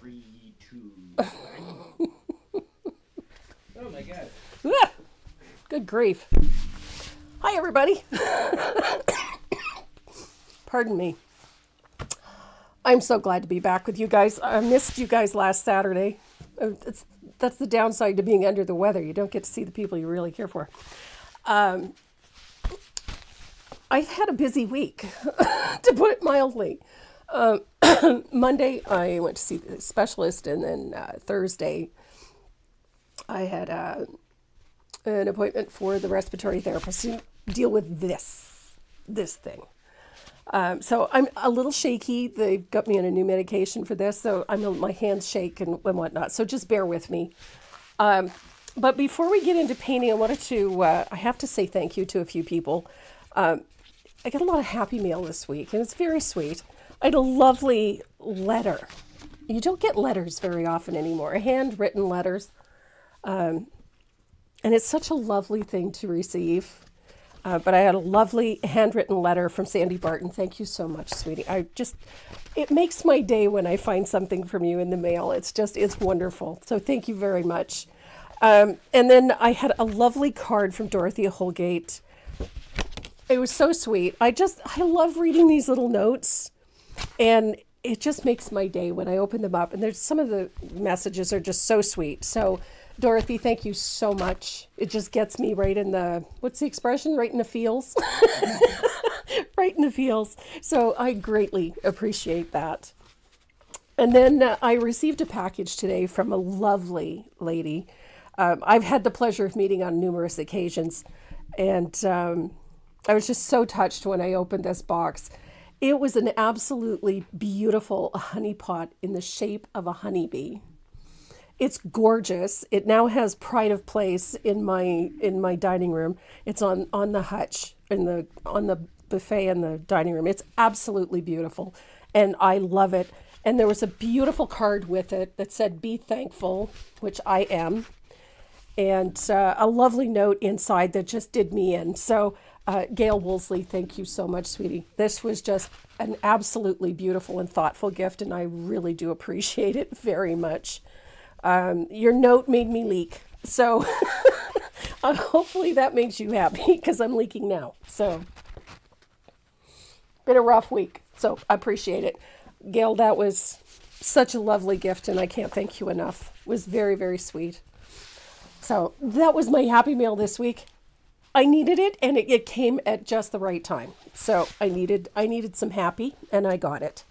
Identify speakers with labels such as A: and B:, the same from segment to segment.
A: 3, 2, 1. Oh my god.
B: Ah, good grief. Hi, everybody. Pardon me. I'm so glad to be back with you guys. I missed you guys last Saturday. That's the downside to being under the weather. You don't get to see the people you really care for. I've had a busy week, to put it mildly. Monday, I went to see the specialist, and then Thursday, I had an appointment for the respiratory therapist to deal with this thing. So I'm a little shaky. They've got me on a new medication for this, so my hands shake and whatnot. So just bear with me. But before we get into painting, I wanted to, I have to say thank you to a few people. I got a lot of happy mail this week, and it's very sweet. I had a lovely letter. You don't get letters very often anymore, handwritten letters. And it's such a lovely thing to receive. But I had a lovely handwritten letter from Sandy Barton. Thank you so much, sweetie. It makes my day when I find something from you in the mail. It's wonderful. So thank you very much. And then I had a lovely card from Dorothea Holgate. It was so sweet. I love reading these little notes, and it just makes my day when I open them up. And there's some of the messages are just so sweet. So Dorothy, thank you so much. It just gets me right in the, what's the expression? Right in the feels. Right in the feels. So I greatly appreciate that. And then I received a package today from a lovely lady. I've had the pleasure of meeting on numerous occasions. And I was just so touched when I opened this box. It was an absolutely beautiful honey pot in the shape of a honeybee. It's gorgeous. It now has pride of place in my dining room. It's on the hutch on the buffet in the dining room. It's absolutely beautiful, and I love it. And there was a beautiful card with it that said "Be thankful," which I am, and a lovely note inside that just did me in. So, Gail Woolsey, thank you so much, sweetie. This was just an absolutely beautiful and thoughtful gift, and I really do appreciate it very much. Your note made me leak, so hopefully that makes you happy, because I'm leaking now. So, been a rough week, so I appreciate it. Gail, that was such a lovely gift, and I can't thank you enough. It was very, very sweet. So that was my happy mail this week. I needed it, and it came at just the right time. So I needed some happy, and I got it.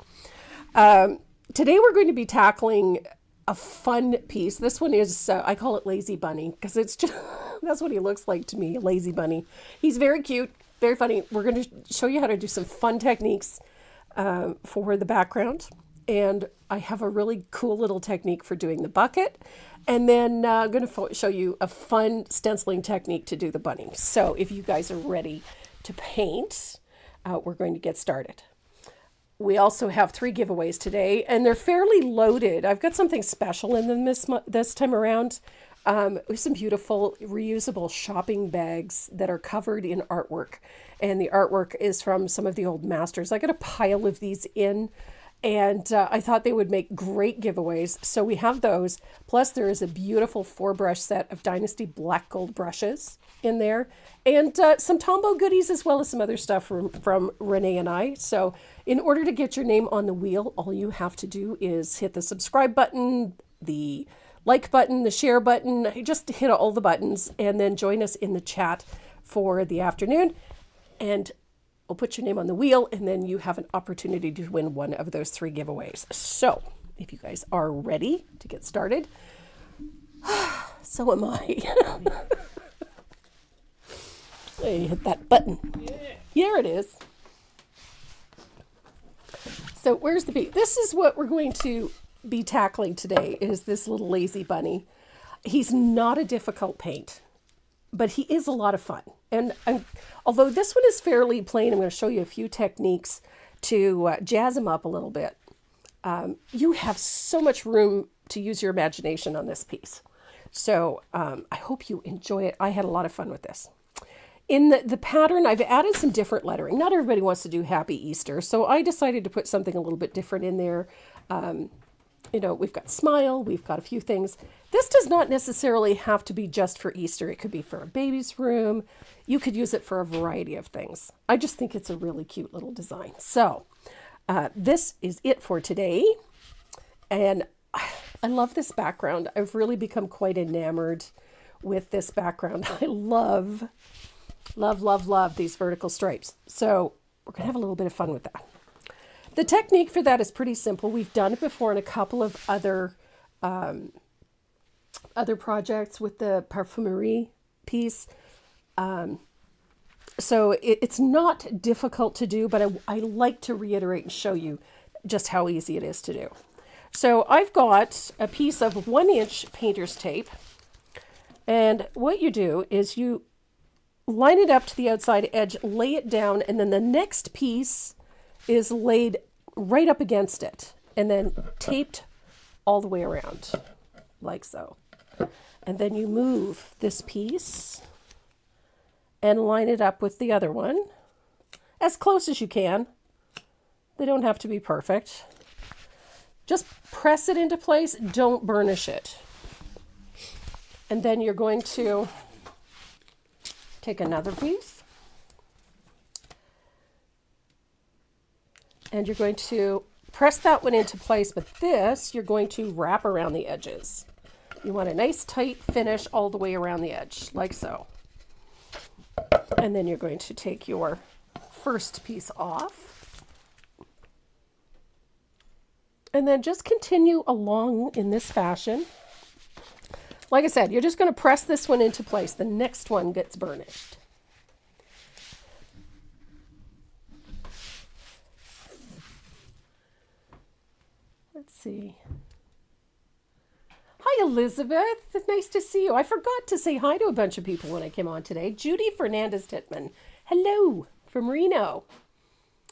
B: Today we're going to be tackling a fun piece. This one is, I call it Lazy Bunny, because it's just, that's what he looks like to me, a lazy bunny. He's very cute, very funny. We're going to show you how to do some fun techniques for the background. And I have a really cool little technique for doing the bucket. And then I'm going to show you a fun stenciling technique to do the bunny. So if you guys are ready to paint, we're going to get started. We also have 3 giveaways today, and they're fairly loaded. I've got something special in them this time around. With some beautiful reusable shopping bags that are covered in artwork. And the artwork is from some of the old masters. I got a pile of these in, and I thought they would make great giveaways. So we have those. Plus there is a beautiful 4-brush set of Dynasty Black Gold brushes in there. And some Tombow goodies, as well as some other stuff from Renee and I. So in order to get your name on the wheel, all you have to do is hit the subscribe button, the like button, the share button, just hit all the buttons, and then join us in the chat for the afternoon. And we'll put your name on the wheel, and then you have an opportunity to win one of those 3 giveaways. So if you guys are ready to get started, so am I. Hey, hit that button. Yeah. There it is. So where's the bee? This is what we're going to be tackling today, is this little lazy bunny. He's not a difficult paint, but he is a lot of fun. And although this one is fairly plain, I'm going to show you a few techniques to jazz him up a little bit. You have so much room to use your imagination on this piece. So I hope you enjoy it. I had a lot of fun with this. In the pattern, I've added some different lettering. Not everybody wants to do Happy Easter, so I decided to put something a little bit different in there. you know, we've got smile, we've got a few things. This does not necessarily have to be just for Easter. It could be for a baby's room. You could use it for a variety of things. I just think it's a really cute little design. So this is it for today. And I love this background. I've really become quite enamored with this background. I love, love, love, love these vertical stripes. So we're going to have a little bit of fun with that. The technique for that is pretty simple. We've done it before in a couple of other projects with the parfumerie piece. So it's not difficult to do, but I like to reiterate and show you just how easy it is to do. So I've got a piece of 1-inch painter's tape. And what you do is you line it up to the outside edge, lay it down, and then the next piece is laid right up against it and then taped all the way around like so. And then you move this piece and line it up with the other one as close as you can. They don't have to be perfect. Just press it into place. Don't burnish it. And then you're going to take another piece and you're going to press that one into place, but this you're going to wrap around the edges. You want a nice tight finish all the way around the edge, like so. And then you're going to take your first piece off. And then just continue along in this fashion. Like I said, you're just going to press this one into place. The next one gets burnished. Let's see. Hi, Elizabeth. Nice to see you. I forgot to say hi to a bunch of people when I came on today. Judy Fernandez-Tittman. Hello from Reno.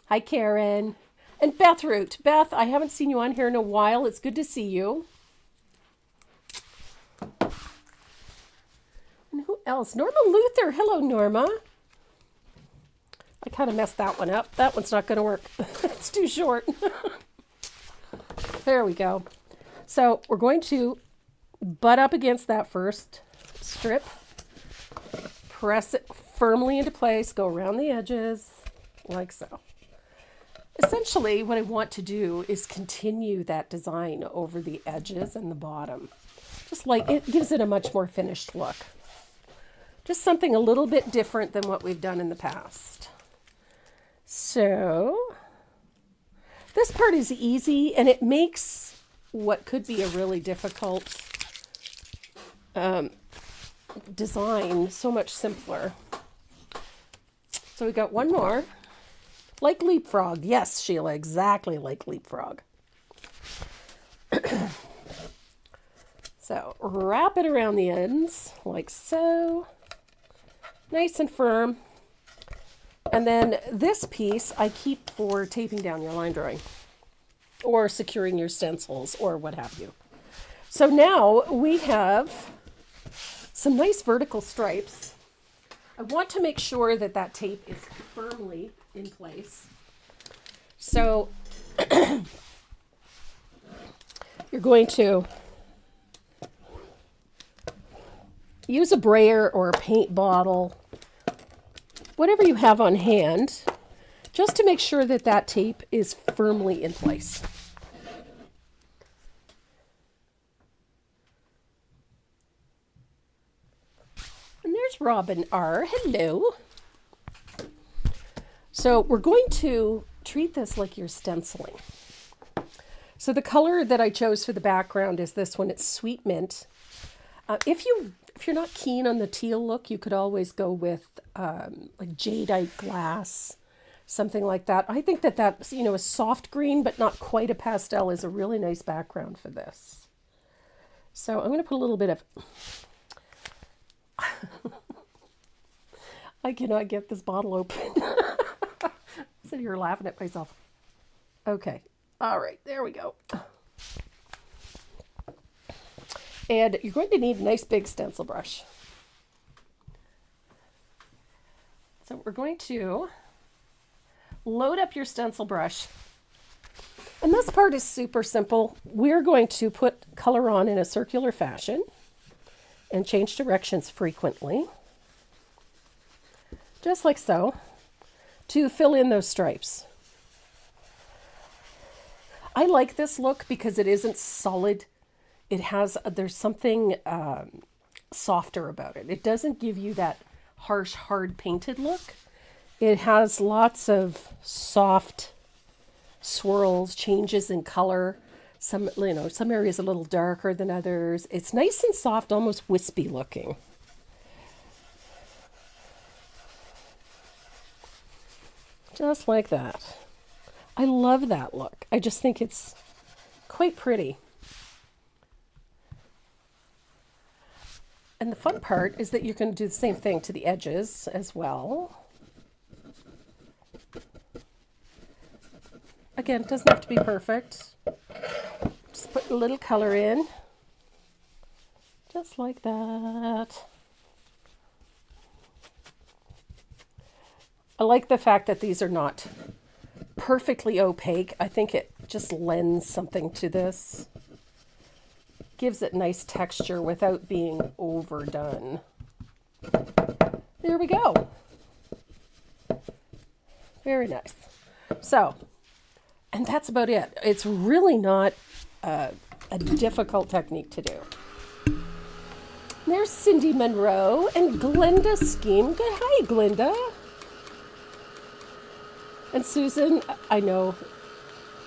B: Hi, Karen. And Beth Root. Beth, I haven't seen you on here in a while. It's good to see you. And who else? Norma Luther. Hello, Norma. I kind of messed that one up. That one's not going to work. It's too short. There we go. So we're going to butt up against that first strip. Press it firmly into place. Go around the edges like so. Essentially, what I want to do is continue that design over the edges and the bottom. Just like it gives it a much more finished look. Just something a little bit different than what we've done in the past. So this part is easy and it makes what could be a really difficult design so much simpler. So we got one more. Like leapfrog. Yes, Sheila, exactly like leapfrog. So wrap it around the ends like so. Nice and firm. And then this piece I keep for taping down your line drawing or securing your stencils or what have you. So now we have some nice vertical stripes. I want to make sure that that tape is firmly in place. So you're going to use a brayer or a paint bottle, whatever you have on hand, just to make sure that that tape is firmly in place. And there's Robin R. Hello. So we're going to treat this like you're stenciling. So the color that I chose for the background is this one. It's Sweet Mint. If you're not keen on the teal look, you could always go with like jadeite glass, something like that. I think that that's, you know, a soft green, but not quite a pastel is a really nice background for this. So I'm going to put a little bit of... I cannot get this bottle open. I'm sitting here laughing at myself. Okay. All right. There we go. And you're going to need a nice big stencil brush. So we're going to load up your stencil brush. And this part is super simple. We're going to put color on in a circular fashion and change directions frequently, just like so, to fill in those stripes. I like this look because it isn't solid. There's something softer about it. It doesn't give you that harsh, hard painted look. It has lots of soft swirls, changes in color. Some areas a little darker than others. It's nice and soft, almost wispy looking. Just like that. I love that look. I just think it's quite pretty. And the fun part is that you can do the same thing to the edges as well. Again, it doesn't have to be perfect. Just put a little color in. Just like that. I like the fact that these are not perfectly opaque. I think it just lends something to this. Gives it nice texture without being overdone. There we go. Very nice. So, and that's about it. It's really not a difficult technique to do. There's Cindy Monroe and Glenda Scheme. Good. Hi, Glenda. And Susan, I know,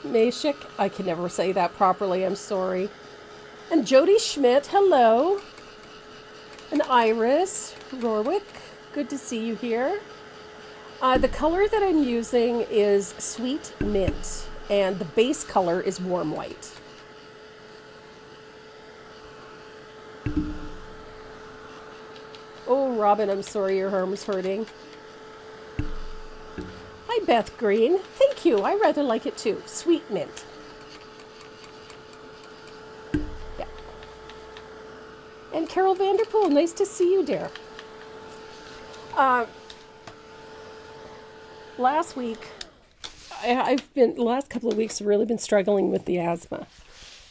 B: Mashik, I can never say that properly, I'm sorry. And Jody Schmidt, hello. And Iris Rorwick, good to see you here. The color that I'm using is Sweet Mint, and the base color is Warm White. Oh, Robin, I'm sorry your arm is hurting. Hi, Beth Green. Thank you. I rather like it too. Sweet Mint. Yeah. And Carol Vanderpool, nice to see you, dear. Last week, the last couple of weeks, really been struggling with the asthma.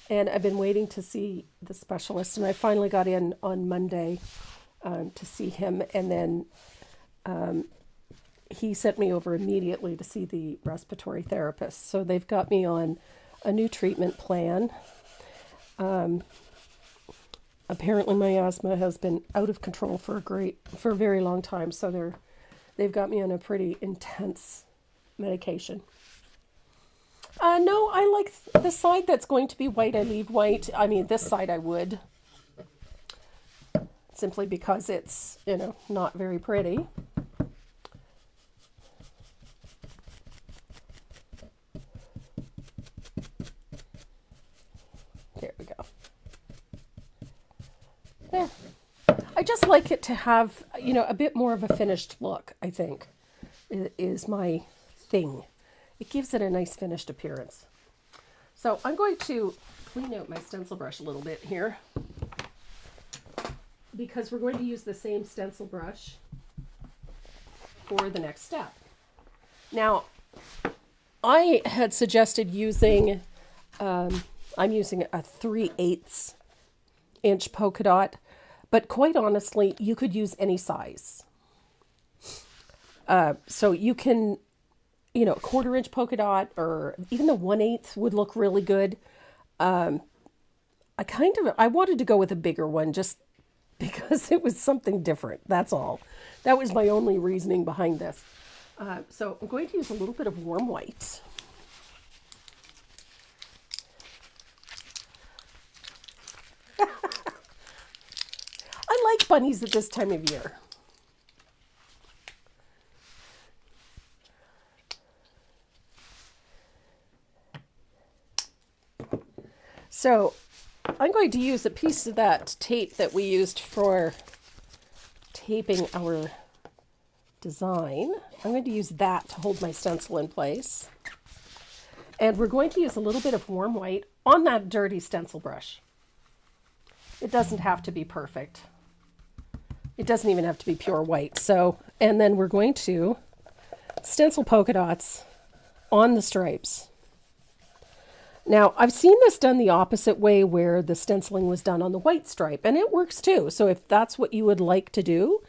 B: And I've been waiting to see the specialist. And I finally got in on Monday to see him. And then he sent me over immediately to see the respiratory therapist. So they've got me on a new treatment plan. Apparently my asthma has been out of control for a very long time. So they've got me on a pretty intense medication. No, I like the side that's going to be white. I leave white. I mean, this side I would. Simply because it's, not very pretty. There we go. There. I just like it to have, a bit more of a finished look, I think, is my thing. It gives it a nice finished appearance. So I'm going to clean out my stencil brush a little bit here, because we're going to use the same stencil brush for the next step. Now, I had suggested using, I'm using a 3/8 inch polka dot, but quite honestly, you could use any size. So you can, a 1/4 inch polka dot, or even the 1/8 would look really good. I wanted to go with a bigger one just because it was something different. That's all. That was my only reasoning behind this. So I'm going to use a little bit of warm white. I like bunnies at this time of year. So I'm going to use a piece of that tape that we used for taping our design. I'm going to use that to hold my stencil in place. And we're going to use a little bit of warm white on that dirty stencil brush. It doesn't have to be perfect. It doesn't even have to be pure white. So, and then we're going to stencil polka dots on the stripes. Now, I've seen this done the opposite way where the stenciling was done on the white stripe, and it works too. So if that's what you would like to do,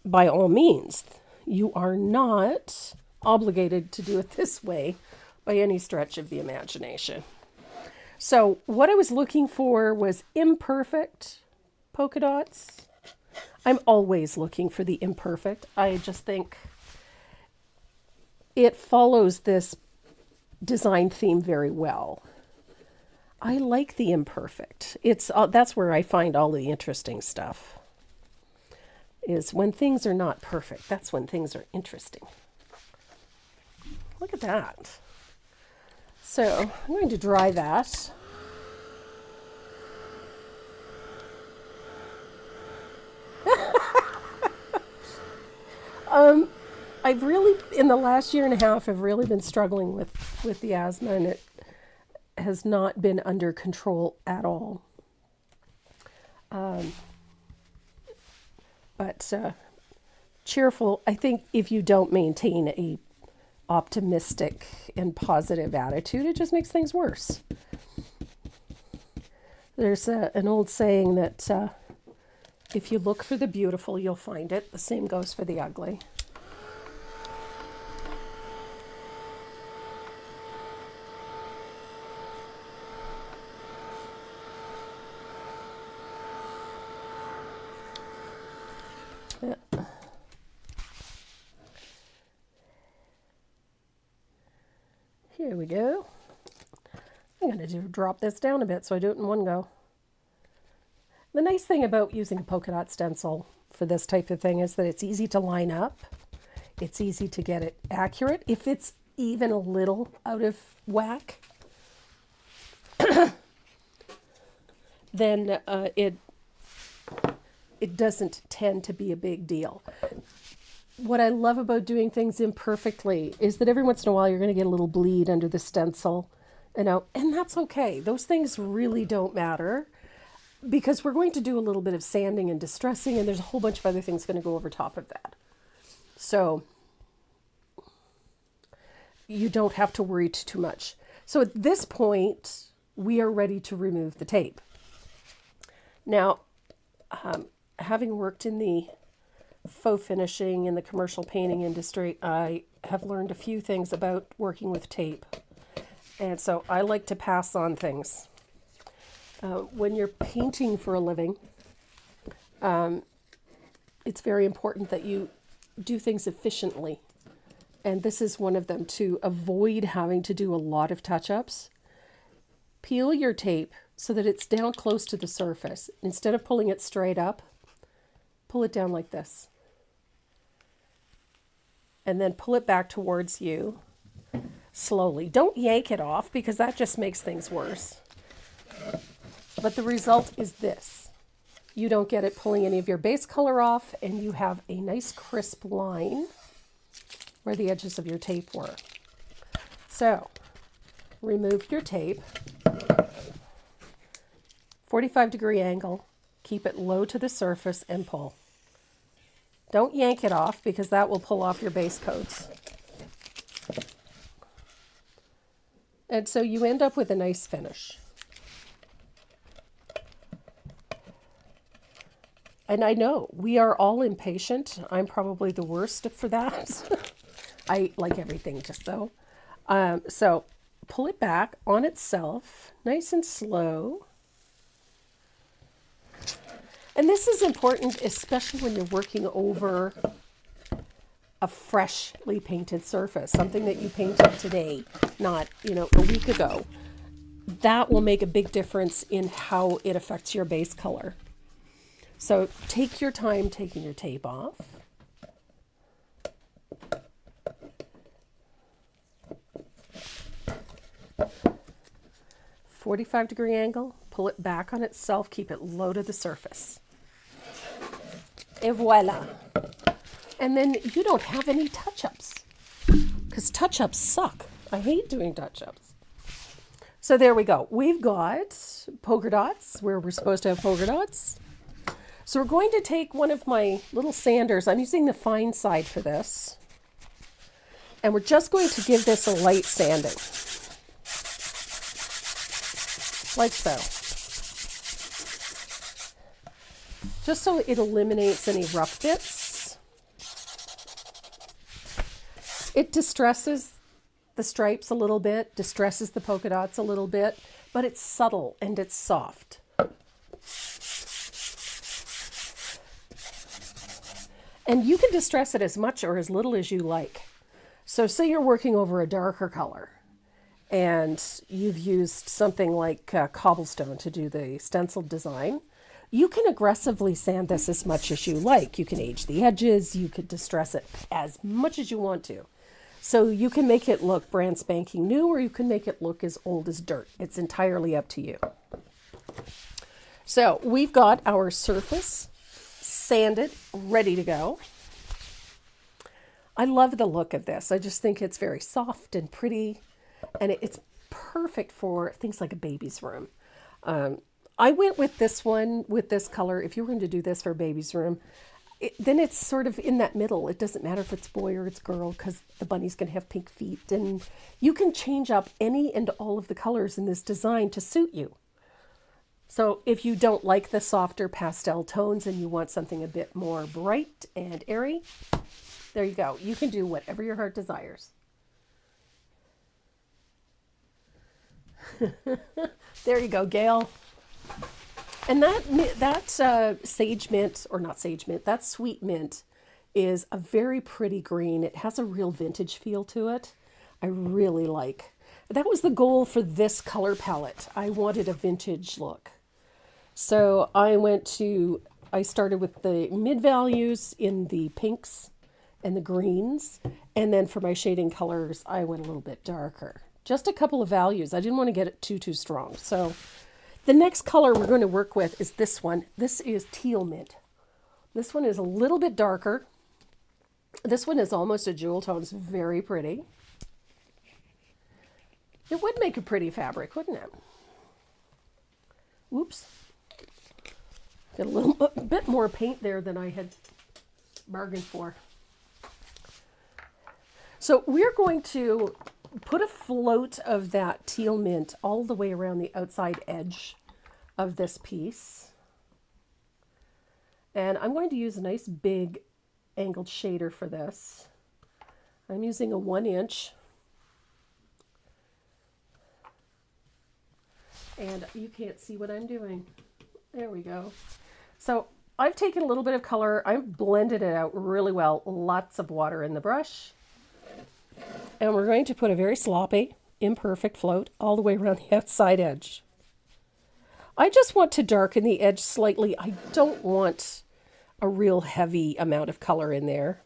B: by all means, you are not obligated to do it this way by any stretch of the imagination. So what I was looking for was imperfect polka dots. I'm always looking for the imperfect. I just think it follows this design theme very well. I like the imperfect. It's that's where I find all the interesting stuff. Is when things are not perfect. That's when things are interesting. Look at that. So I'm going to dry that. I've really, in the last year and a half, I've really been struggling with the asthma, and it has not been under control at all. But cheerful, I think if you don't maintain a optimistic and positive attitude, it just makes things worse. There's an old saying that if you look for the beautiful, you'll find it. The same goes for the ugly. Here we go. I'm going to drop this down a bit so I do it in one go. The nice thing about using a polka dot stencil for this type of thing is that it's easy to line up. It's easy to get it accurate. If it's even a little out of whack, then it doesn't tend to be a big deal. What I love about doing things imperfectly is that every once in a while you're going to get a little bleed under the stencil, and that's okay. Those things really don't matter because we're going to do a little bit of sanding and distressing, and there's a whole bunch of other things going to go over top of that. So you don't have to worry too much. So at this point, we are ready to remove the tape. Now, having worked in the faux finishing in the commercial painting industry, I have learned a few things about working with tape. And so I like to pass on things. When you're painting for a living, it's very important that you do things efficiently. And this is one of them, to avoid having to do a lot of touch-ups. Peel your tape so that it's down close to the surface. Instead of pulling it straight up, pull it down like this. And then pull it back towards you slowly. Don't yank it off because that just makes things worse. But the result is this. You don't get it pulling any of your base color off, and you have a nice crisp line where the edges of your tape were. So, remove your tape. 45-degree angle. Keep it low to the surface and pull. Don't yank it off because that will pull off your base coats. And so you end up with a nice finish. And I know we are all impatient. I'm probably the worst for that. I like everything just so. So pull it back on itself, nice and slow. And this is important, especially when you're working over a freshly painted surface, something that you painted today, not, a week ago. That will make a big difference in how it affects your base color. So take your time taking your tape off. "45-degree angle, pull it back on itself, keep it low to the surface. Et voila. And then you don't have any touch-ups, because touch-ups suck. I hate doing touch-ups. So there we go. We've got polka dots where we're supposed to have polka dots. So we're going to take one of my little sanders. I'm using the fine side for this. And we're just going to give this a light sanding. like so. Just so it eliminates any rough bits. It distresses the stripes a little bit, distresses the polka dots a little bit, but it's subtle and it's soft. And you can distress it as much or as little as you like. So say you're working over a darker color and you've used something like cobblestone to do the stenciled design. You can aggressively sand this as much as you like. You can age the edges, you could distress it as much as you want to. So you can make it look brand spanking new, or you can make it look as old as dirt. It's entirely up to you. So we've got our surface sanded, ready to go. I love the look of this. I just think it's very soft and pretty, and it's perfect for things like a baby's room. I went with this one, with this color. If you were going to do this for a baby's room, then it's sort of in that middle. It doesn't matter if it's boy or it's girl, because the bunny's going to have pink feet. And you can change up any and all of the colors in this design to suit you. So if you don't like the softer pastel tones and you want something a bit more bright and airy, there you go. You can do whatever your heart desires. There you go, Gail. And that sage mint, or not sage mint, that sweet mint is a very pretty green. It has a real vintage feel to it. I really like. That was the goal for this color palette. I wanted a vintage look. So I started with the mid values in the pinks and the greens. And then for my shading colors, I went a little bit darker. Just a couple of values. I didn't want to get it too strong. So the next color we're going to work with is this one. This is teal mint. This one is a little bit darker. This one is almost a jewel tone. It's very pretty. It would make a pretty fabric, wouldn't it? Whoops. Got a bit more paint there than I had bargained for. So we're going to put a float of that teal mint all the way around the outside edge of this piece. And I'm going to use a nice big angled shader for this. I'm using a 1 inch. And you can't see what I'm doing. There we go. So I've taken a little bit of color. I've blended it out really well. Lots of water in the brush. And we're going to put a very sloppy, imperfect float all the way around the outside edge. I just want to darken the edge slightly. I don't want a real heavy amount of color in there.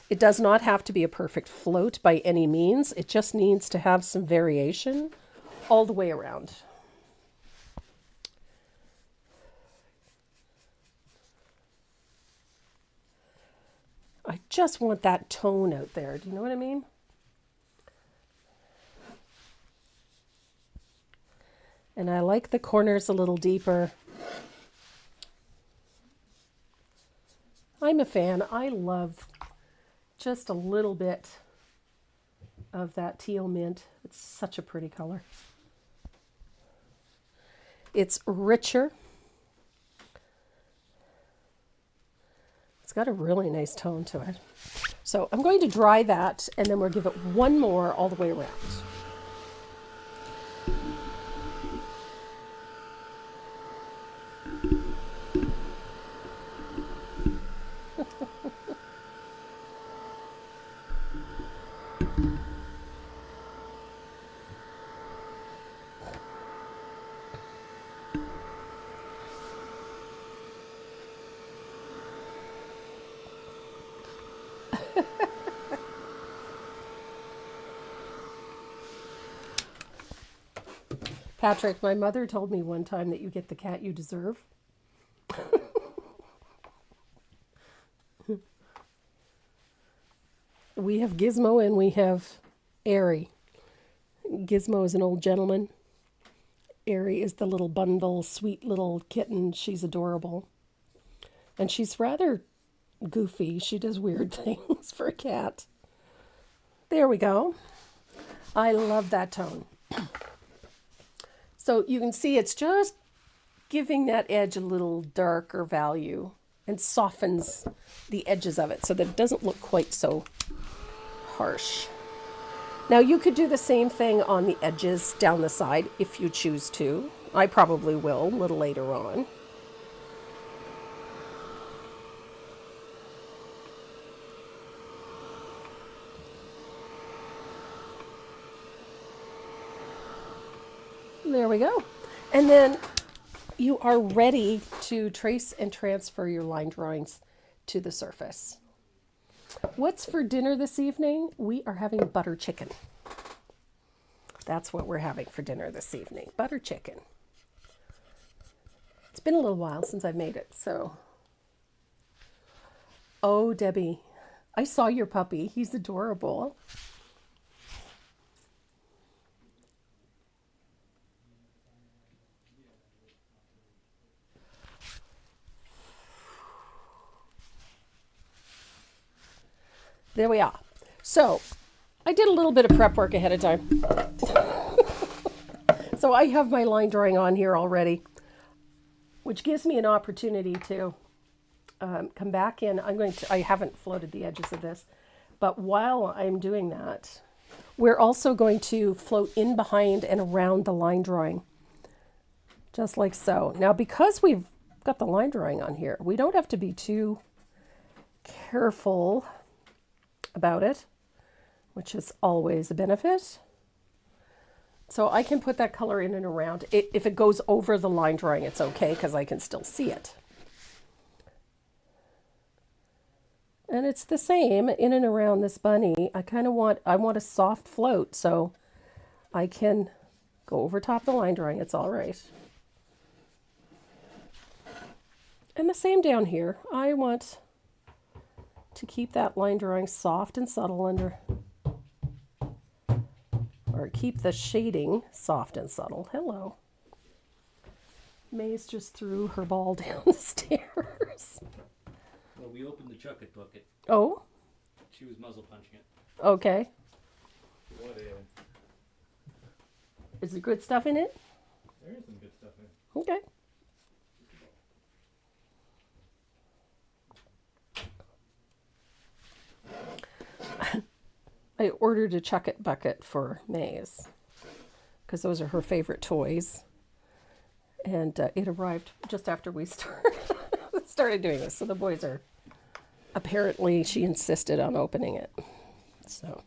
B: It does not have to be a perfect float by any means. It just needs to have some variation all the way around. I just want that tone out there. Do you know what I mean? And I like the corners a little deeper. I'm a fan. I love just a little bit of that teal mint. It's such a pretty color. It's richer. It's got a really nice tone to it. So I'm going to dry that, and then we'll give it one more all the way around. Patrick, my mother told me one time that you get the cat you deserve. We have Gizmo and we have Airy. Gizmo is an old gentleman. Airy is the little bundle, sweet little kitten. She's adorable. And she's rather goofy. She does weird things for a cat. There we go. I love that tone. So you can see it's just giving that edge a little darker value and softens the edges of it so that it doesn't look quite so harsh. Now you could do the same thing on the edges down the side if you choose to. I probably will a little later on. There we go. And then you are ready to trace and transfer your line drawings to the surface. What's for dinner this evening? We are having butter chicken. That's what we're having for dinner this evening, butter chicken. It's been a little while since I've made it, so. Oh, Debbie, I saw your puppy. He's adorable. There we are. So I did a little bit of prep work ahead of time. So I have my line drawing on here already, which gives me an opportunity to come back in. I haven't floated the edges of this, but while I'm doing that, we're also going to float in behind and around the line drawing, just like so. Now, because we've got the line drawing on here, we don't have to be too careful about it, which is always a benefit. So I can put that color in and around it. If it goes over the line drawing, it's okay because I can still see it. And it's the same in and around this bunny. I want a soft float, so I can go over top the line drawing. It's all right. And the same down here. I want to keep that line drawing soft and subtle or keep the shading soft and subtle. Hello. May's just threw her ball down the stairs.
A: Well, we opened the chucket bucket.
B: Oh?
A: She was muzzle punching it.
B: Okay.
A: What
B: Is there good stuff in it?
A: There is some good stuff in it.
B: Okay. I ordered a chucket bucket for May's because those are her favorite toys. And it arrived just after we started doing this. So the boys are, apparently she insisted on opening it. So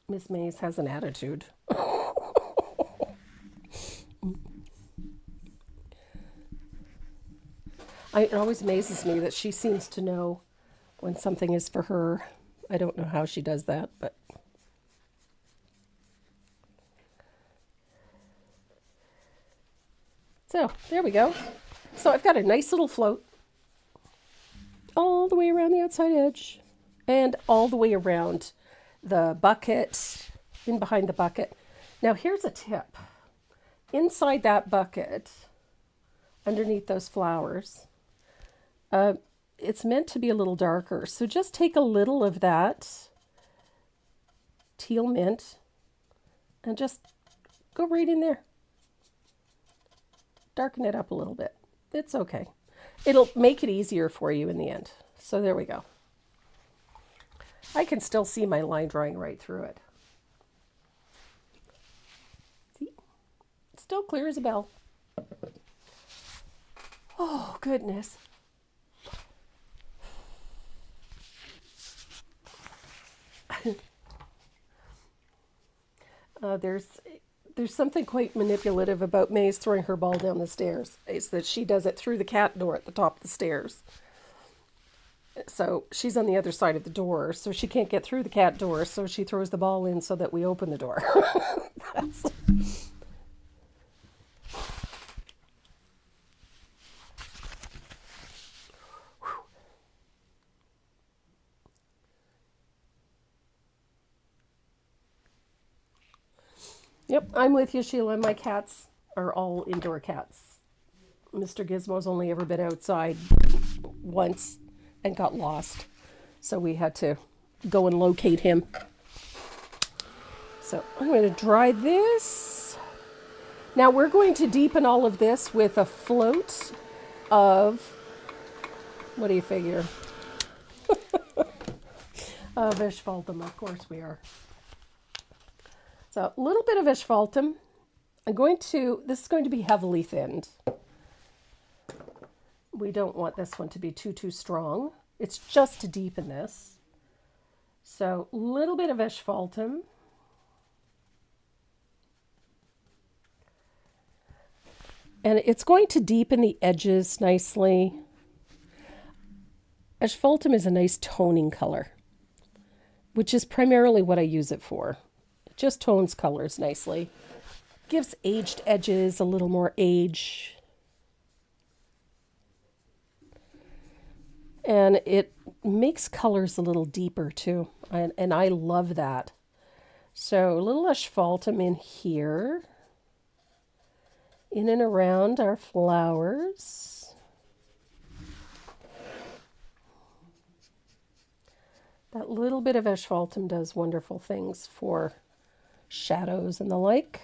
B: Miss Mays has an attitude. It always amazes me that she seems to know when something is for her. I don't know how she does that, but. So, there we go. So I've got a nice little float all the way around the outside edge and all the way around the bucket, in behind the bucket. Now here's a tip. Inside that bucket, underneath those flowers, it's meant to be a little darker. So just take a little of that teal mint and just go right in there. Darken it up a little bit. It's okay. It'll make it easier for you in the end. So there we go. I can still see my line drawing right through it. See? It's still clear as a bell. Oh, goodness. There's something quite manipulative about May's throwing her ball down the stairs. It's that she does it through the cat door at the top of the stairs. So she's on the other side of the door, so she can't get through the cat door, so she throws the ball in so that we open the door. Yep, I'm with you, Sheila. My cats are all indoor cats. Mr. Gizmo's only ever been outside once and got lost. So we had to go and locate him. So I'm going to dry this. Now we're going to deepen all of this with a float of, what do you figure? Asphaltum, of course we are. So a little bit of asphaltum. This is going to be heavily thinned. We don't want this one to be too strong. It's just to deepen this. So a little bit of asphaltum. And it's going to deepen the edges nicely. Asphaltum is a nice toning color, which is primarily what I use it for. It just tones colors nicely. Gives aged edges a little more age. And it makes colors a little deeper too. And I love that. So a little asphaltum in here. In and around our flowers. That little bit of asphaltum does wonderful things for shadows and the like.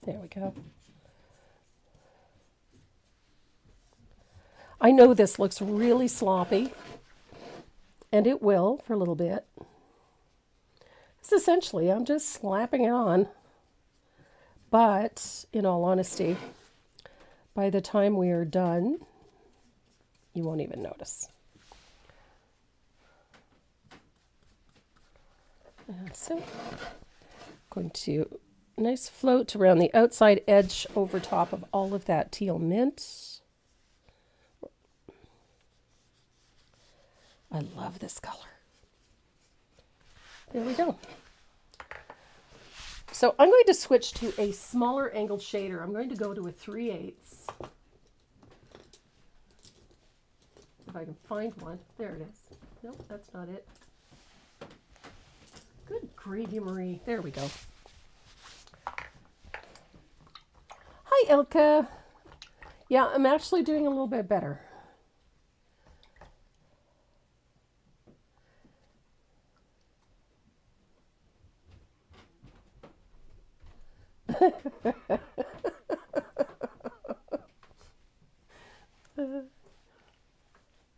B: There we go. I know this looks really sloppy, and it will for a little bit. It's essentially, I'm just slapping it on. But, in all honesty, by the time we are done, you won't even notice. And so, I'm going to nice float around the outside edge over top of all of that teal mint. I love this color. There we go. So I'm going to switch to a smaller angled shader. I'm going to go to a 3/8. If I can find one. There it is. Nope, that's not it. Good gravy, Marie. There we go. Hi, Ilka. Yeah, I'm actually doing a little bit better.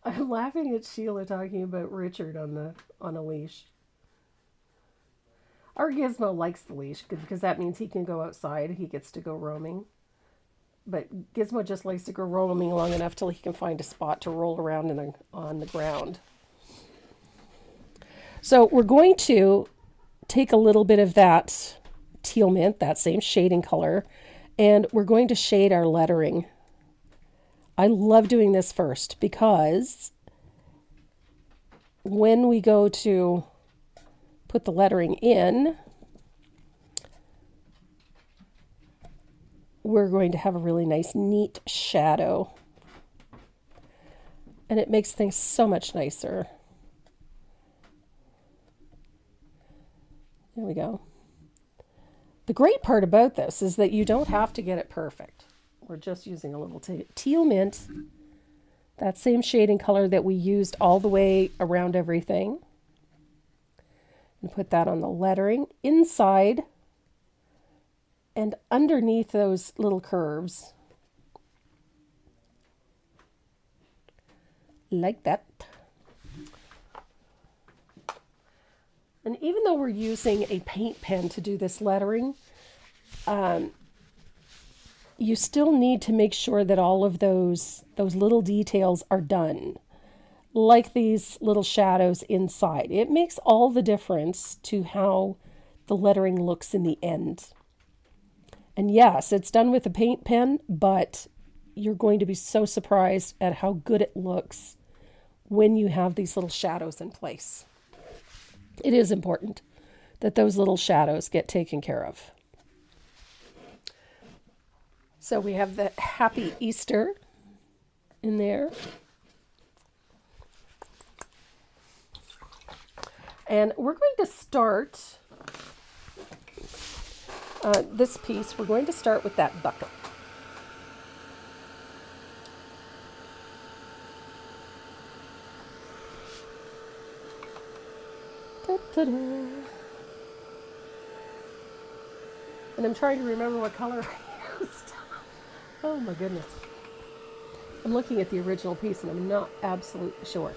B: I'm laughing at Sheila talking about Richard on a leash. Our Gizmo likes the leash because that means he can go outside. He gets to go roaming. But Gizmo just likes to go roaming long enough till he can find a spot to roll around on the ground. So we're going to take a little bit of that teal mint, that same shading color, and we're going to shade our lettering. I love doing this first because when we go to put the lettering in, we're going to have a really nice, neat shadow. And it makes things so much nicer. There we go. The great part about this is that you don't have to get it perfect. We're just using a little teal mint, that same shading color that we used all the way around everything. And put that on the lettering inside and underneath those little curves. Like that. And even though we're using a paint pen to do this lettering, you still need to make sure that all of those little details are done. Like these little shadows inside. It makes all the difference to how the lettering looks in the end. And yes, it's done with a paint pen, but you're going to be so surprised at how good it looks when you have these little shadows in place. It is important that those little shadows get taken care of. So we have the Happy Easter in there. And we're going to start this piece. We're going to start with that bucket. Ta-da. And I'm trying to remember what color I used. Oh my goodness. I'm looking at the original piece and I'm not absolutely sure.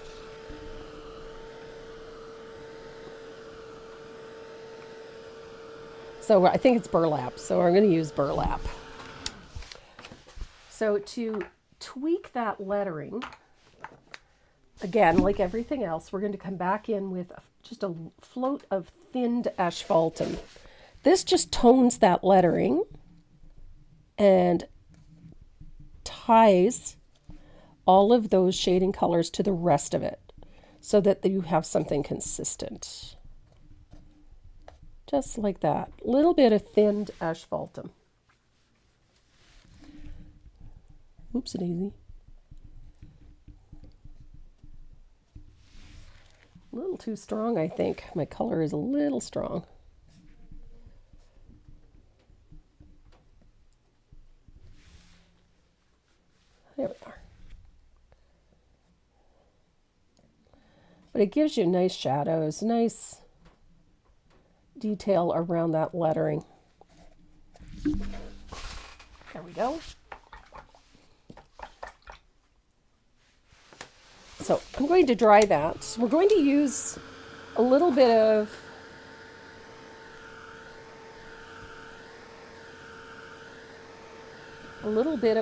B: So I think it's burlap, so I'm going to use burlap. So to tweak that lettering, again, like everything else, we're going to come back in with just a float of thinned asphaltum. This just tones that lettering and ties all of those shading colors to the rest of it so that you have something consistent. Just like that. Little bit of thinned asphaltum. Oopsie daisy. A little too strong, I think. My color is a little strong. There we are. But it gives you nice shadows, nice detail around that lettering. There we go. So I'm going to dry that. We're going to use a little bit of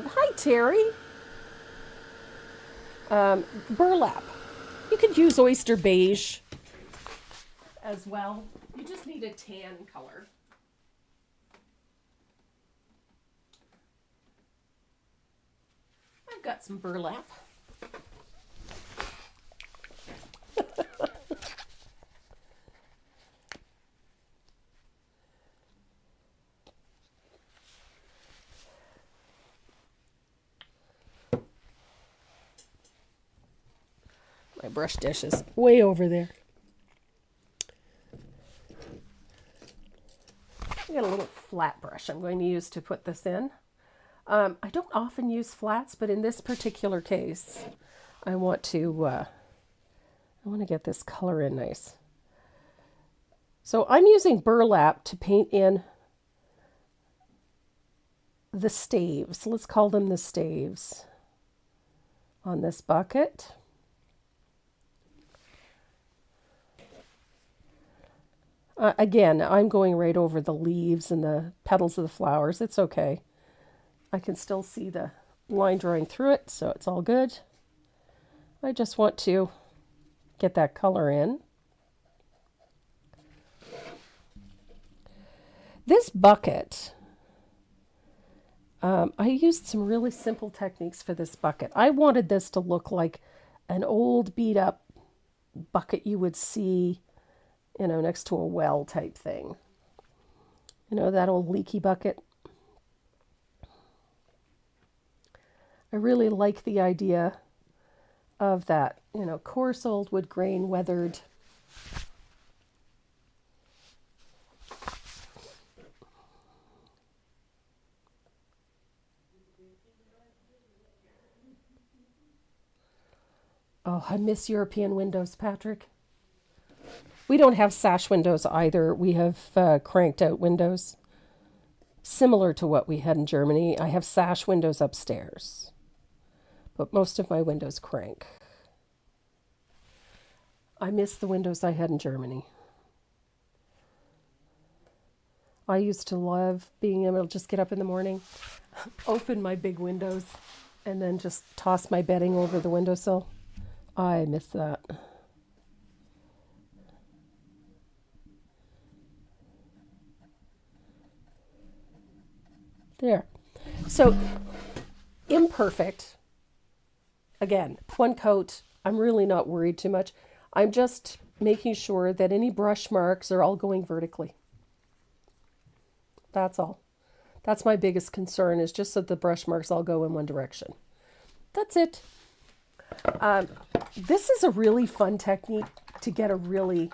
B: hi Terry, burlap. You could use oyster beige as well. You just need a tan color. I've got some burlap. My brush dish is way over there. I got a little flat brush I'm going to use to put this in. I don't often use flats, but in this particular case, I want to get this color in nice. So I'm using burlap to paint in the staves. Let's call them the staves on this bucket. Again, I'm going right over the leaves and the petals of the flowers. It's okay. I can still see the line drawing through it, so it's all good. I just want to get that color in. This bucket, I used some really simple techniques for this bucket. I wanted this to look like an old beat up bucket you would see, you know, next to a well type thing. You know, that old leaky bucket. I really like the idea of that, you know, coarse old wood grain, weathered. Oh, I miss European windows, Patrick. We don't have sash windows either. We have cranked out windows, similar to what we had in Germany. I have sash windows upstairs, but most of my windows crank. I miss the windows I had in Germany. I used to love being able to just get up in the morning, open my big windows, and then just toss my bedding over the windowsill. I miss that. There. So, imperfect. Again, one coat. I'm really not worried too much. I'm just making sure that any brush marks are all going vertically. That's all. That's my biggest concern, is just that the brush marks all go in one direction. That's it. This is a really fun technique to get a really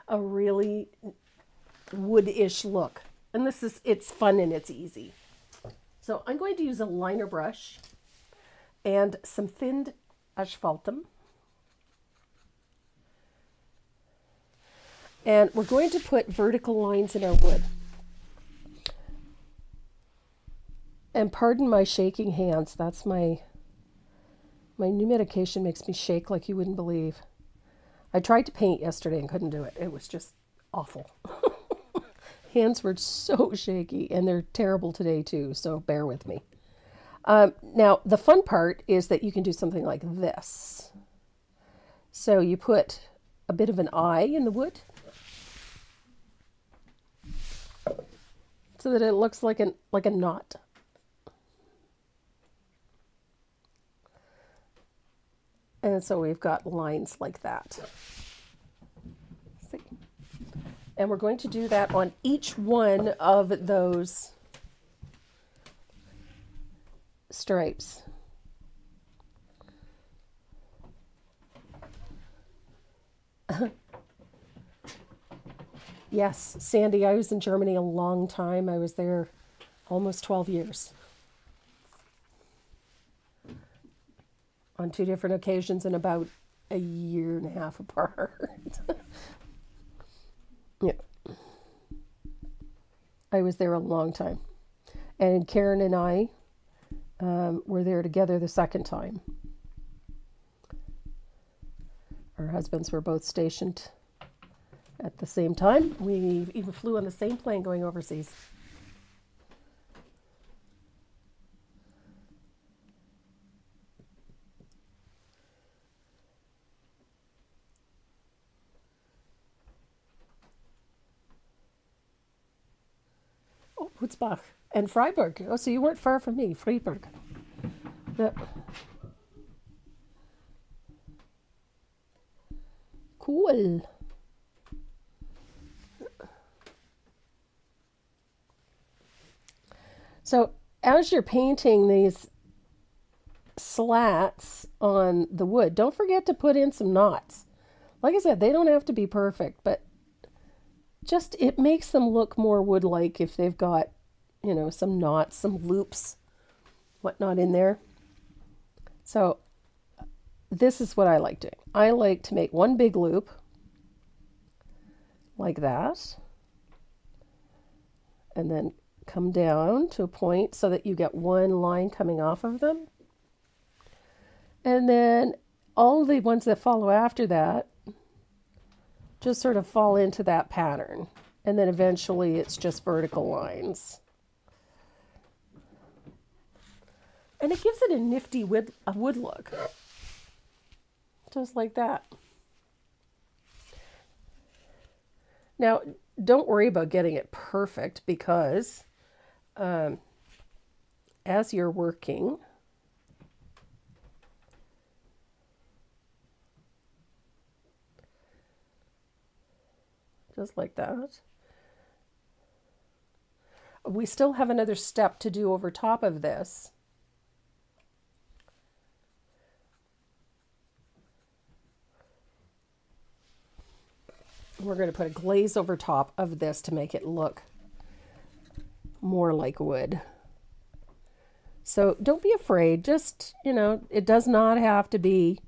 B: a really wood-ish look. And it's fun and it's easy. So I'm going to use a liner brush and some thinned asphaltum. And we're going to put vertical lines in our wood. And pardon my shaking hands. That's my new medication makes me shake like you wouldn't believe. I tried to paint yesterday and couldn't do it. It was just awful. Hands were so shaky, and they're terrible today too, so bear with me. Now, the fun part is that you can do something like this. So you put a bit of an eye in the wood so that it looks like a knot. And so we've got lines like that. See? And we're going to do that on each one of those stripes. Yes, Sandy, I was in Germany a long time. I was there almost 12 years. On 2 different occasions and about a year and a half apart. Yeah. I was there a long time. And Karen and I were there together the second time. Our husbands were both stationed at the same time. We even flew on the same plane going overseas. Oh, Putzbach and Freiburg. Oh, so you weren't far from me, Freiburg. Yeah. Cool. So as you're painting these slats on the wood, don't forget to put in some knots. Like I said, they don't have to be perfect, but just it makes them look more wood-like if they've got, some knots, some loops, whatnot in there. So this is what I like doing. I like to make one big loop like that, and then come down to a point so that you get one line coming off of them. And then all the ones that follow after that just sort of fall into that pattern. And then eventually it's just vertical lines. And it gives it a nifty wood look. Just like that. Now, don't worry about getting it perfect because as you're working, just like that, we still have another step to do over top of this. We're going to put a glaze over top of this to make it look more like wood. So don't be afraid. Just, it does not have to be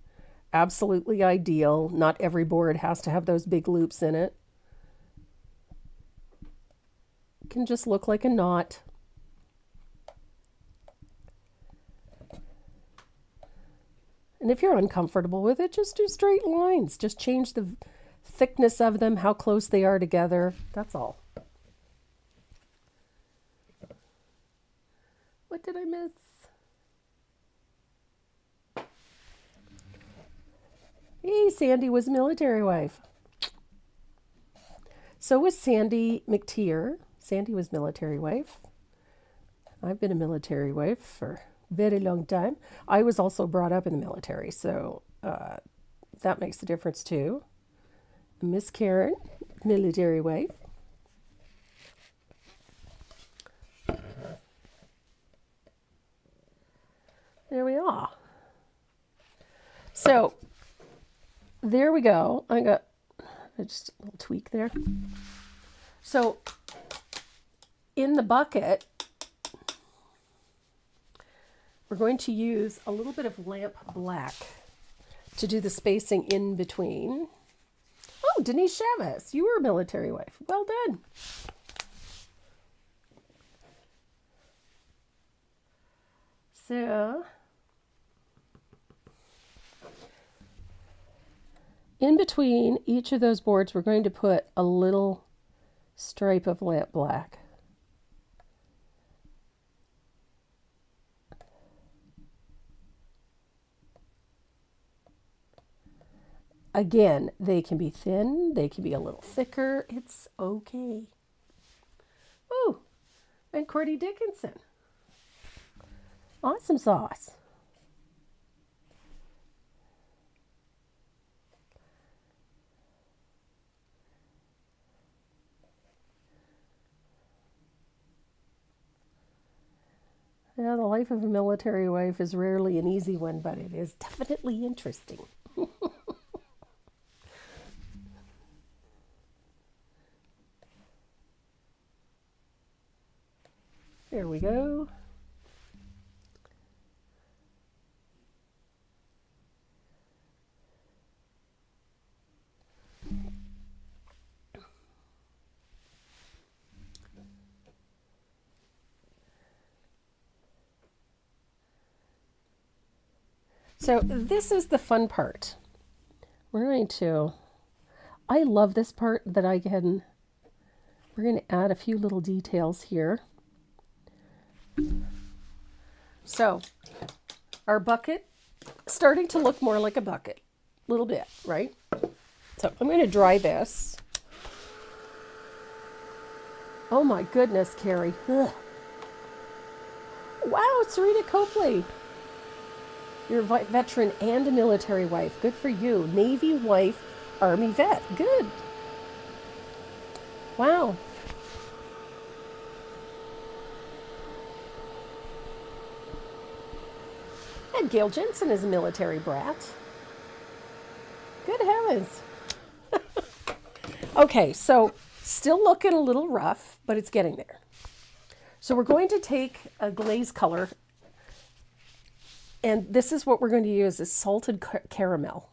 B: absolutely ideal. Not every board has to have those big loops in it. It can just look like a knot. And if you're uncomfortable with it, just do straight lines. Just change the thickness of them, how close they are together. That's all. What did I miss? Hey, Sandy was a military wife. So was Sandy McTeer. Sandy was military wife. I've been a military wife for a very long time. I was also brought up in the military, so that makes a difference too. Miss Karen, military wife. There we are. So, there we go. I got just a little tweak there. So, in the bucket, we're going to use a little bit of lamp black to do the spacing in between. Oh, Denise Chavez, you were a military wife. Well done. So, in between each of those boards, we're going to put a little stripe of lamp black. Again, they can be thin, they can be a little thicker. It's okay. Ooh, and Cordy Dickinson. Awesome sauce. Yeah, the life of a military wife is rarely an easy one, but it is definitely interesting. There we go. So this is the fun part. I love this part that we're going to add a few little details here. So our bucket, starting to look more like a bucket, a little bit, right? So I'm going to dry this. Oh my goodness, Carrie. Ugh. Wow, Serena Copley. You're a veteran and a military wife. Good for you. Navy wife, Army vet. Good. Wow. And Gail Jensen is a military brat. Good heavens. Okay, so still looking a little rough, but it's getting there. So we're going to take a glaze color, and this is what we're going to use, is salted caramel.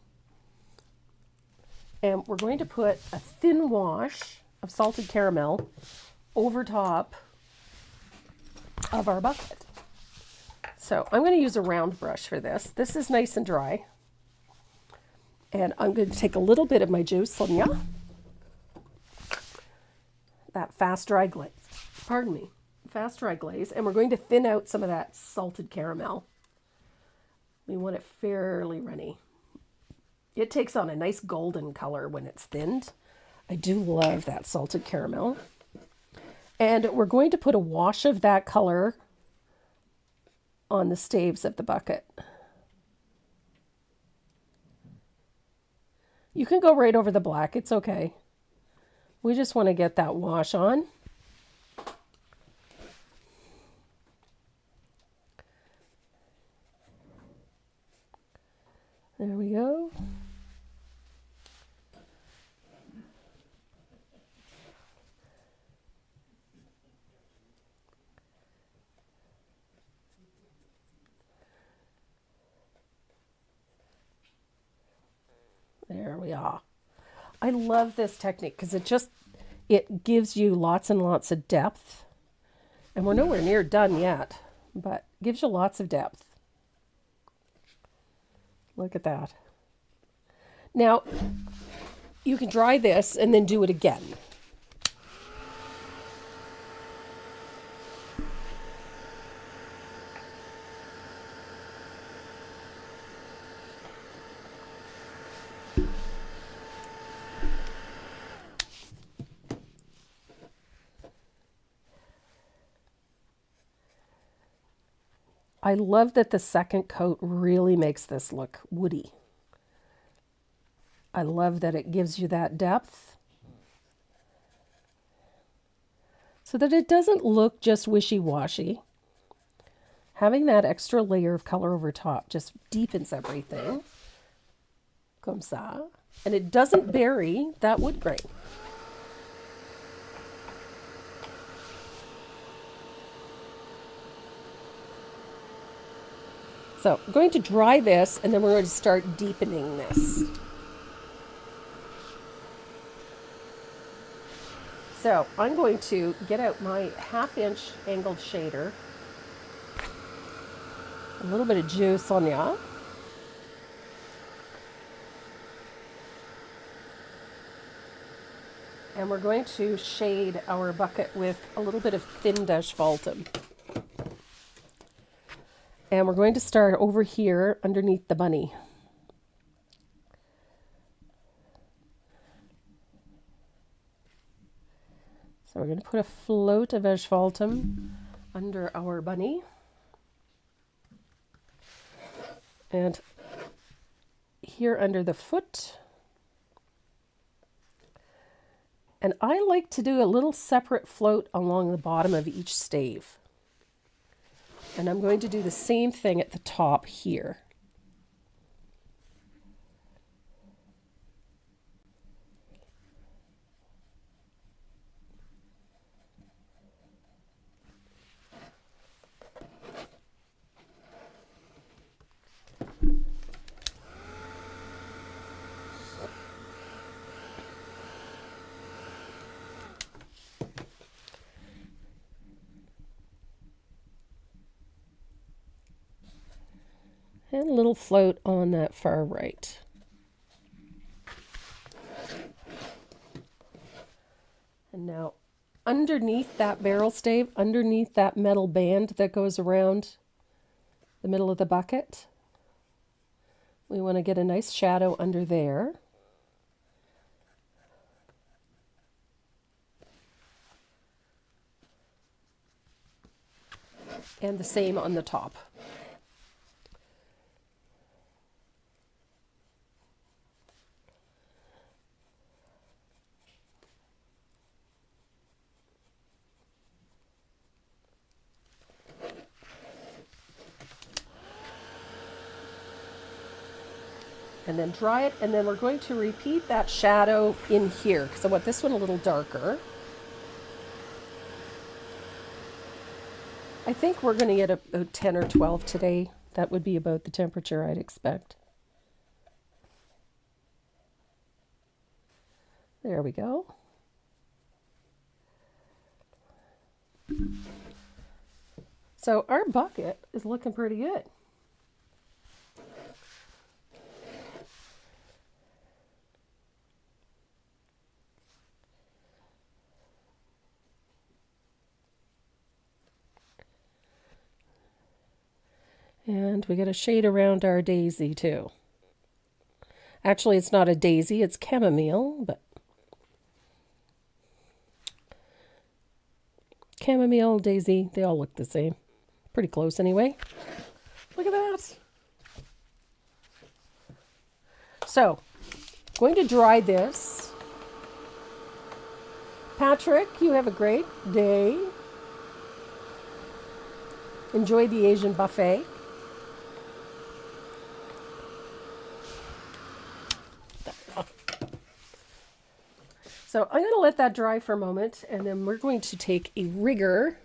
B: And we're going to put a thin wash of salted caramel over top of our bucket. So I'm going to use a round brush for this. This is nice and dry. And I'm going to take a little bit of my juice, Sonia. That fast dry glaze. Pardon me. Fast dry glaze. And we're going to thin out some of that salted caramel. We want it fairly runny. It takes on a nice golden color when it's thinned. I do love that salted caramel. And we're going to put a wash of that color on the staves of the bucket. You can go right over the black, it's okay. We just want to get that wash on. There we go. There we are. I love this technique because it gives you lots and lots of depth. And we're nowhere near done yet, but gives you lots of depth. Look at that. Now, you can dry this and then do it again. I love that the second coat really makes this look woody. I love that it gives you that depth so that it doesn't look just wishy-washy. Having that extra layer of color over top just deepens everything. Comme ça. And it doesn't bury that wood grain. So I'm going to dry this, and then we're going to start deepening this. So I'm going to get out my 1/2-inch angled shader, a little bit of juice on ya. And we're going to shade our bucket with a little bit of thin asphaltum. And we're going to start over here underneath the bunny. So we're going to put a float of asphaltum under our bunny. And here under the foot. And I like to do a little separate float along the bottom of each stave. And I'm going to do the same thing at the top here. And a little float on that far right. And now underneath that barrel stave, underneath that metal band that goes around the middle of the bucket, we want to get a nice shadow under there. And the same on the top. And then dry it, and then we're going to repeat that shadow in here because I want this one a little darker. I think we're going to get about 10 or 12 today. That would be about the temperature I'd expect. There we go. So our bucket is looking pretty good. And we got a shade around our daisy too. Actually, it's not a daisy, it's chamomile, but chamomile, daisy, they all look the same. Pretty close anyway. Look at that. So, going to dry this. Patrick, you have a great day. Enjoy the Asian buffet. So I'm going to let that dry for a moment, and then we're going to take a rigger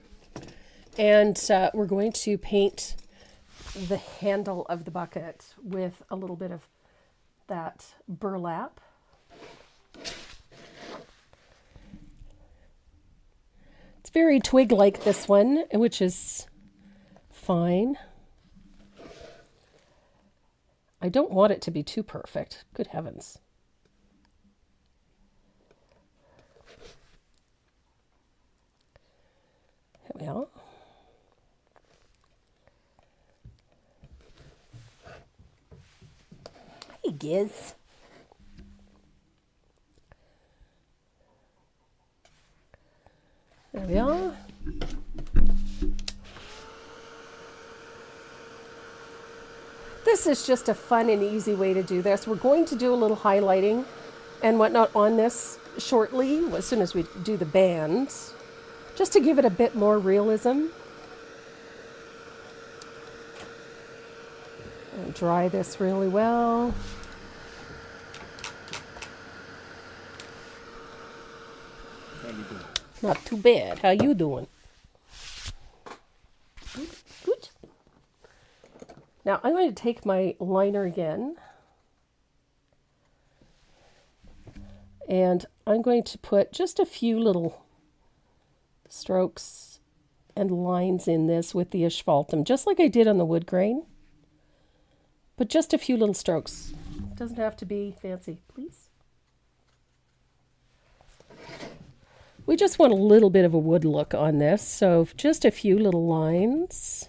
B: and we're going to paint the handle of the bucket with a little bit of that burlap. It's very twig-like, this one, which is fine. I don't want it to be too perfect. Good heavens. Here we are. Hey, Giz. There we are. This is just a fun and easy way to do this. We're going to do a little highlighting and whatnot on this shortly, as soon as we do the bands, just to give it a bit more realism. And dry this really well.
A: How you doing?
B: Not too bad. How you doing? Good. Good. Now I'm going to take my liner again. And I'm going to put just a few little strokes and lines in this with the asphaltum, just like I did on the wood grain, but just a few little strokes. It doesn't have to be fancy, please. We just want a little bit of a wood look on this, so just a few little lines.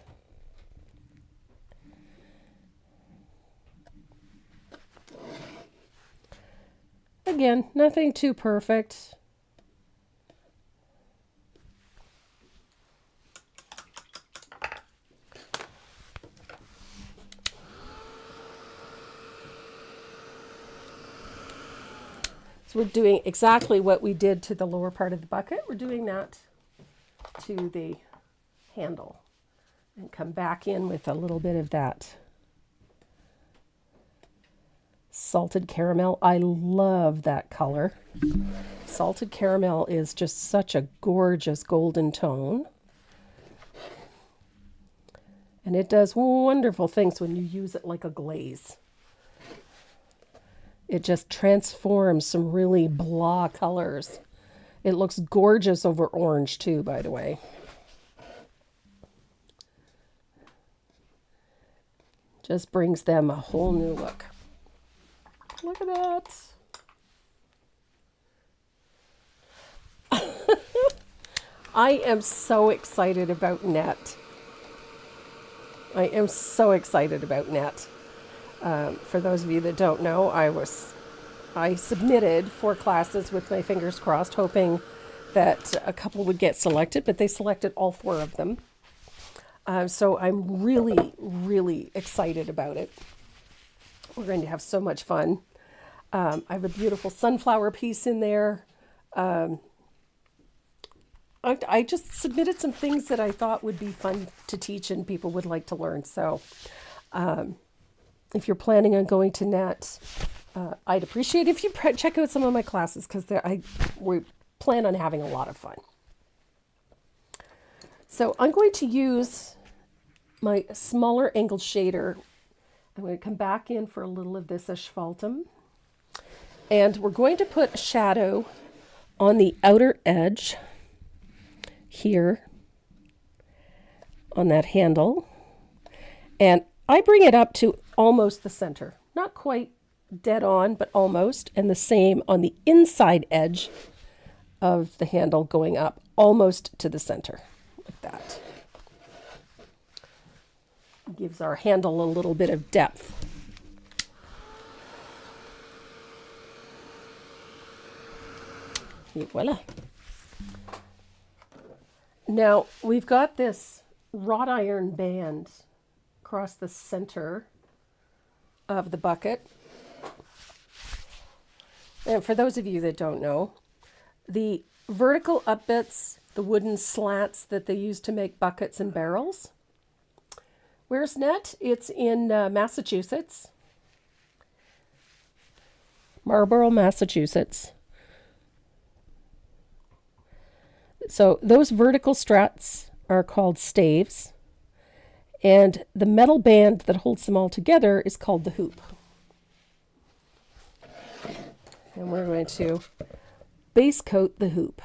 B: Again, nothing too perfect. So we're doing exactly what we did to the lower part of the bucket. We're doing that to the handle and come back in with a little bit of that salted caramel. I love that color. Salted caramel is just such a gorgeous golden tone. And it does wonderful things when you use it like a glaze. It just transforms some really blah colors. It looks gorgeous over orange too, by the way. Just brings them a whole new look. Look at that. I am so excited about net. I am so excited about net. For those of you that don't know, I submitted 4 classes with my fingers crossed, hoping that a couple would get selected, but they selected all 4 of them. So I'm really, really excited about it. We're going to have so much fun. I have a beautiful sunflower piece in there. I just submitted some things that I thought would be fun to teach and people would like to learn. So if you're planning on going to net, I'd appreciate if you check out some of my classes, because we plan on having a lot of fun. So I'm going to use my smaller angled shader. I'm going to come back in for a little of this asphaltum. And we're going to put a shadow on the outer edge here on that handle. And I bring it up to almost the center. Not quite dead on, but almost. And the same on the inside edge of the handle, going up almost to the center, like that. Gives our handle a little bit of depth. Et voila. Now we've got this wrought iron band across the center of the bucket. And for those of you that don't know, the vertical up bits, the wooden slats that they use to make buckets and barrels. Where's net? It's in Massachusetts. Marlborough, Massachusetts. So those vertical struts are called staves, and the metal band that holds them all together is called the hoop. And we're going to base coat the hoop.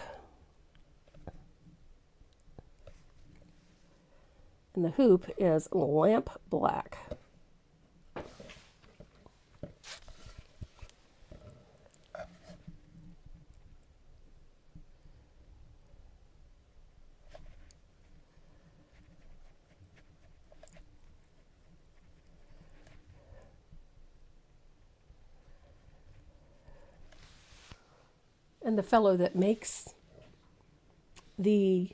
B: And the hoop is lamp black. And the fellow that makes the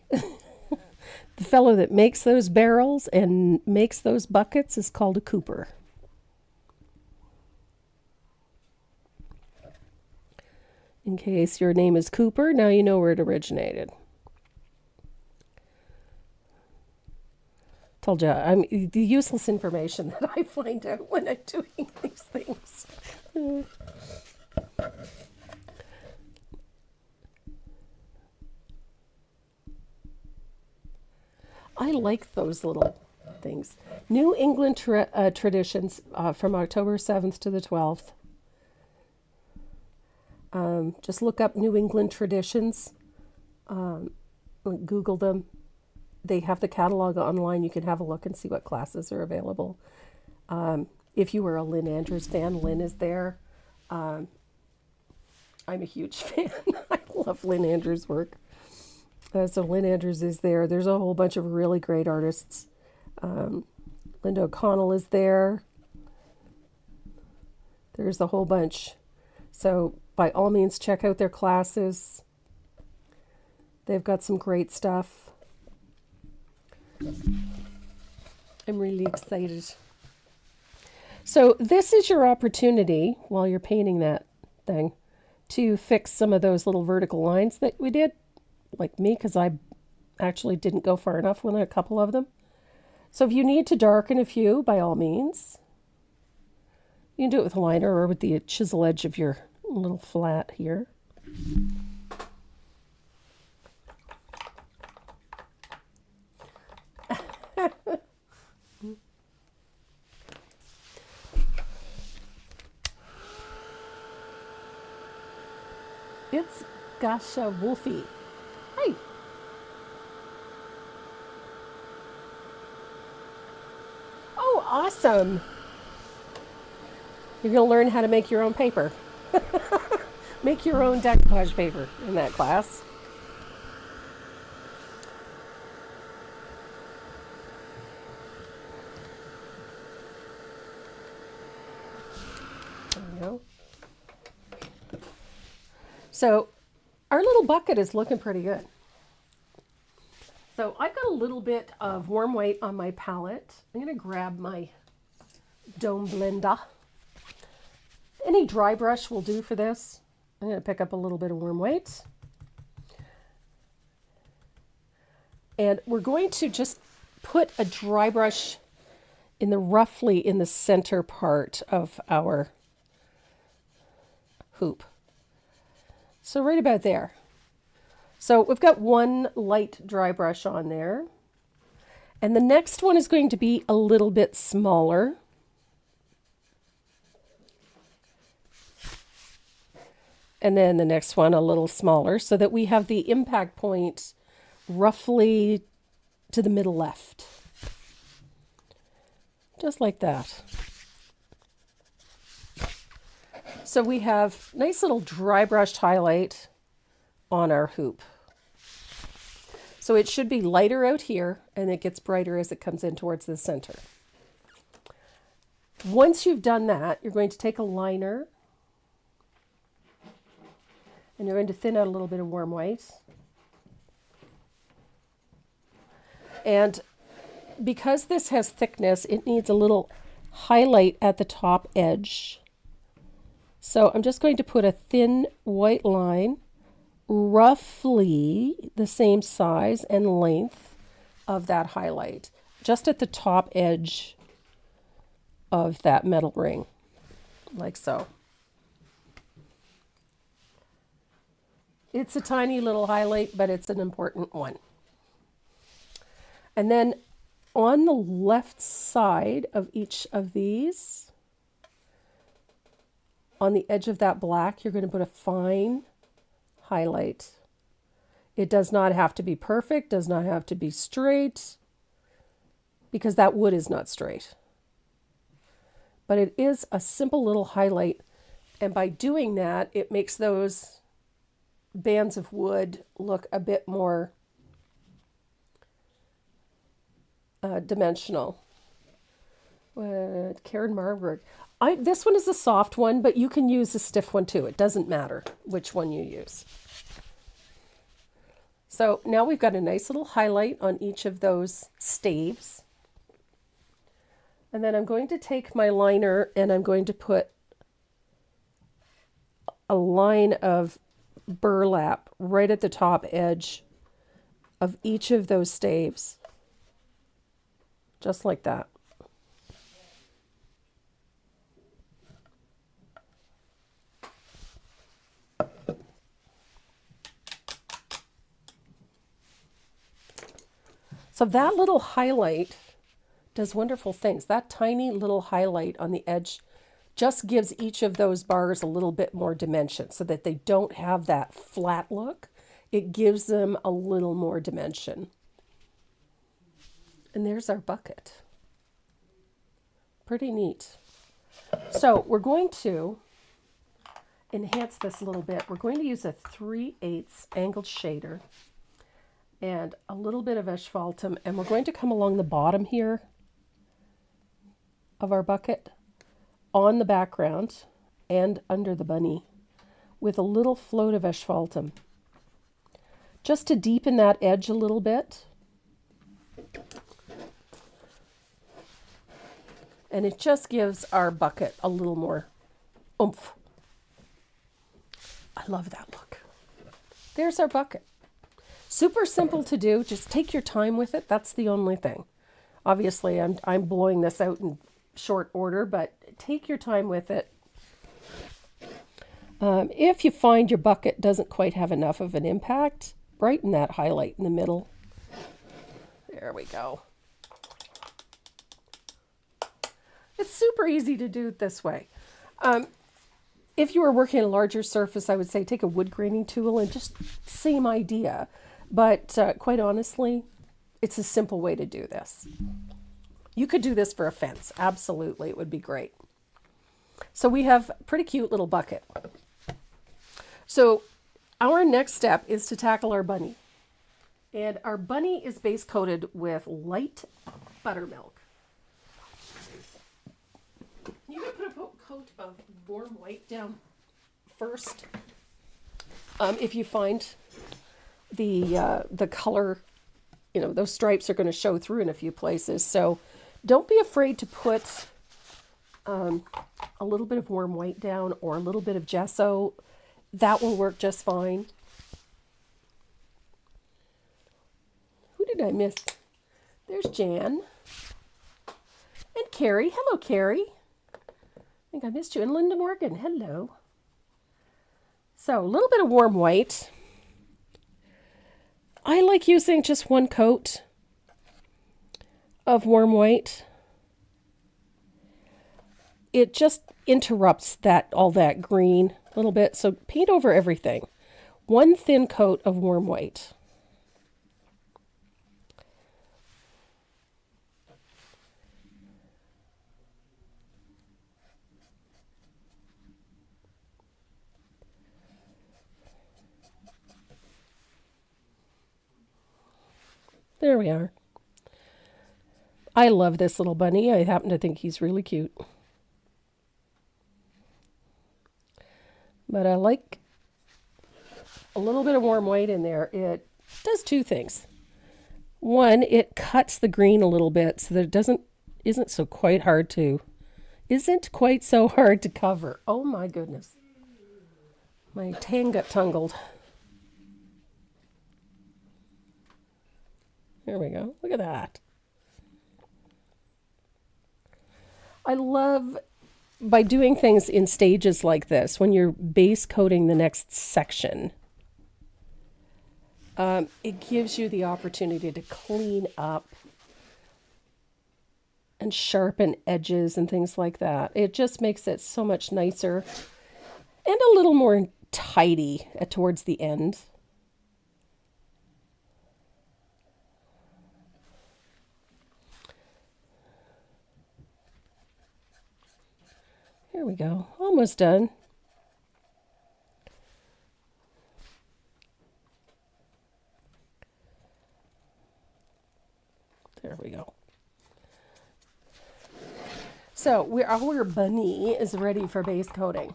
B: fellow that makes those barrels and makes those buckets is called a cooper. In case your name is Cooper, now you know where it originated. Told you, I'm the useless information that I find out when I'm doing these things. I like those little things. New England traditions from October 7th to the 12th. Just look up New England traditions. Google them. They have the catalog online. You can have a look and see what classes are available. If you were a Lynn Andrews fan, Lynn is there. I'm a huge fan. I love Lynn Andrews' work. So Lynn Andrews is there. There's a whole bunch of really great artists. Linda O'Connell is there. There's a whole bunch. So by all means, check out their classes. They've got some great stuff. I'm really excited. So this is your opportunity while you're painting that thing to fix some of those little vertical lines that we did, like me, because I actually didn't go far enough with a couple of them. So if you need to darken a few, by all means, you can do it with a liner or with the chisel edge of your little flat here. It's Gasha Wolfie. Hi. Oh, awesome. You're going to learn how to make your own paper. Make your own decoupage paper in that class. There we go. So our little bucket is looking pretty good. So I've got a little bit of warm white on my palette. I'm going to grab my Dome Blender. Any dry brush will do for this. I'm going to pick up a little bit of warm white. And we're going to just put a dry brush in the roughly in the center part of our hoop. So right about there. So we've got one light dry brush on there. And the next one is going to be a little bit smaller. And then the next one a little smaller so that we have the impact point roughly to the middle left. Just like that. So we have nice little dry brushed highlight on our hoop. So it should be lighter out here and it gets brighter as it comes in towards the center. Once you've done that, you're going to take a liner and you're going to thin out a little bit of warm white. And because this has thickness, it needs a little highlight at the top edge. So I'm just going to put a thin white line, roughly the same size and length of that highlight, just at the top edge of that metal ring, like so. It's a tiny little highlight, but it's an important one. And then on the left side of each of these, on the edge of that black, you're going to put a fine highlight. It does not have to be perfect, does not have to be straight, because that wood is not straight. But it is a simple little highlight, and by doing that, it makes those bands of wood look a bit more dimensional. Karen Marburg. This one is a soft one, but you can use a stiff one too. It doesn't matter which one you use. So now we've got a nice little highlight on each of those staves. And then I'm going to take my liner and I'm going to put a line of burlap right at the top edge of each of those staves. Just like that. So that little highlight does wonderful things. That tiny little highlight on the edge just gives each of those bars a little bit more dimension so that they don't have that flat look. It gives them a little more dimension. And there's our bucket. Pretty neat. So we're going to enhance this a little bit. We're going to use a 3/8 angled shader and a little bit of asphaltum, and we're going to come along the bottom here of our bucket on the background and under the bunny with a little float of asphaltum, just to deepen that edge a little bit. And it just gives our bucket a little more oomph. I love that look. There's our bucket. Super simple to do. Just take your time with it. That's the only thing. Obviously, I'm blowing this out in short order, but take your time with it. If you find your bucket doesn't quite have enough of an impact, brighten that highlight in the middle. There we go. It's super easy to do it this way. If you were working on a larger surface, I would say take a wood graining tool and just same idea. But quite honestly, it's a simple way to do this. You could do this for a fence. Absolutely, it would be great. So we have a pretty cute little bucket. So our next step is to tackle our bunny. And our bunny is base coated with light buttermilk. You can put a coat of warm white down first. If you find the color, those stripes are going to show through in a few places. So don't be afraid to put a little bit of warm white down or a little bit of gesso. That will work just fine. Who did I miss? There's Jan. And Carrie. Hello, Carrie. I think I missed you. And Linda Morgan. Hello. So a little bit of warm white. I like using just one coat of warm white. It just interrupts all that green a little bit. So paint over everything. One thin coat of warm white. There we are. I love this little bunny. I happen to think he's really cute. But I like a little bit of warm white in there. It does two things. One, it cuts the green a little bit so that it isn't quite so hard to cover. Oh my goodness. My tang got tangled. There we go. Look at that. I love, by doing things in stages like this, when you're base coating the next section, it gives you the opportunity to clean up and sharpen edges and things like that. It just makes it so much nicer and a little more tidy towards the end. There we go. Almost done. There we go. So our bunny is ready for base coating.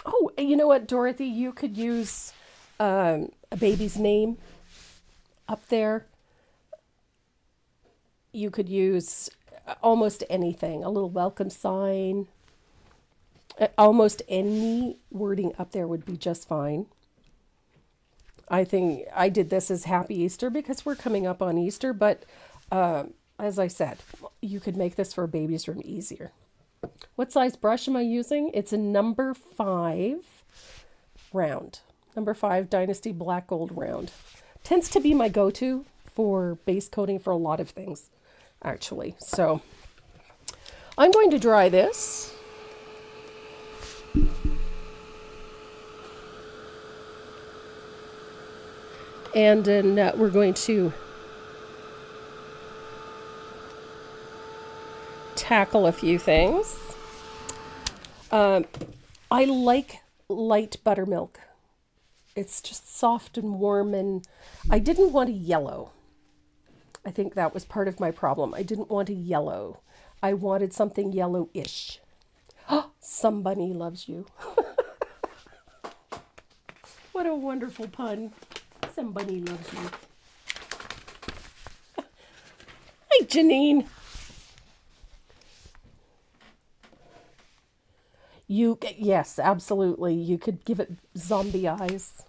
B: Oh, you know what, Dorothy? You could use a baby's name up there. You could use almost anything, a little welcome sign. Almost any wording up there would be just fine. I think I did this as Happy Easter because we're coming up on Easter, but as I said, you could make this for a baby's room easier. What size brush am I using? It's a number 5 round. Number 5 Dynasty Black Gold round. Tends to be my go-to for base coating for a lot of things, actually. So I'm going to dry this. And then we're going to tackle a few things. I like light buttermilk. It's just soft and warm, and I didn't want a yellow. I think that was part of my problem. I didn't want a yellow. I wanted something yellowish. Somebody loves you. What a wonderful pun. Somebody loves you. Hi, Janine. Yes, absolutely. You could give it zombie eyes.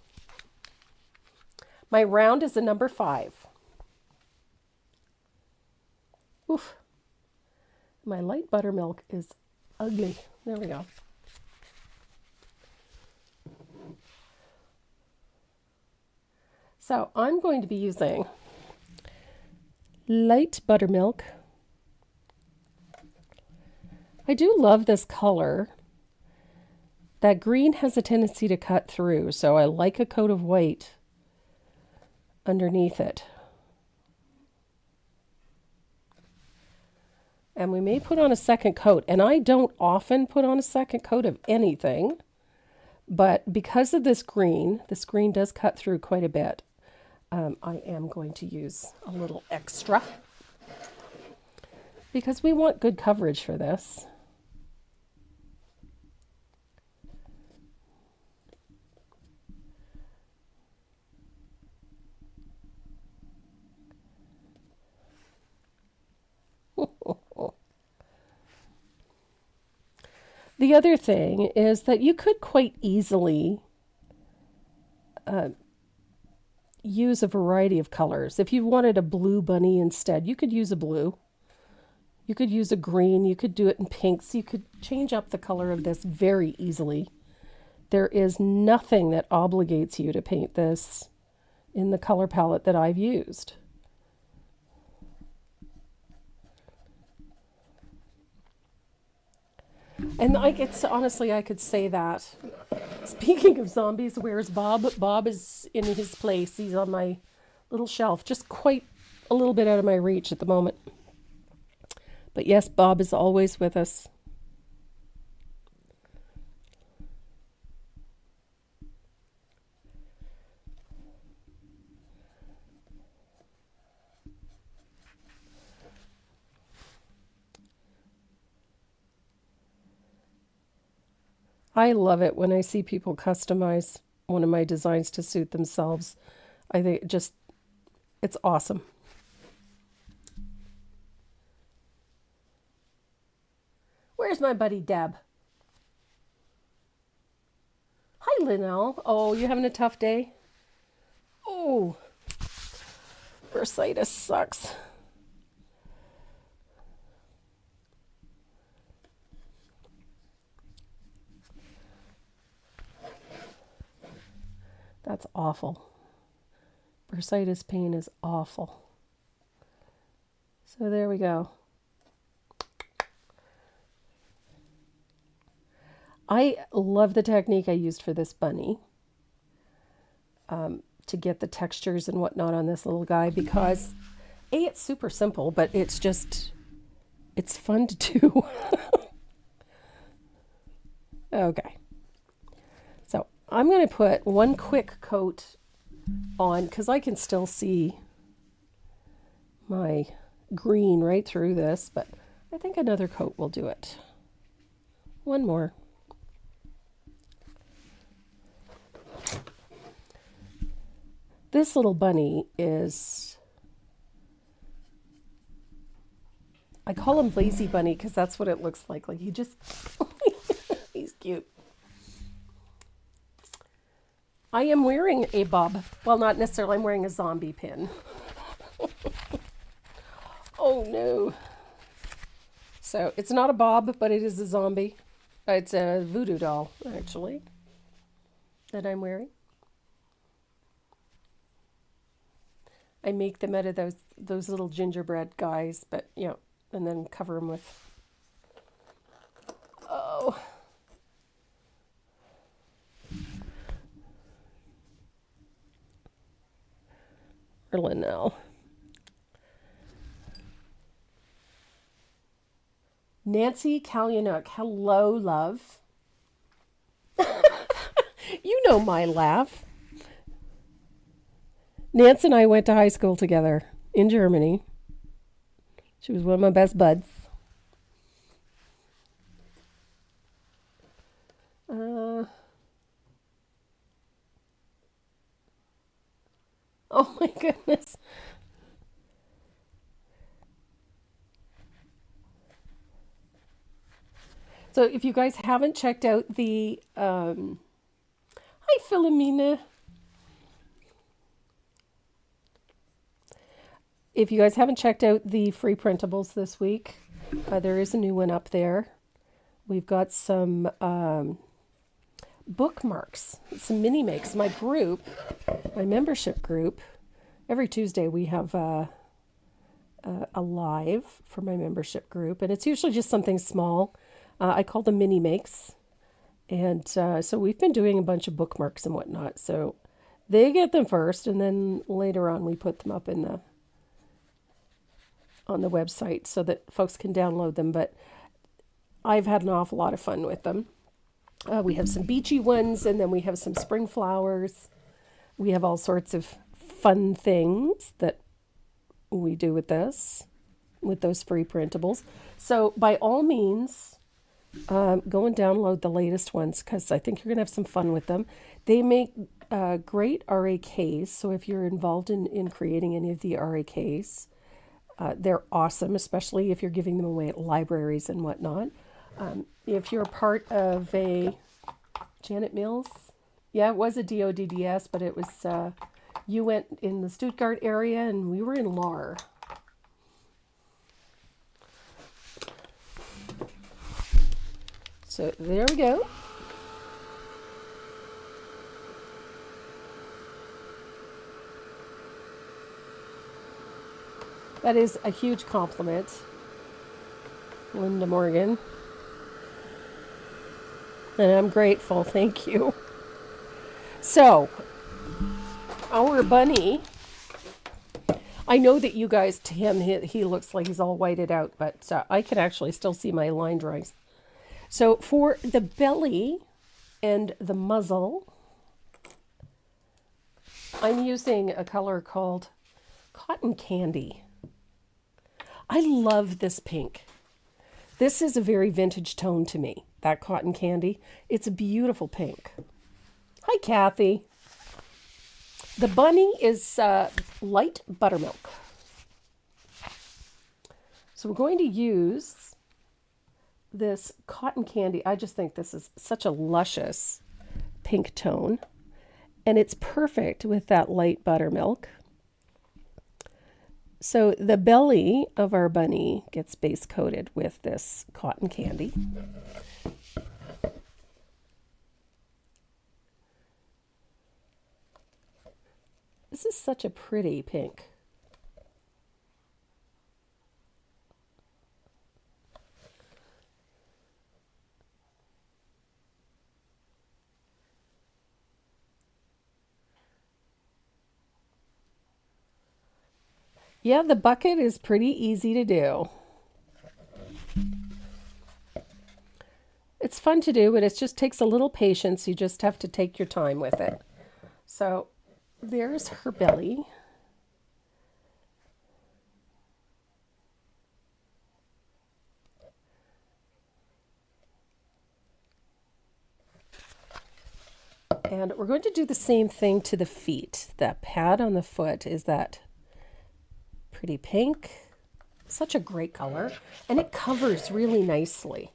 B: My round is a number 5. Oof. My light buttermilk is ugly. There we go. So I'm going to be using light buttermilk. I do love this color. That green has a tendency to cut through, so I like a coat of white underneath it. And we may put on a second coat, and I don't often put on a second coat of anything, but because of this green does cut through quite a bit. I am going to use a little extra because we want good coverage for this. The other thing is that you could quite easily use a variety of colors. If you wanted a blue bunny instead, you could use a blue. You could use a green. You could do it in pinks. You could change up the color of this very easily. There is nothing that obligates you to paint this in the color palette that I've used. And honestly, I could say that. Speaking of zombies, where's Bob? Bob is in his place. He's on my little shelf, just quite a little bit out of my reach at the moment. But yes, Bob is always with us. I love it when I see people customize one of my designs to suit themselves. I think it's awesome. Where's my buddy Deb? Hi, Linnell. Oh, you having a tough day? Oh, bursitis sucks. That's awful. Bursitis pain is awful. So there we go. I love the technique I used for this bunny to get the textures and whatnot on this little guy because it's super simple, but it's fun to do. Okay. So I'm going to put one quick coat on because I can still see my green right through this, but I think another coat will do it. One more. This little bunny I call him Lazy Bunny because that's what it looks like. Like he just, he's cute. I am wearing a bob. Well, not necessarily. I'm wearing a zombie pin. Oh no. So it's not a bob, but it is a zombie. It's a voodoo doll, actually, that I'm wearing. I make them out of those little gingerbread guys, but and then cover them with. Oh. Carolyn now. Nancy Kalyanook. Hello, love. You know my laugh. Nancy and I went to high school together in Germany. She was one of my best buds. Oh my goodness. So if you guys haven't checked out the hi Philomena. If you guys haven't checked out the free printables this week, there is a new one up there. We've got some bookmarks, some mini makes. My group, my membership group, every Tuesday we have a live for my membership group, and it's usually just something small. I call them mini makes, and so we've been doing a bunch of bookmarks and whatnot. So they get them first, and then later on we put them up in on the website so that folks can download them. But I've had an awful lot of fun with them. We have some beachy ones, and then we have some spring flowers. We have all sorts of fun things that we do with this, with those free printables. So by all means, go and download the latest ones, because I think you're going to have some fun with them. They make great RAKs, so if you're involved in creating any of the RAKs, they're awesome, especially if you're giving them away at libraries and whatnot. If you're part of a Janet Mills, yeah, it was a DODDS, but it was, you went in the Stuttgart area and we were in Lahr. So there we go. That is a huge compliment, Linda Morgan. And I'm grateful, thank you. So, our bunny, I know that you guys, to him, he looks like he's all whited out, but I can actually still see my line drawings. So for the belly and the muzzle, I'm using a color called Cotton Candy. I love this pink. This is a very vintage tone to me, that Cotton Candy. It's a beautiful pink. Hi, Kathy. The bunny is light buttermilk. So we're going to use this Cotton Candy. I just think this is such a luscious pink tone. And it's perfect with that light buttermilk. So the belly of our bunny gets base coated with this Cotton Candy. This is such a pretty pink. Yeah, the bucket is pretty easy to do. It's fun to do, but it just takes a little patience. You just have to take your time with it. So there's her belly. And we're going to do the same thing to the feet. That pad on the foot is that pretty pink. Such a great color. And it covers really nicely.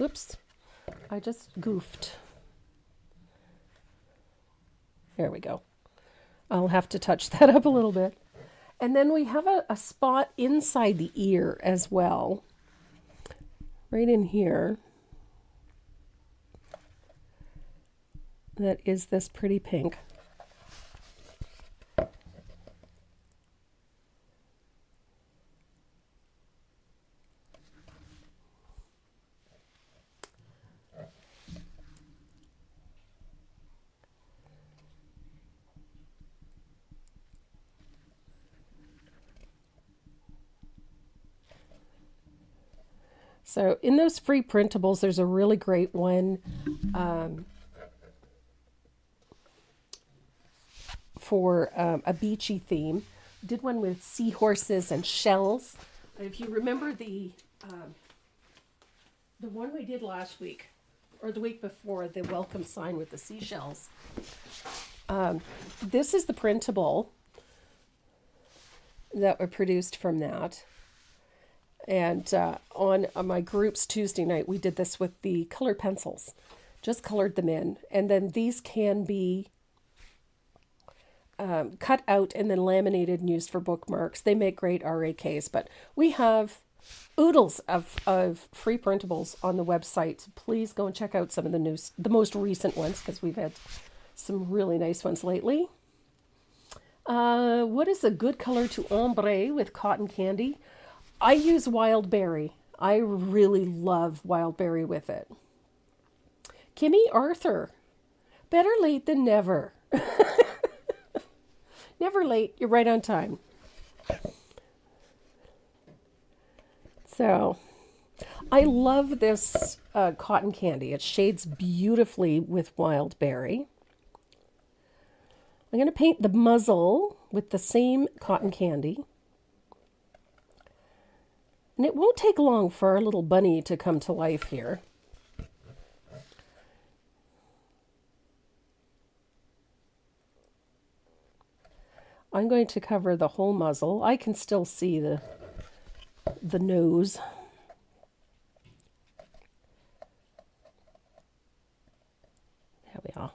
B: Oops, I just goofed. There we go. I'll have to touch that up a little bit. And then we have a spot inside the ear as well. Right in here. That is this pretty pink. So in those free printables, there's a really great one for a beachy theme. Did one with seahorses and shells. If you remember the one we did last week, or the week before, the welcome sign with the seashells. This is the printable that were produced from that. And on my group's Tuesday night, we did this with the colored pencils. Just colored them in. And then these can be cut out and then laminated and used for bookmarks. They make great RAKs, but we have oodles of free printables on the website. Please go and check out some of the most recent ones, because we've had some really nice ones lately. What is a good color to ombre with cotton candy? I use wild berry. I really love wild berry with it. Kimmy Arthur, better late than never. Never late, you're right on time. So, I love this cotton candy. It shades beautifully with wild berry. I'm going to paint the muzzle with the same cotton candy. And it won't take long for our little bunny to come to life here. I'm going to cover the whole muzzle. I can still see the nose. There we are.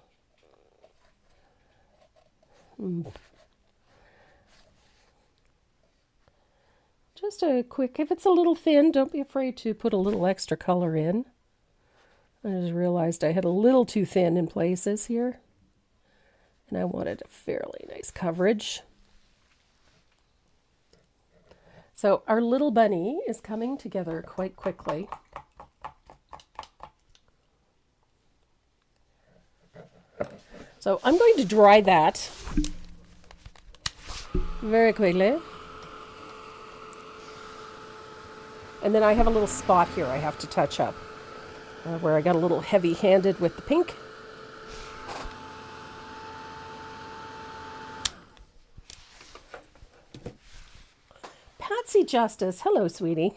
B: Just a quick, if it's a little thin, don't be afraid to put a little extra color in. I just realized I had a little too thin in places here. And I wanted a fairly nice coverage. So our little bunny is coming together quite quickly. So I'm going to dry that very quickly. And then I have a little spot here I have to touch up, where I got a little heavy-handed with the pink. Patsy Justice, hello, sweetie.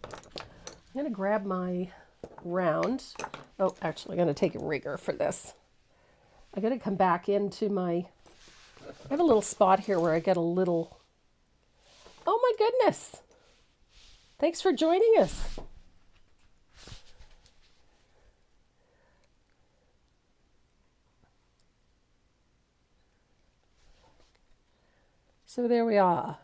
B: I'm going to grab my round. Oh, actually, I'm going to take a rigger for this. I'm going to come back into I have a little spot here where I get a little... Oh my goodness! Thanks for joining us. So there we are.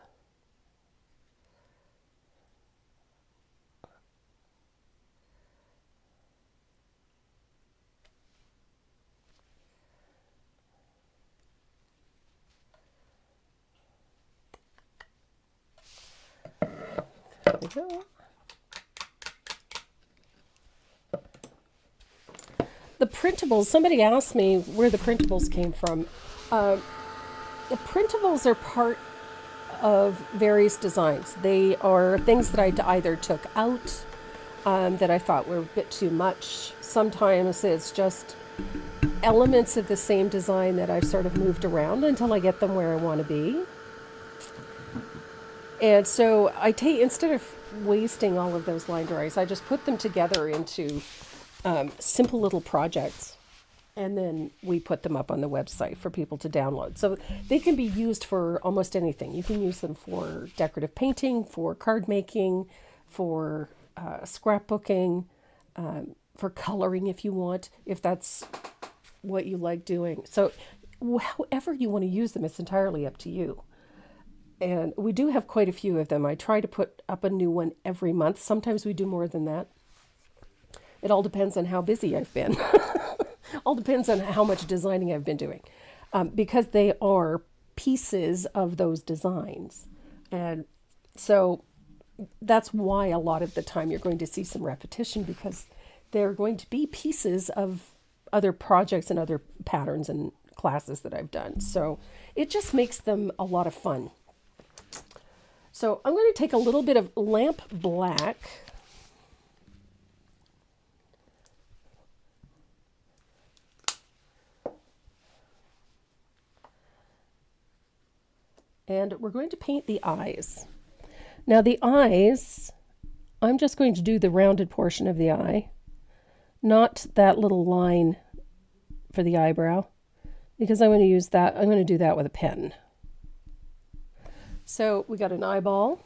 B: There we go. The printables, somebody asked me where the printables came from. The printables are part of various designs. They are things that I either took out that I thought were a bit too much. Sometimes it's just elements of the same design that I've sort of moved around until I get them where I want to be. And so instead of wasting all of those line drawings, I just put them together into simple little projects, and then we put them up on the website for people to download. So they can be used for almost anything. You can use them for decorative painting, for card making, for scrapbooking, for coloring if you want, if that's what you like doing. So however you want to use them, it's entirely up to you. And we do have quite a few of them. I try to put up a new one every month. Sometimes we do more than that. It all depends on how busy I've been. All depends on how much designing I've been doing. Because they are pieces of those designs. And so that's why a lot of the time you're going to see some repetition, because they're going to be pieces of other projects and other patterns and classes that I've done. So it just makes them a lot of fun. So I'm going to take a little bit of lamp black And we're going to paint the eyes. Now the eyes, I'm just going to do the rounded portion of the eye, not that little line for the eyebrow, because I'm going to use that. I'm going to do that with a pen. So we got an eyeball,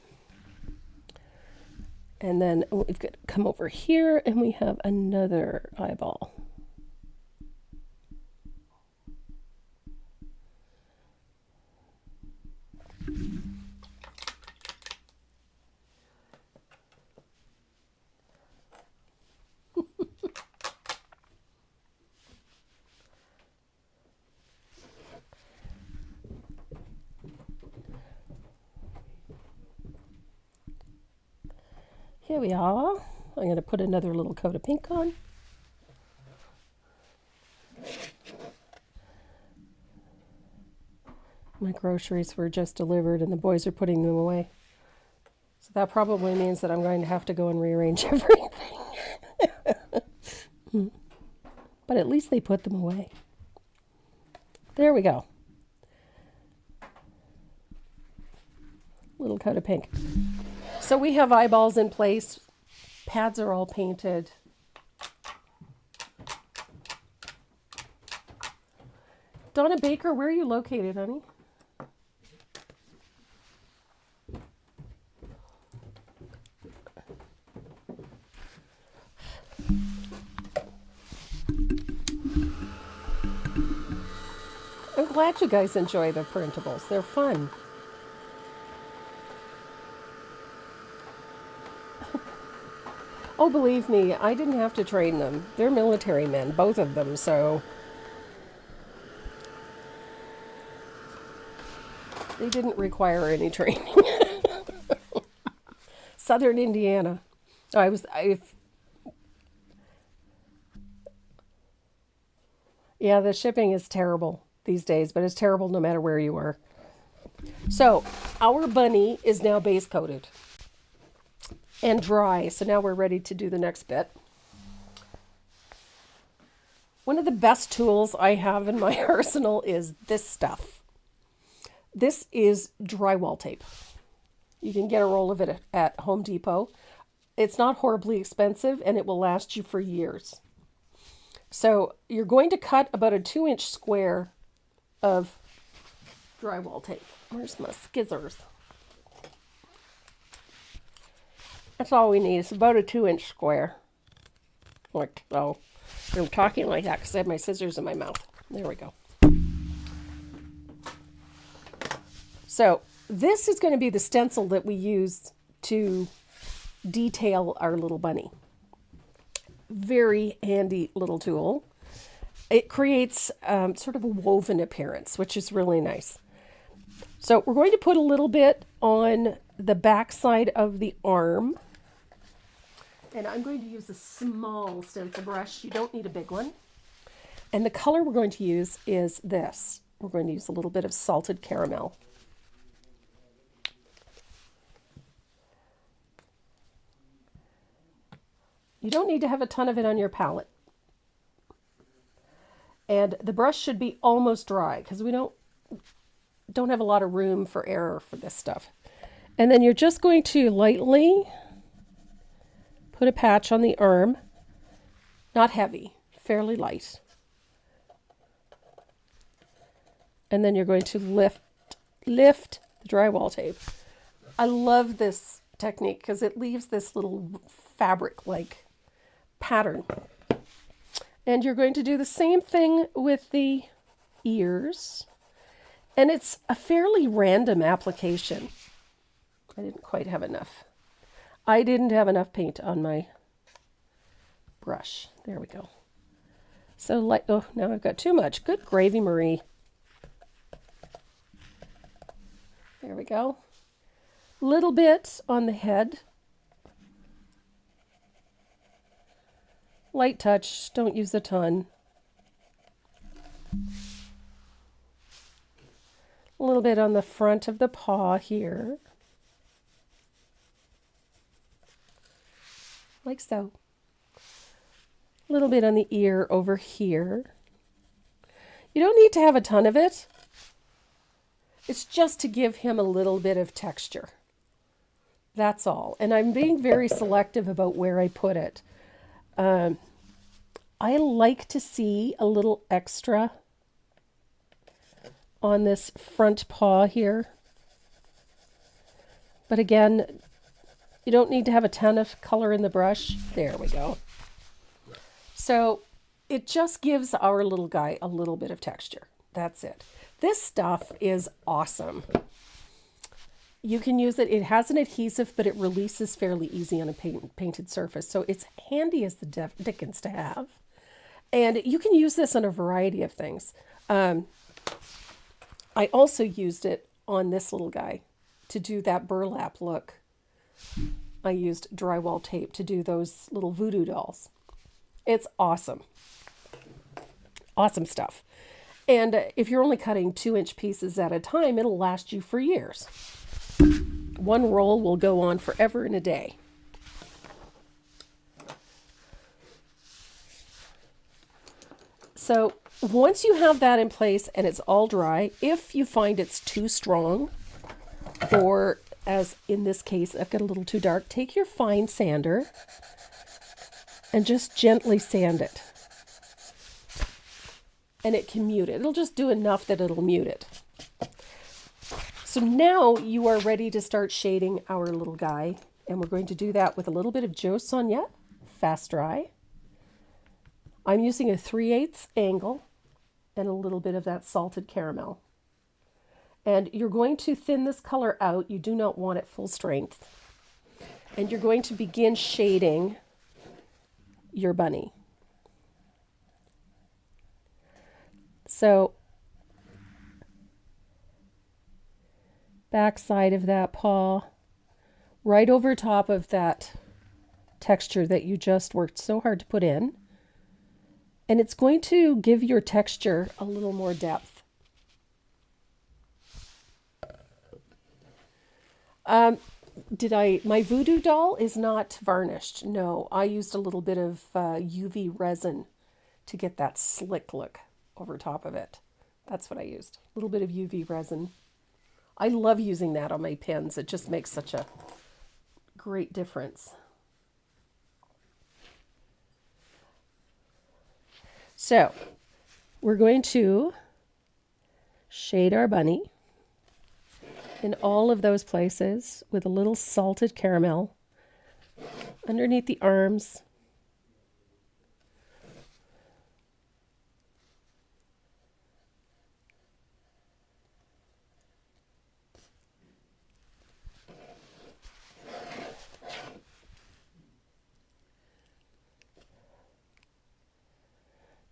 B: and then we've got to come over here and we have another eyeball. Here we are. I'm going to put another little coat of pink on. My groceries were just delivered and the boys are putting them away. So that probably means that I'm going to have to go and rearrange everything. But at least they put them away. There we go. Little coat of pink. So we have eyeballs in place. Pads are all painted. Donna Baker, where are you located, honey? I'm glad you guys enjoy the printables. They're fun. Oh, believe me, I didn't have to train them. They're military men, both of them, so they didn't require any training. Southern Indiana. Yeah, the shipping is terrible these days, but it's terrible no matter where you are. So, our bunny is now base coated and dry. So now we're ready to do the next bit. One of the best tools I have in my arsenal is this stuff. This is drywall tape. You can get a roll of it at Home Depot. It's not horribly expensive and it will last you for years. So you're going to cut about a 2-inch square of drywall tape. Where's my scissors? That's all we need. It's about a 2-inch square. Like so. I'm talking like that because I have my scissors in my mouth. There we go. So this is going to be the stencil that we use to detail our little bunny. Very handy little tool. It creates sort of a woven appearance, which is really nice. So we're going to put a little bit on the back side of the arm. And I'm going to use a small stencil brush. You don't need a big one. And the color we're going to use is this. We're going to use a little bit of salted caramel. You don't need to have a ton of it on your palette. And the brush should be almost dry because we don't have a lot of room for error for this stuff. And then you're just going to lightly put a patch on the arm, not heavy, fairly light. And then you're going to lift the drywall tape. I love this technique because it leaves this little fabric-like pattern. And you're going to do the same thing with the ears. And it's a fairly random application. I didn't quite have enough. I didn't have enough paint on my brush. There we go. So like, oh, now I've got too much. Good gravy, Marie. There we go. Little bit on the head. Light touch, don't use a ton. A little bit on the front of the paw here. Like so. A little bit on the ear over here. You don't need to have a ton of it. It's just to give him a little bit of texture. That's all. And I'm being very selective about where I put it. I like to see a little extra on this front paw here. But again, you don't need to have a ton of color in the brush. There we go. So it just gives our little guy a little bit of texture. That's it. This stuff is awesome. You can use it. It has an adhesive, but it releases fairly easy on a painted surface. So it's handy as the dickens to have. And you can use this on a variety of things. I also used it on this little guy to do that burlap look. I used drywall tape to do those little voodoo dolls. It's awesome. Awesome stuff. And if you're only cutting 2-inch pieces at a time, it'll last you for years. One roll will go on forever and a day. So once you have that in place and it's all dry, if you find it's too strong, or as in this case, I've got a little too dark, take your fine sander and just gently sand it. And it can mute it. It'll just do enough that it'll mute it. So now you are ready to start shading our little guy. And we're going to do that with a little bit of Joe Sonia Fast Dry. I'm using a 3/8 angle and a little bit of that salted caramel. And you're going to thin this color out. You do not want it full strength. And you're going to begin shading your bunny. So, back side of that paw, right over top of that texture that you just worked so hard to put in. And it's going to give your texture a little more depth. My voodoo doll is not varnished. No, I used a little bit of UV resin to get that slick look over top of it. That's what I used. A little bit of UV resin. I love using that on my pins. It just makes such a great difference. So, we're going to shade our bunny in all of those places with a little salted caramel underneath the arms.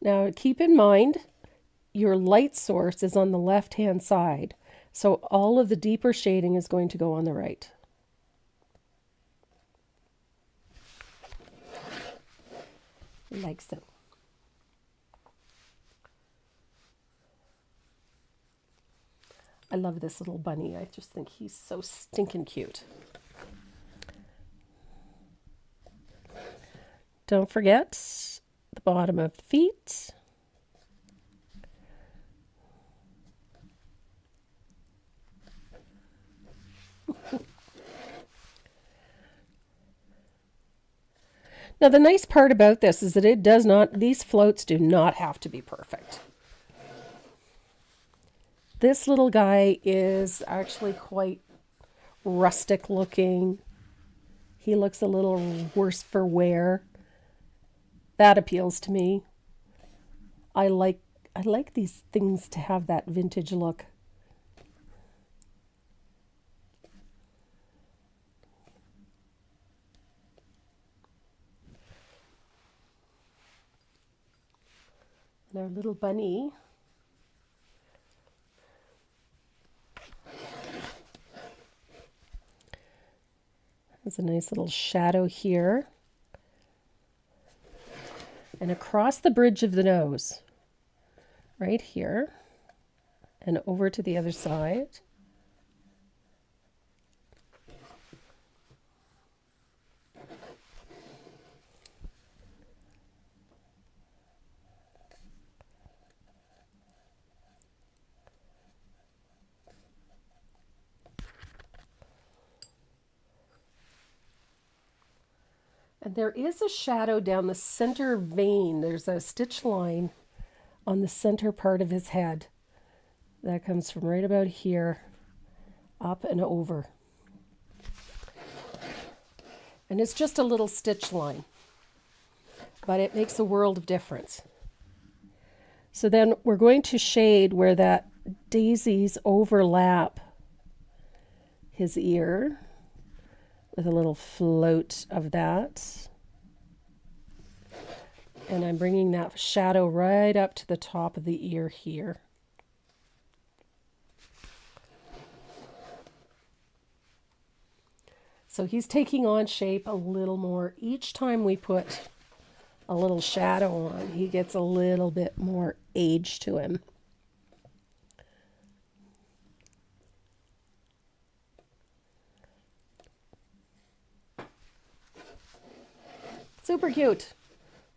B: Now keep in mind, your light source is on the left-hand side, so all of the deeper shading is going to go on the right. Like so. I love this little bunny. I just think he's so stinking cute. Don't forget the bottom of the feet. Now the nice part about this is that these floats do not have to be perfect. This little guy is actually quite rustic looking. He looks a little worse for wear. That appeals to me. I like these things to have that vintage look. And our little bunny has a nice little shadow here. And across the bridge of the nose, right here, and over to the other side. And there is a shadow down the center vein. There's a stitch line on the center part of his head that comes from right about here up and over. And it's just a little stitch line, but it makes a world of difference. So then we're going to shade where that daisies overlap his ear with a little float of that. And I'm bringing that shadow right up to the top of the ear here. So he's taking on shape a little more. Each time we put a little shadow on, he gets a little bit more age to him. Super cute.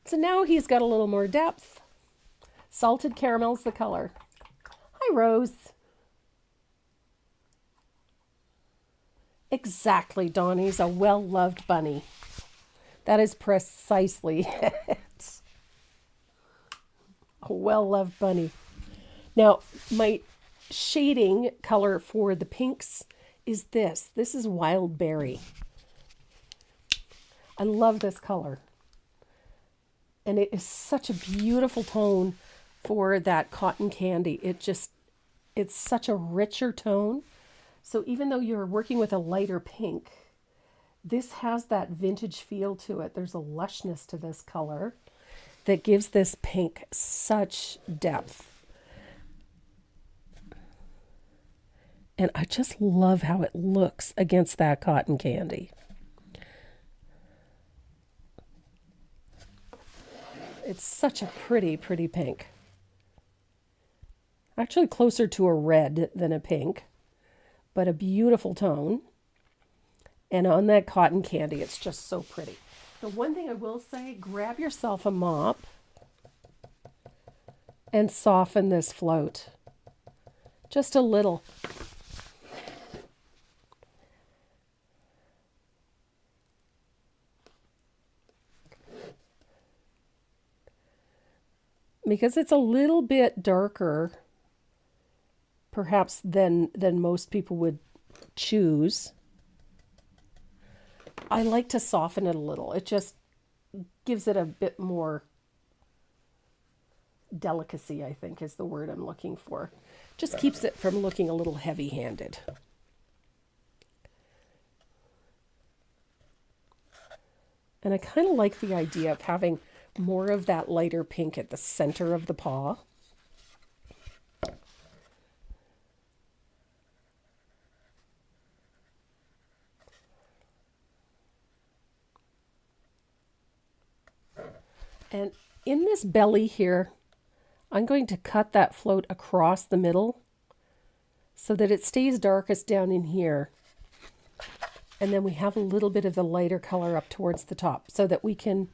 B: So now he's got a little more depth. Salted caramel's the color. Hi, Rose. Exactly, Donnie's a well-loved bunny. That is precisely it. A well-loved bunny. Now, my shading color for the pinks is this. This is Wild Berry. I love this color. And it is such a beautiful tone for that cotton candy. It's such a richer tone. So even though you're working with a lighter pink, this has that vintage feel to it. There's a lushness to this color that gives this pink such depth. And I just love how it looks against that cotton candy. It's such a pretty, pretty pink. Actually closer to a red than a pink, but a beautiful tone. And on that cotton candy, it's just so pretty. The one thing I will say, grab yourself a mop and soften this float. Just a little. Because it's a little bit darker, perhaps, than most people would choose. I like to soften it a little. It just gives it a bit more delicacy, I think is the word I'm looking for. Just keeps it from looking a little heavy-handed. And I kind of like the idea of having more of that lighter pink at the center of the paw. And in this belly here, I'm going to cut that float across the middle so that it stays darkest down in here. And then we have a little bit of the lighter color up towards the top so that we can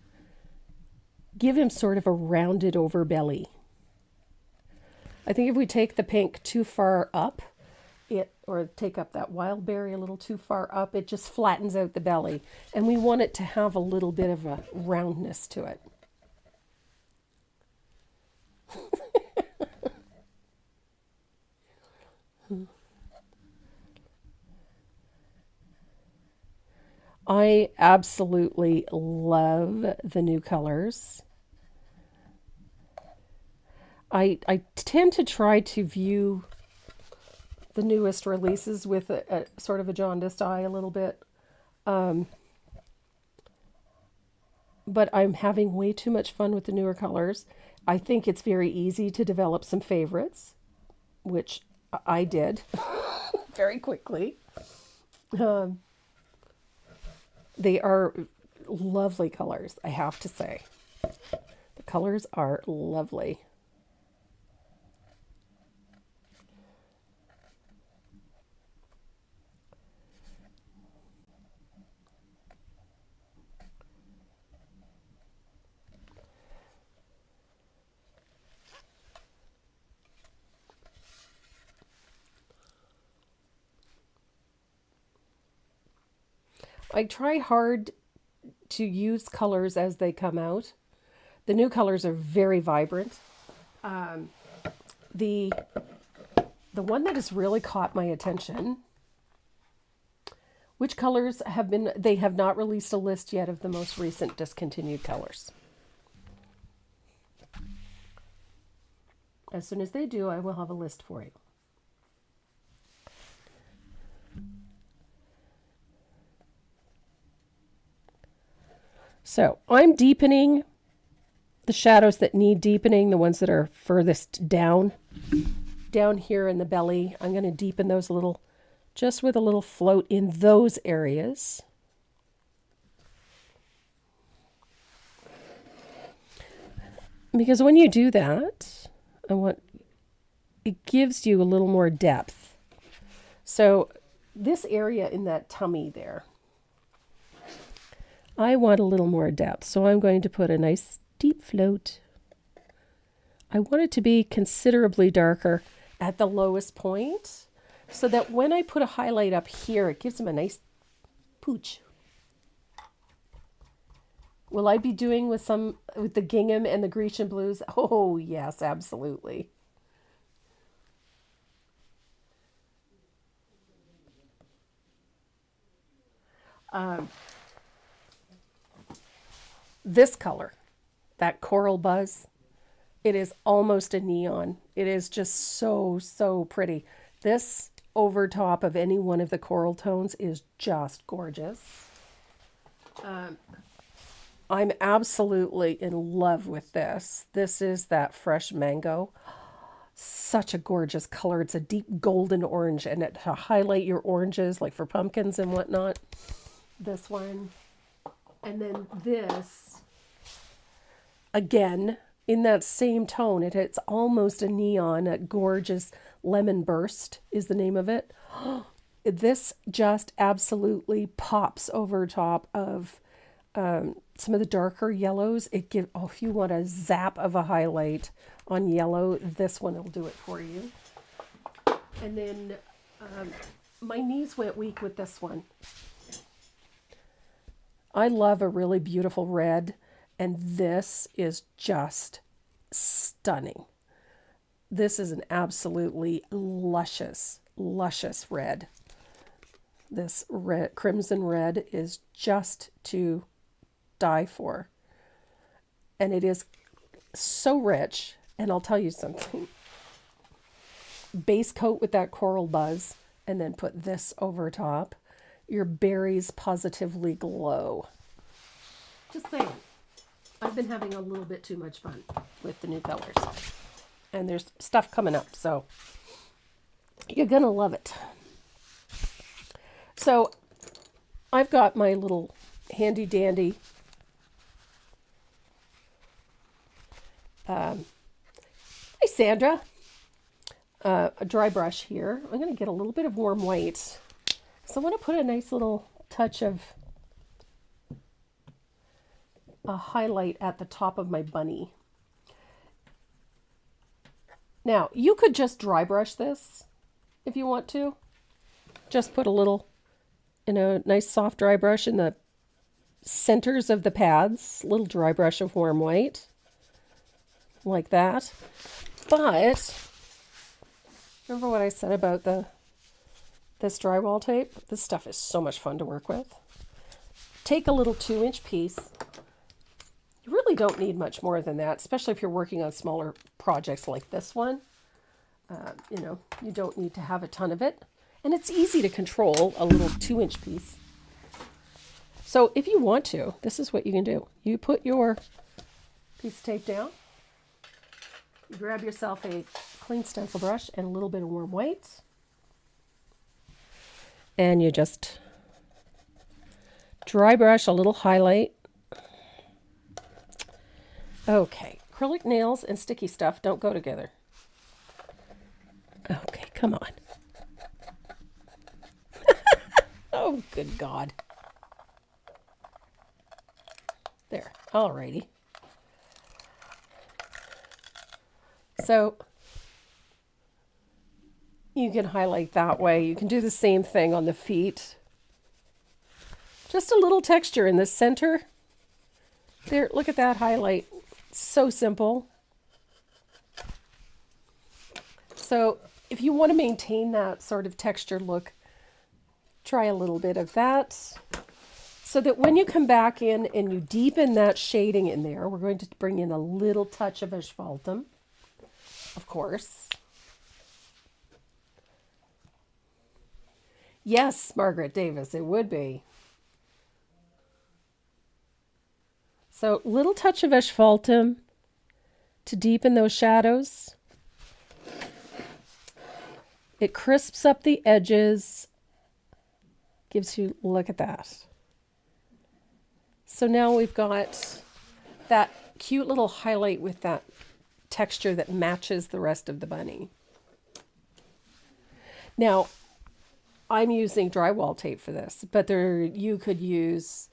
B: give him sort of a rounded over belly. I think if we take the pink too far up, or take up that wild berry a little too far up, it just flattens out the belly. And we want it to have a little bit of a roundness to it. I absolutely love the new colors. I tend to try to view the newest releases with a sort of a jaundiced eye a little bit. But I'm having way too much fun with the newer colors. I think it's very easy to develop some favorites, which I did very quickly. They are lovely colors, I have to say. The colors are lovely. I try hard to use colors as they come out. The new colors are very vibrant. The one that has really caught my attention, which colors have been, they have not released a list yet of the most recent discontinued colors. As soon as they do, I will have a list for you. So I'm deepening the shadows that need deepening, the ones that are furthest down here in the belly. I'm going to deepen those a little, just with a little float in those areas. Because when you do that, it gives you a little more depth. So this area in that tummy there, I want a little more depth. So I'm going to put a nice deep float. I want it to be considerably darker at the lowest point, so that when I put a highlight up here, it gives them a nice pooch. Will I be doing with the gingham and the Grecian blues? Oh, yes, absolutely. This color, that coral buzz, it is almost a neon. It is just so, so pretty. This over top of any one of the coral tones is just gorgeous. I'm absolutely in love with this. This is that fresh mango. Such a gorgeous color. It's a deep golden orange, and to highlight your oranges, like for pumpkins and whatnot. This one. And then this, again, in that same tone. It's almost a neon. A gorgeous lemon burst is the name of it. This just absolutely pops over top of some of the darker yellows. If you want a zap of a highlight on yellow, this one will do it for you. And then my knees went weak with this one. I love a really beautiful red, and this is just stunning. This is an absolutely luscious, luscious red. This red, crimson red is just to die for. And it is so rich. And I'll tell you something. Base coat with that coral buzz, and then put this over top. Your berries positively glow. Just saying. I've been having a little bit too much fun with the new colors. And there's stuff coming up, so you're going to love it. So I've got my little handy dandy hi Sandra, a dry brush here. I'm going to get a little bit of warm white. So I want to put a nice little touch of a highlight at the top of my bunny. Now, you could just dry brush this if you want to. Just put a little, nice soft dry brush in the centers of the pads. Little dry brush of warm white. Like that. But, remember what I said about this drywall tape? This stuff is so much fun to work with. Take a little 2-inch piece. You really don't need much more than that, especially if you're working on smaller projects like this one. You don't need to have a ton of it. And it's easy to control a little 2-inch piece. So if you want to, this is what you can do. You put your piece of tape down. You grab yourself a clean stencil brush and a little bit of warm white. And you just dry brush a little highlight. Okay, acrylic nails and sticky stuff don't go together. Okay, come on. Oh, good God. There, alrighty. So you can highlight that way. You can do the same thing on the feet. Just a little texture in the center There, look at that highlight. So simple. So if you want to maintain that sort of texture look, try a little bit of that. So that when you come back in and you deepen that shading in there, we're going to bring in a little touch of asphaltum, of course. Yes, Margaret Davis, it would be. So little touch of asphaltum to deepen those shadows. It crisps up the edges, gives you, look at that. So now we've got that cute little highlight with that texture that matches the rest of the bunny. Now, I'm using drywall tape for this, but you could use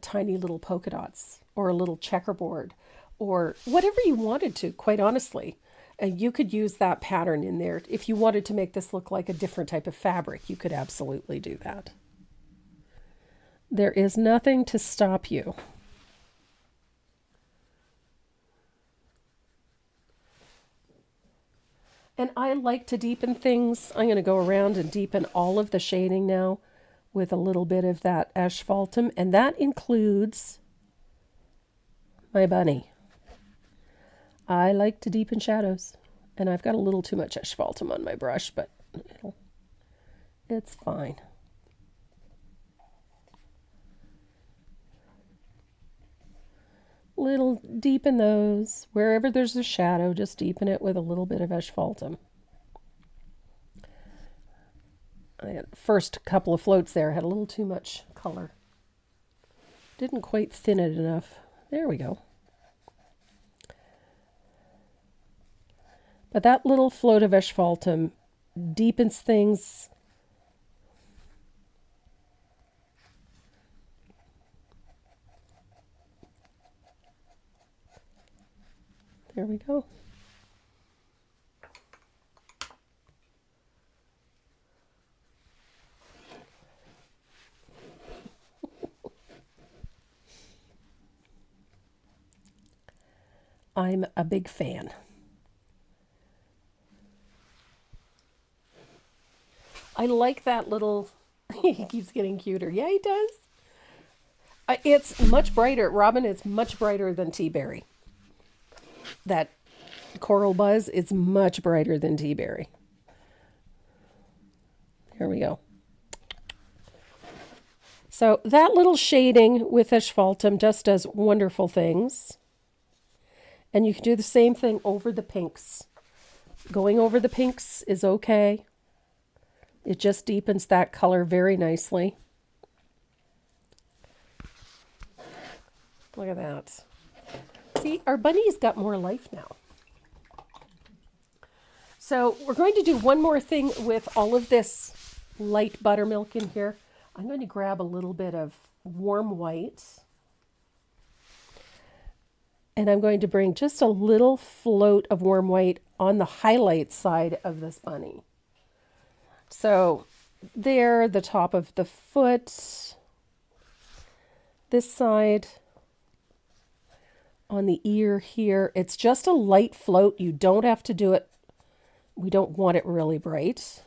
B: tiny little polka dots or a little checkerboard or whatever you wanted to, quite honestly. You could use that pattern in there. If you wanted to make this look like a different type of fabric, you could absolutely do that. There is nothing to stop you. And I like to deepen things. I'm going to go around and deepen all of the shading now with a little bit of that asphaltum. And that includes my bunny. I like to deepen shadows. And I've got a little too much asphaltum on my brush, but it's fine. Little deepen those. Wherever there's a shadow, just deepen it with a little bit of asphaltum. I had first couple of floats there had a little too much color. Didn't quite thin it enough. There we go. But that little float of asphaltum deepens things. There we go. I'm a big fan. I like that little, he keeps getting cuter. Yeah, he does. It's much brighter. Robin, it's much brighter than Tea Berry. That Coral Buzz is much brighter than Tea Berry. There we go. So that little shading with asphaltum just does wonderful things. And you can do the same thing over the pinks. Going over the pinks is okay. It just deepens that color very nicely. Look at that. See, our bunny's got more life now. So we're going to do one more thing with all of this light buttermilk in here. I'm going to grab a little bit of warm white. And I'm going to bring just a little float of warm white on the highlight side of this bunny. So there, the top of the foot, this side, on the ear here. It's just a light float. You don't have to do it. We don't want it really bright.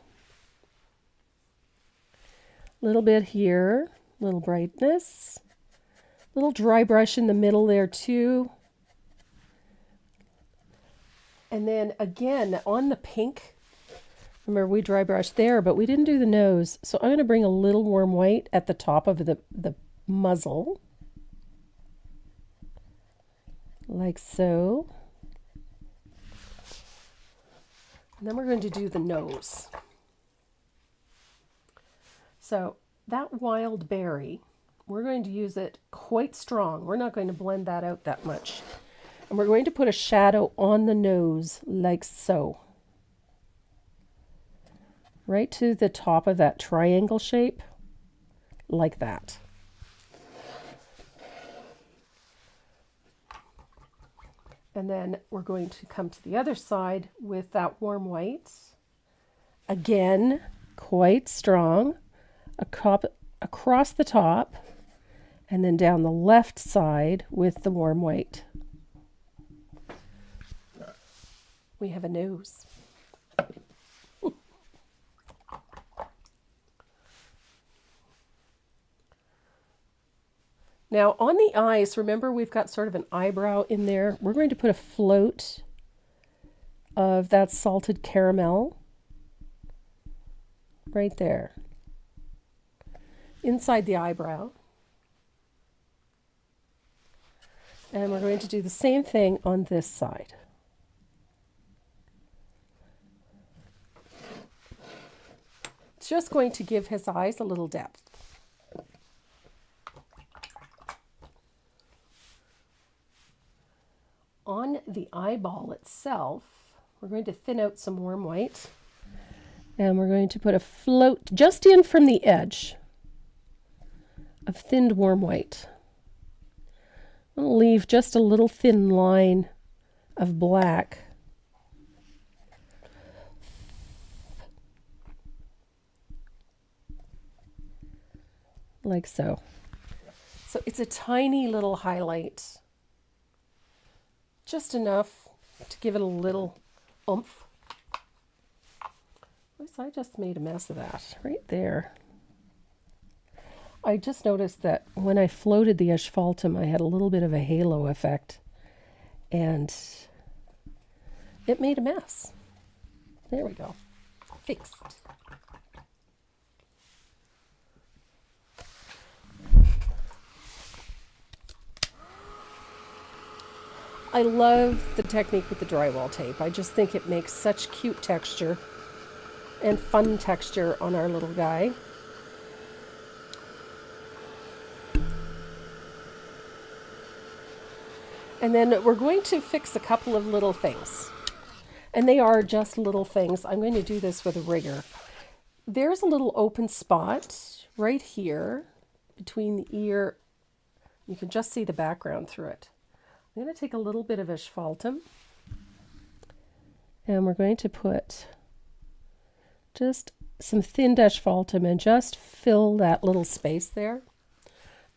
B: A little bit here, little brightness. Little dry brush in the middle there too. And then again, on the pink, remember we dry brushed there, but we didn't do the nose. So I'm going to bring a little warm white at the top of the muzzle. Like so. And then we're going to do the nose. So that wild berry, we're going to use it quite strong. We're not going to blend that out that much. And we're going to put a shadow on the nose like so. Right to the top of that triangle shape, like that. And then we're going to come to the other side with that warm white. Again, quite strong, across the top. And then down the left side with the warm white. We have a nose. Now on the eyes, remember we've got sort of an eyebrow in there. We're going to put a float of that salted caramel right there, inside the eyebrow. And we're going to do the same thing on this side. It's just going to give his eyes a little depth. On the eyeball itself, we're going to thin out some warm white. And we're going to put a float just in from the edge of thinned warm white. I'll leave just a little thin line of black. Like so. So it's a tiny little highlight. Just enough to give it a little oomph. I just made a mess of that right there. I just noticed that when I floated the asphaltum, I had a little bit of a halo effect, and it made a mess. There we go. Fixed. I love the technique with the drywall tape. I just think it makes such cute texture and fun texture on our little guy. And then we're going to fix a couple of little things. And they are just little things. I'm going to do this with a rigger. There's a little open spot right here between the ear. You can just see the background through it. I'm going to take a little bit of asphaltum. And we're going to put just some thinned asphaltum and just fill that little space there.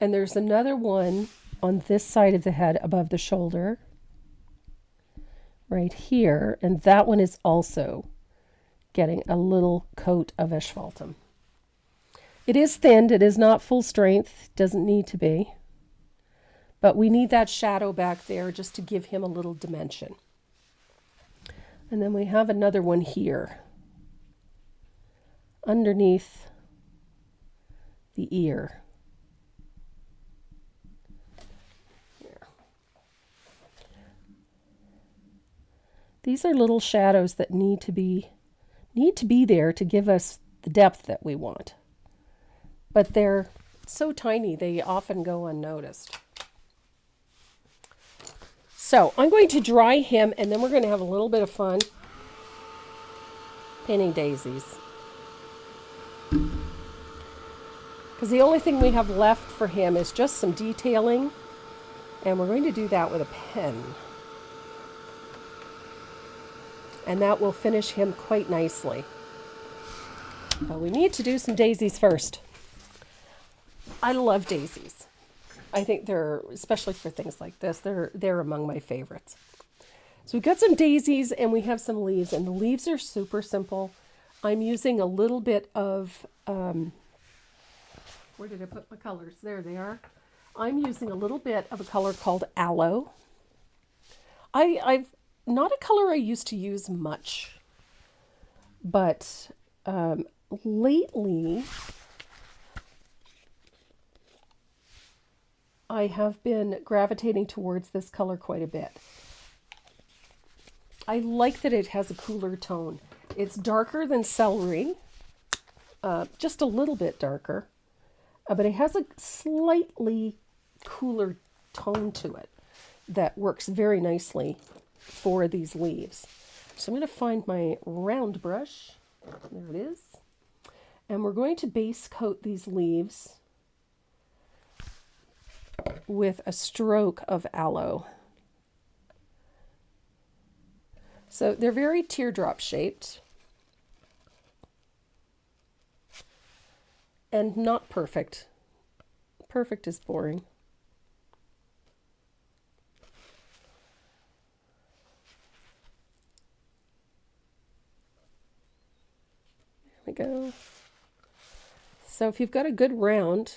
B: And there's another one on this side of the head above the shoulder right here, and that one is also getting a little coat of asphaltum. It is thinned, it is not full strength, doesn't need to be, but we need that shadow back there just to give him a little dimension. And then we have another one here underneath the ear. These are little shadows that need to be there to give us the depth that we want. But they're so tiny, they often go unnoticed. So I'm going to dry him, and then we're going to have a little bit of fun painting daisies. Because the only thing we have left for him is just some detailing, and we're going to do that with a pen. And that will finish him quite nicely. But we need to do some daisies first. I love daisies. I think they're, especially for things like this, they're among my favorites. So we've got some daisies and we have some leaves, and the leaves are super simple. I'm using a little bit of, where did I put my colors? There they are. I'm using a little bit of a color called aloe. I've not a color I used to use much, but lately I have been gravitating towards this color quite a bit. I like that it has a cooler tone. It's darker than celery, just a little bit darker, but it has a slightly cooler tone to it that works very nicely for these leaves. So I'm going to find my round brush. There it is. And we're going to base coat these leaves with a stroke of aloe. So they're very teardrop shaped and not perfect perfect is boring. There we go. So if you've got a good round,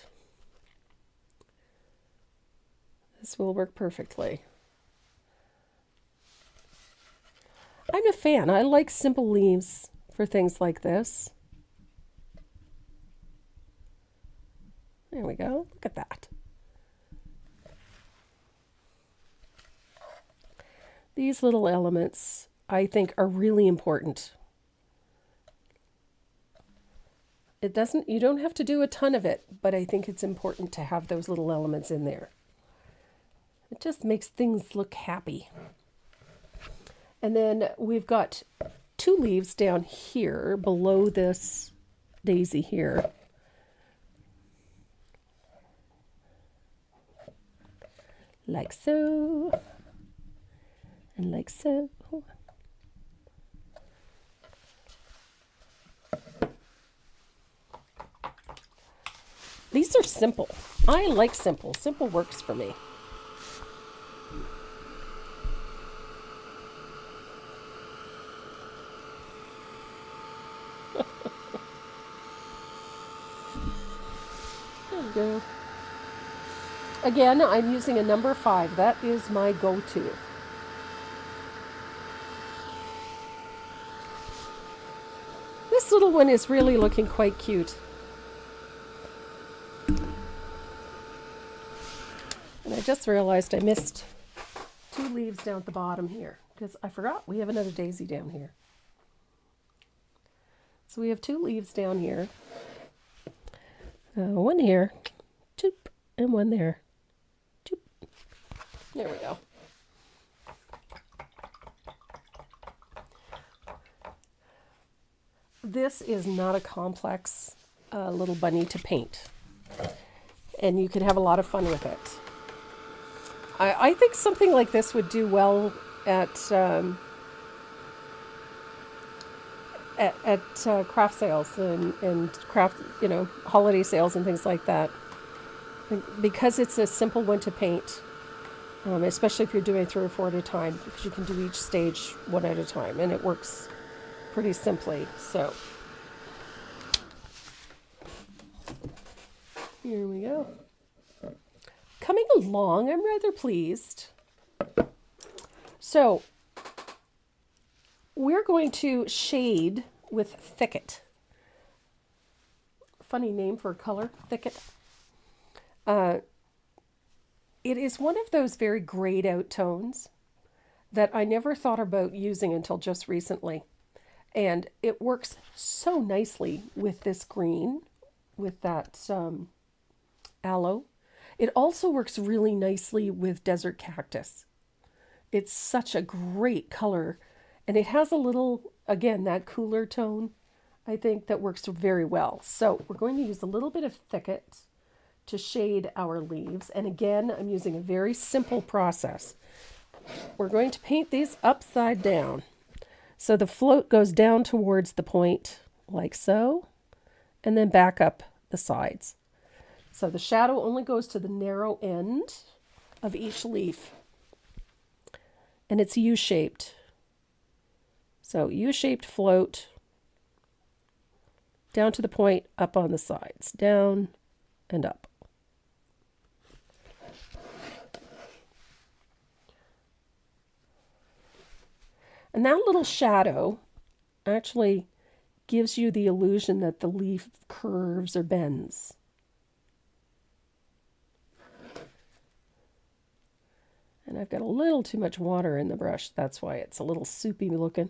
B: this will work perfectly. I'm a fan. I like simple leaves for things like this. There we go. Look at that. These little elements, I think, are really important. You don't have to do a ton of it, but I think it's important to have those little elements in there. It just makes things look happy. And then we've got 2 leaves down here below this daisy here. Like so. And like so. These are simple. I like simple. Simple works for me. There we go. Again, I'm using a number 5. That is my go-to. This little one is really looking quite cute. And I just realized I missed 2 leaves down at the bottom here because I forgot we have another daisy down here. So we have 2 leaves down here. One here, choop, and one there. Choop. There we go. This is not a complex little bunny to paint, and you can have a lot of fun with it. I think something like this would do well at craft sales and craft, holiday sales and things like that. Because it's a simple one to paint, especially if you're doing 3 or 4 at a time, because you can do each stage one at a time, and it works pretty simply. So here we go. Coming along, I'm rather pleased. So we're going to shade with Thicket. Funny name for a color, Thicket. It is one of those very grayed out tones that I never thought about using until just recently. And it works so nicely with this green, with that aloe. It also works really nicely with desert cactus. It's such a great color. And it has a little, again, that cooler tone, I think, that works very well. So we're going to use a little bit of Thicket to shade our leaves. And again, I'm using a very simple process. We're going to paint these upside down. So the float goes down towards the point, like so, and then back up the sides. So the shadow only goes to the narrow end of each leaf. And it's U-shaped. So U-shaped float, down to the point, up on the sides, down and up. And that little shadow actually gives you the illusion that the leaf curves or bends. And I've got a little too much water in the brush. That's why it's a little soupy looking.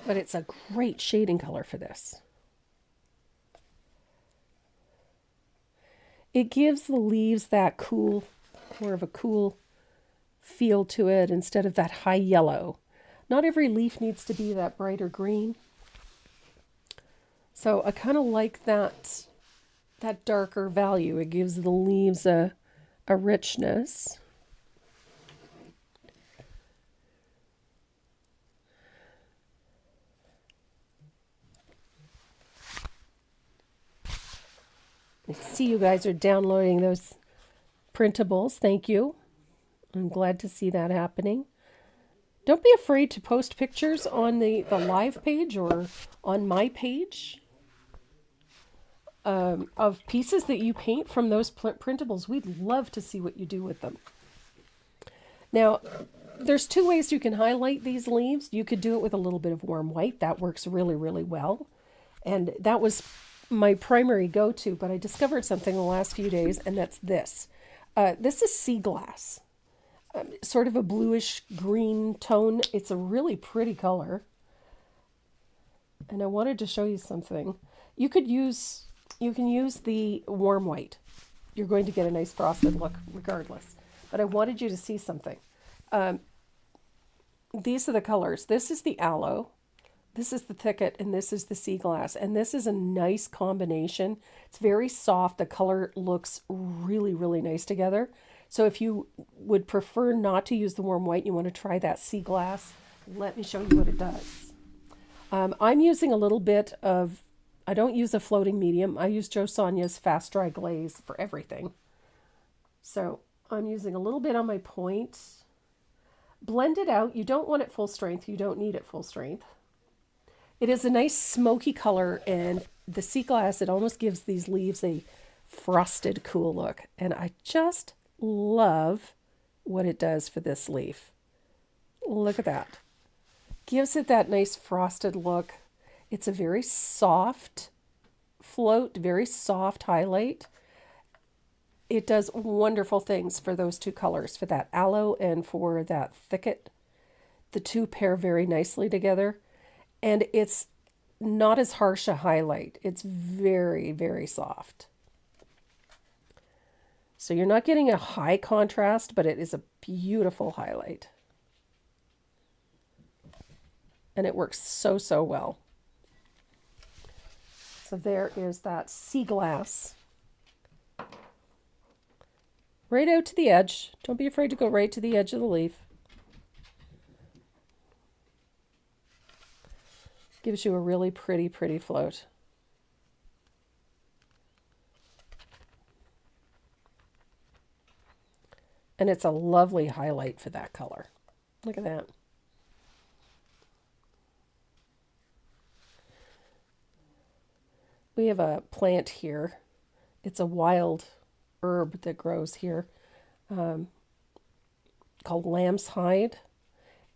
B: But it's a great shading color for this. It gives the leaves that cool, more of a cool feel to it instead of that high yellow. Not every leaf needs to be that brighter green. So I kind of like that darker value. It gives the leaves a richness. I see you guys are downloading those printables. Thank you. I'm glad to see that happening. Don't be afraid to post pictures on the live page or on my page of pieces that you paint from those printables. We'd love to see what you do with them. Now, there's two ways you can highlight these leaves. You could do it with a little bit of warm white. That works really, really well. And that was my primary go-to, but I discovered something the last few days, and that's this. This is sea glass. Sort of a bluish green tone. It's a really pretty color. And I wanted to show you something. You can use the warm white. You're going to get a nice frosted look regardless. But I wanted you to see something. These are the colors. This is the aloe. This is the thicket, and this is the sea glass. And this is a nice combination. It's very soft. The color looks really, really nice together. So if you would prefer not to use the warm white, you want to try that sea glass, let me show you what it does. I'm using a little bit of, I don't use a floating medium. I use Jo Sonja's Fast Dry Glaze for everything. So I'm using a little bit on my point. Blend it out. You don't want it full strength. You don't need it full strength. It is a nice smoky color, and the sea glass, it almost gives these leaves a frosted, cool look. And I just love what it does for this leaf. Look at that. Gives it that nice frosted look. It's a very soft float, very soft highlight. It does wonderful things for those two colors, for that aloe and for that thicket. The two pair very nicely together. And it's not as harsh a highlight. It's very, very soft. So you're not getting a high contrast, but it is a beautiful highlight. And it works so, so well. So there is that sea glass. Right out to the edge. Don't be afraid to go right to the edge of the leaf. Gives you a really pretty, pretty float. And it's a lovely highlight for that color. Look at that. We have a plant here. It's a wild herb that grows here called lamb's hide.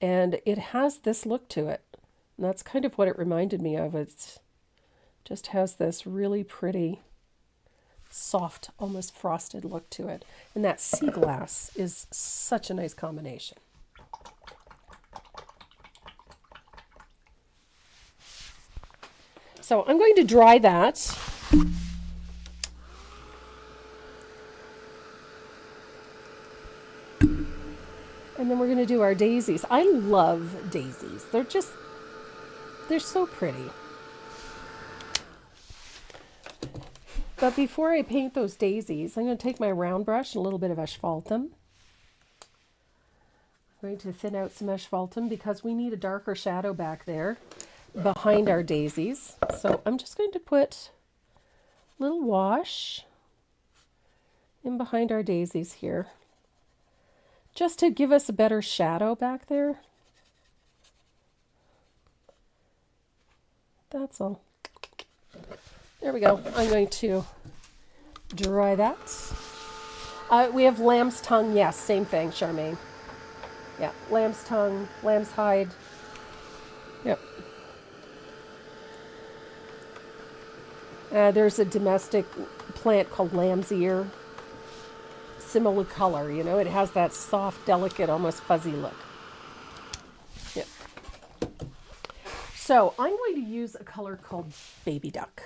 B: And it has this look to it. And that's kind of what it reminded me of. It just has this really pretty, soft, almost frosted look to it. And that sea glass is such a nice combination. So I'm going to dry that. And then we're going to do our daisies. I love daisies. They're so pretty. But before I paint those daisies, I'm going to take my round brush and a little bit of asphaltum. I'm going to thin out some asphaltum because we need a darker shadow back there behind our daisies. So I'm just going to put a little wash in behind our daisies here, just to give us a better shadow back there. That's all. There we go. I'm going to dry that. We have lamb's tongue. Yes, same thing, Charmaine. Yeah, lamb's tongue, lamb's hide. Yep. There's a domestic plant called lamb's ear. Similar color, you know. It has that soft, delicate, almost fuzzy look. Yep. So I'm going to use a color called Baby Duck.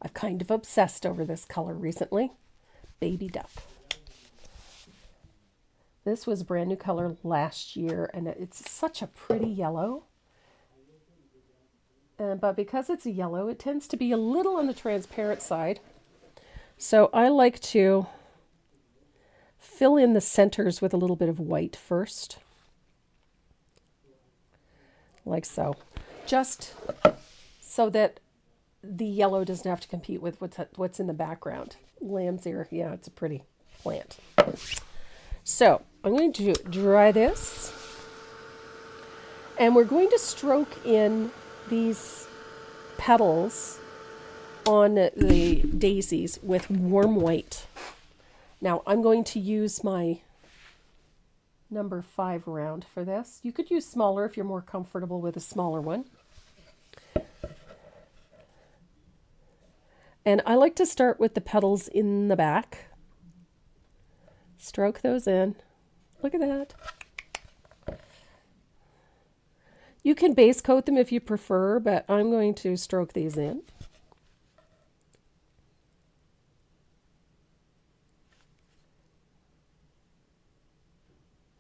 B: I've kind of obsessed over this color recently. Baby Duck. This was a brand new color last year, and it's such a pretty yellow. But because it's a yellow, it tends to be a little on the transparent side. So I like to fill in the centers with a little bit of white first. Like so. Just so that the yellow doesn't have to compete with what's in the background. Lamb's ear, yeah, it's a pretty plant. So I'm going to dry this, and we're going to stroke in these petals on the daisies with warm white. Now I'm going to use my number 5 round for this. You could use smaller if you're more comfortable with a smaller one. And I like to start with the petals in the back. Stroke those in. Look at that. You can base coat them if you prefer, but I'm going to stroke these in.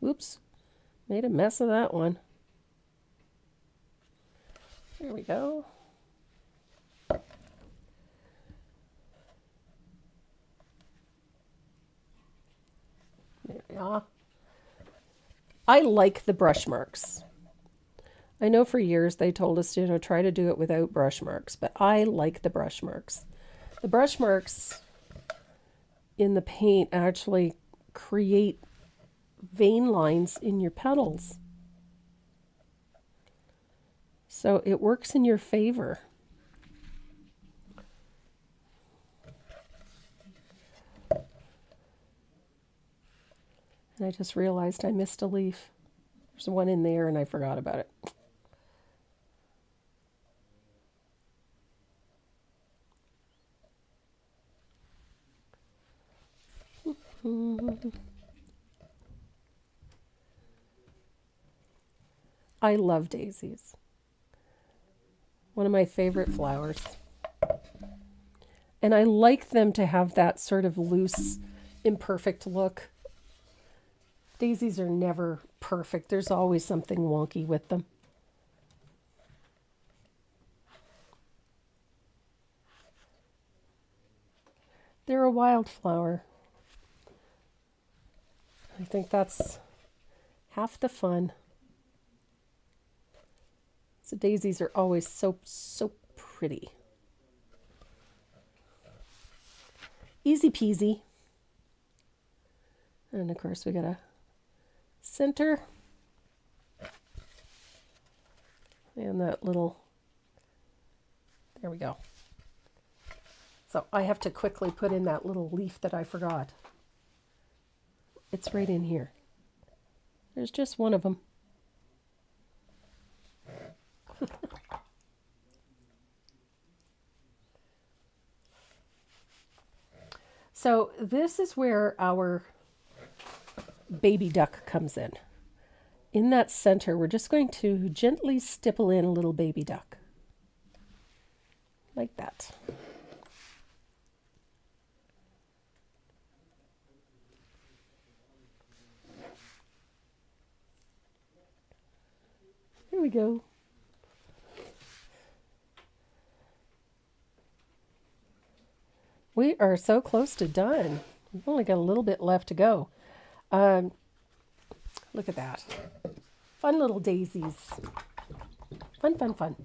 B: Oops, made a mess of that one. There we go. There we are. I like the brush marks. I know for years they told us to, try to do it without brush marks, but I like the brush marks. The brush marks in the paint actually create vein lines in your petals. So it works in your favor. And I just realized I missed a leaf. There's one in there and I forgot about it. I love daisies. One of my favorite flowers. And I like them to have that sort of loose, imperfect look. Daisies are never perfect. There's always something wonky with them. They're a wildflower. I think that's half the fun. So daisies are always so pretty. Easy peasy. And of course we got a center. And that little, there we go. So I have to quickly put in that little leaf that I forgot. It's right in here. There's just one of them. So this is where our baby duck comes in. In that center, we're just going to gently stipple in a little baby duck. Like that. There we go. We are so close to done. We've only got a little bit left to go. Look at that. Fun little daisies. Fun.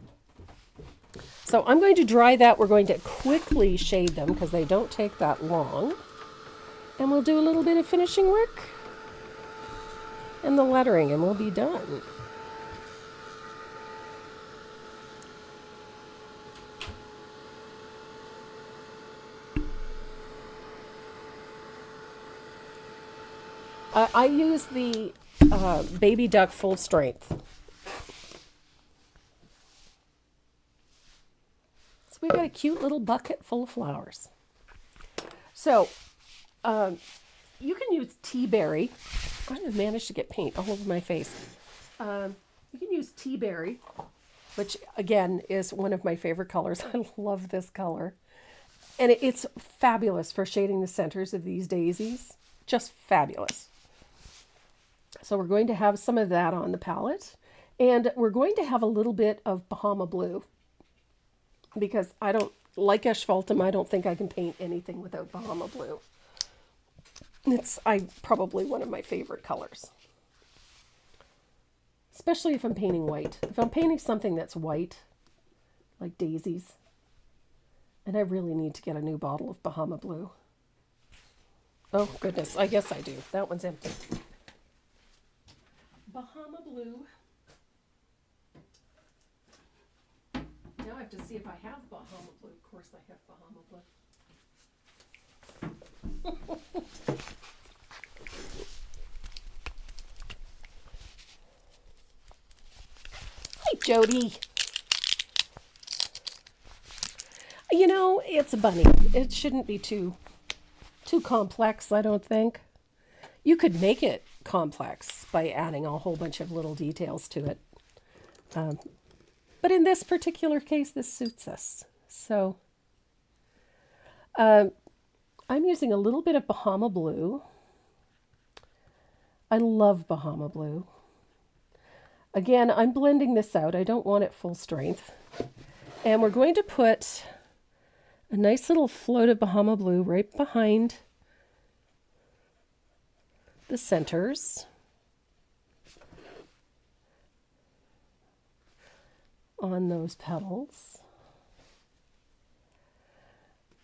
B: So I'm going to dry that. We're going to quickly shade them because they don't take that long. And we'll do a little bit of finishing work and the lettering and we'll be done. I use the baby duck full strength. So we've got a cute little bucket full of flowers. So you can use tea berry. I managed to get paint all over my face. You can use tea berry, which again is one of my favorite colors. I love this color. And it's fabulous for shading the centers of these daisies. Just fabulous. So we're going to have some of that on the palette. And we're going to have a little bit of Bahama Blue. Because I don't like asphaltum. I don't think I can paint anything without Bahama Blue. It's probably one of my favorite colors. Especially if I'm painting white. If I'm painting something that's white, like daisies, And I really need to get a new bottle of Bahama Blue. Oh, goodness. I guess I do. That one's empty. Bahama Blue. Now I have to see if I have Bahama Blue. Of course I have Bahama Blue. Hi, Jody. You know, it's a bunny. It shouldn't be too complex, I don't think. You could make it complex by adding a whole bunch of little details to it. But in this particular case, this suits us. So I'm using a little bit of Bahama Blue. I love Bahama Blue. Again, I'm blending this out. I don't want it full strength. And we're going to put a nice little float of Bahama Blue right behind the centers. On those petals.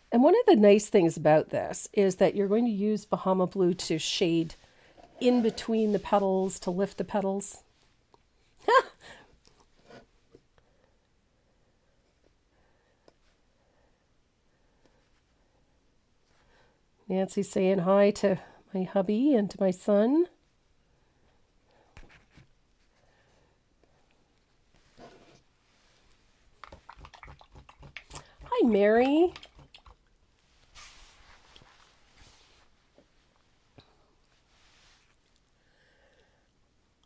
B: And one of the nice things about this is that you're going to use Bahama Blue to shade in between the petals to lift the petals. Nancy's saying hi to my hubby and to my son. Hi, Mary.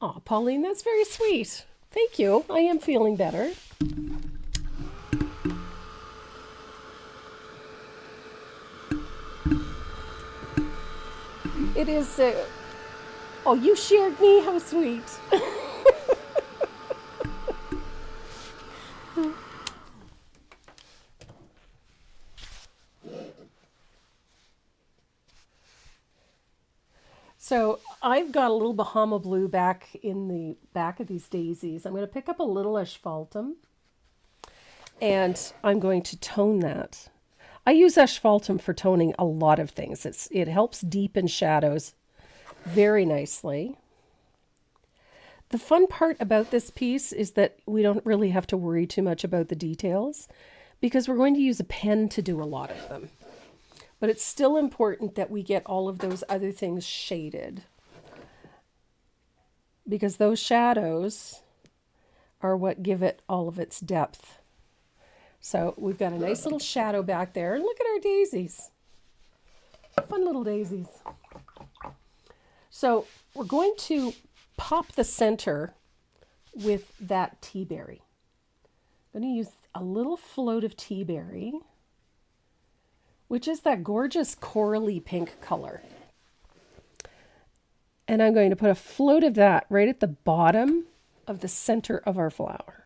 B: Oh, Pauline, that's very sweet. Thank you. I am feeling better. It is... oh, you shared me? How sweet. So I've got a little Bahama Blue back in the back of these daisies. I'm going to pick up a little asphaltum and I'm going to tone that. I use asphaltum for toning a lot of things. It helps deepen shadows very nicely. The fun part about this piece is that we don't really have to worry too much about the details because we're going to use a pen to do a lot of them. But it's still important that we get all of those other things shaded because those shadows are what give it all of its depth. So we've got a nice little shadow back there. Look at our daisies. Fun little daisies. So we're going to pop the center with that tea berry. I'm going to use a little float of tea berry, which is that gorgeous corally pink color. And I'm going to put a float of that right at the bottom of the center of our flower.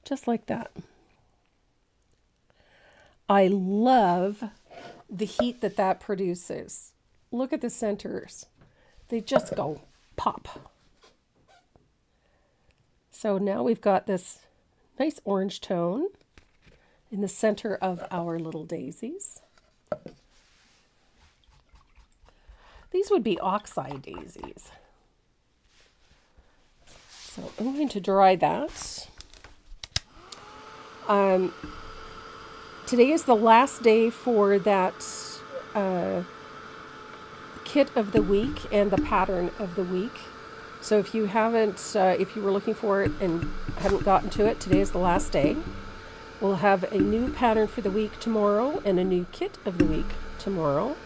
B: Just like that. I love the heat that that produces. Look at the centers. They just go pop. So now we've got this nice orange tone in the center of our little daisies. These would be oxeye daisies. So I'm going to dry that. Today is the last day for that kit of the week and the pattern of the week. So if you haven't, if you were looking for it and hadn't gotten to it, today is the last day. We'll have a new pattern for the week tomorrow and a new kit of the week tomorrow.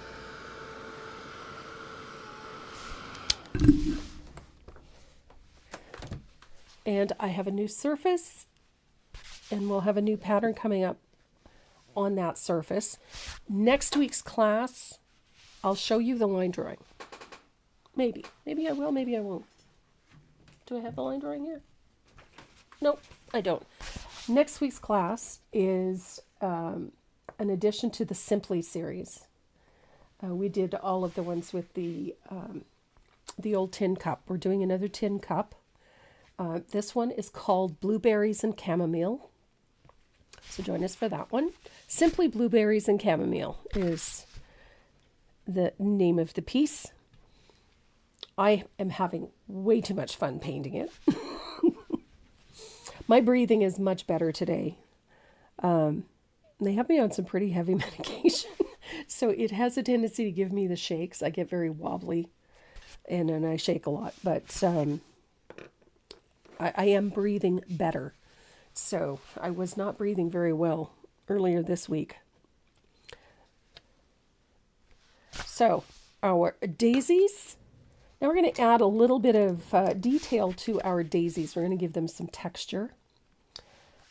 B: And I have a new surface and we'll have a new pattern coming up on that surface. Next week's class, I'll show you the line drawing. Maybe. Maybe I will, maybe I won't. Do I have the line drawing here? Nope, I don't. Next week's class is an addition to the Simply series. We did all of the ones with the old tin cup. We're doing another tin cup. This one is called Blueberries and Chamomile. So join us for that one. Simply Blueberries and Chamomile is the name of the piece. I am having way too much fun painting it. My breathing is much better today. They have me on some pretty heavy medication, so it has a tendency to give me the shakes. I get very wobbly, and then I shake a lot, but I am breathing better. So I was not breathing very well earlier this week. So our daisies, now we're going to add a little bit of detail to our daisies. We're going to give them some texture.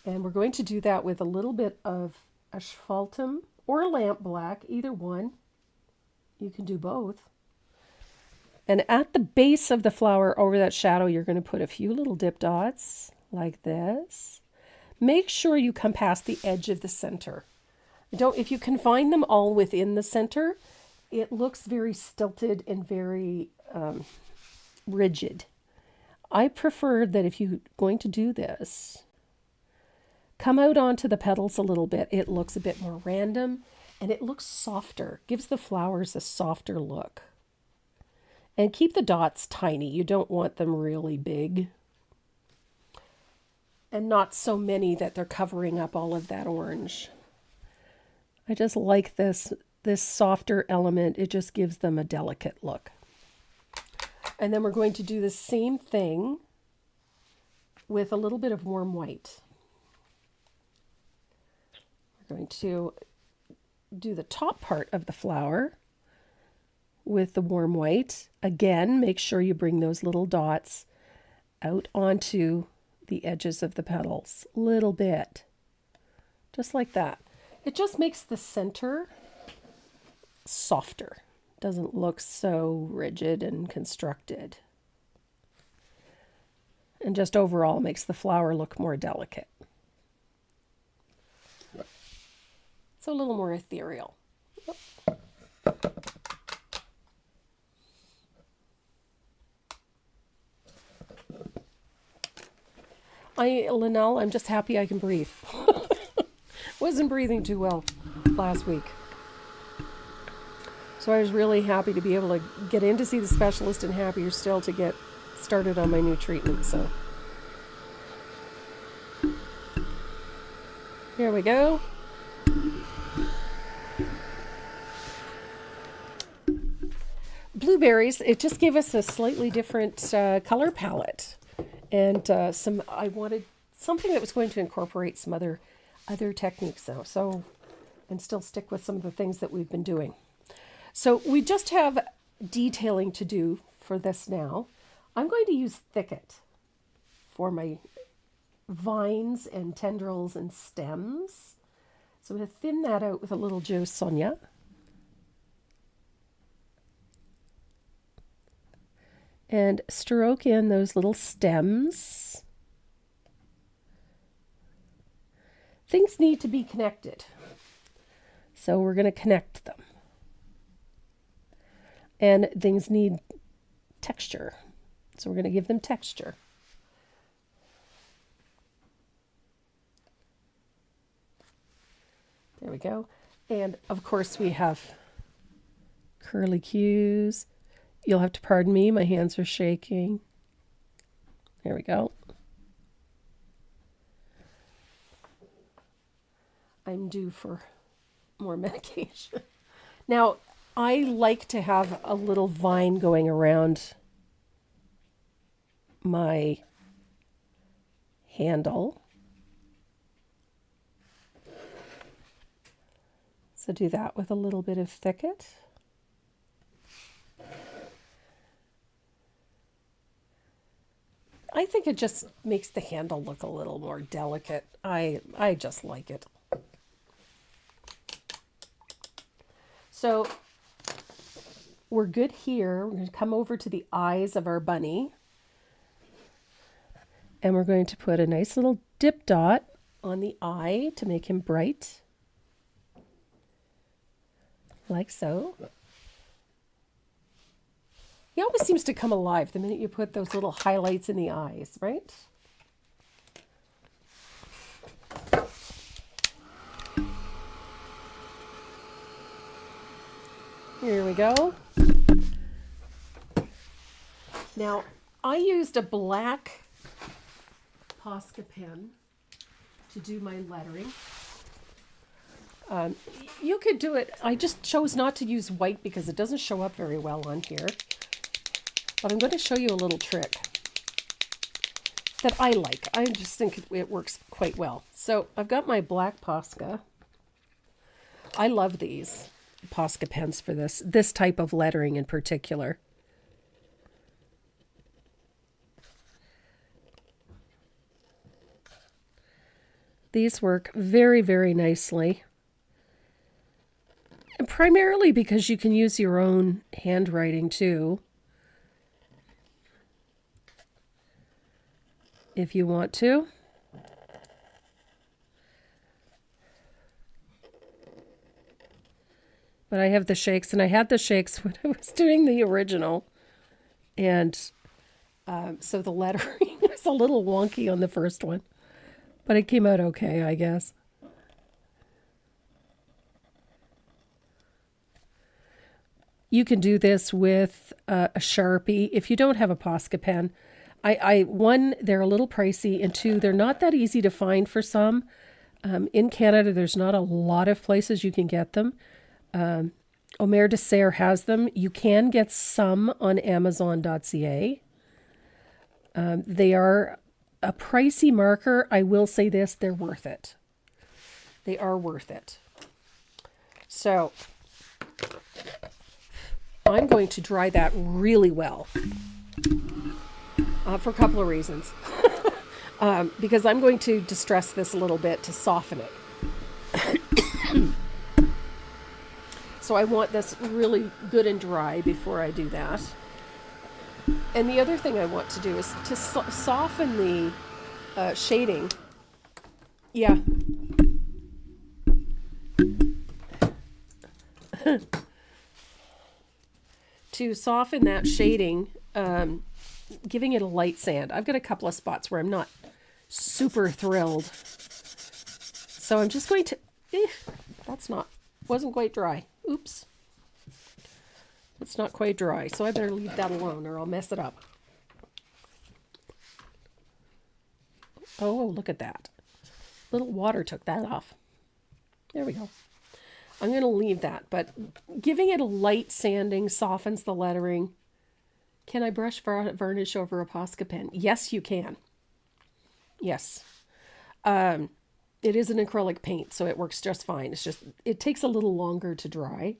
B: And we're going to do that with a little bit of asphaltum or lamp black, either one. You can do both. And at the base of the flower over that shadow, you're going to put a few little dip dots like this. Make sure you come past the edge of the center. If you confine them all within the center, it looks very stilted and very rigid. I prefer that if you're going to do this, come out onto the petals a little bit. It looks a bit more random and it looks softer, gives the flowers a softer look. And keep the dots tiny. You don't want them really big. And not so many that they're covering up all of that orange. I just like this softer element. It just gives them a delicate look. And then we're going to do the same thing with a little bit of warm white. We're going to do the top part of the flower with the warm white. Again, make sure you bring those little dots out onto the edges of the petals. A little bit. Just like that. It just makes the center softer. Doesn't look so rigid and constructed. And just overall makes the flower look more delicate. So a little more ethereal. Linnell, I'm just happy I can breathe. Wasn't breathing too well last week. So I was really happy to be able to get in to see the specialist and happier still to get started on my new treatment. So here we go. Blueberries, it just gave us a slightly different color palette. And I wanted something that was going to incorporate some other techniques now. So, and still stick with some of the things that we've been doing. So we just have detailing to do for this now. I'm going to use Thicket for my vines and tendrils and stems. So I'm going to thin that out with a little Jo Sonia. And stroke in those little stems. Things need to be connected. So we're going to connect them. And things need texture. So we're going to give them texture. There we go. And of course we have curly cues. You'll have to pardon me, my hands are shaking. There we go. I'm due for more medication. Now, I like to have a little vine going around my handle. So do that with a little bit of Thicket. I think it just makes the handle look a little more delicate. I just like it. So we're good here. We're going to come over to the eyes of our bunny. And we're going to put a nice little dip dot on the eye to make him bright. Like so. He always seems to come alive the minute you put those little highlights in the eyes, right? Here we go. Now, I used a black Posca pen to do my lettering. You could do it. I just chose not to use white because it doesn't show up very well on here. But I'm going to show you a little trick that I like. I just think it works quite well. So I've got my black Posca. I love these Posca pens for this type of lettering in particular. These work very, very nicely. And primarily because you can use your own handwriting too, if you want to. But I have the shakes, and I had the shakes when I was doing the original. And so the lettering was a little wonky on the first one. But it came out okay, I guess. You can do this with a Sharpie. If you don't have a Posca pen, one, they're a little pricey, and two, they're not that easy to find for some. In Canada, there's not a lot of places you can get them. Omer de Serre has them. You can get some on Amazon.ca. They are a pricey marker. I will say this, they're worth it. They are worth it. So I'm going to dry that really well for a couple of reasons. Because I'm going to distress this a little bit to soften it. So I want this really good and dry before I do that. And the other thing I want to do is to soften the shading. Yeah. To soften that shading, giving it a light sand. I've got a couple of spots where I'm not super thrilled. So I'm just going to... wasn't quite dry. Oops. It's not quite dry, so I better leave that alone or I'll mess it up. Oh, look at that. Little water took that off. There we go. I'm going to leave that, but giving it a light sanding softens the lettering. Can I brush varnish over a Posca pen? Yes, you can. Yes. It is an acrylic paint, so it works just fine. It's just, it takes a little longer to dry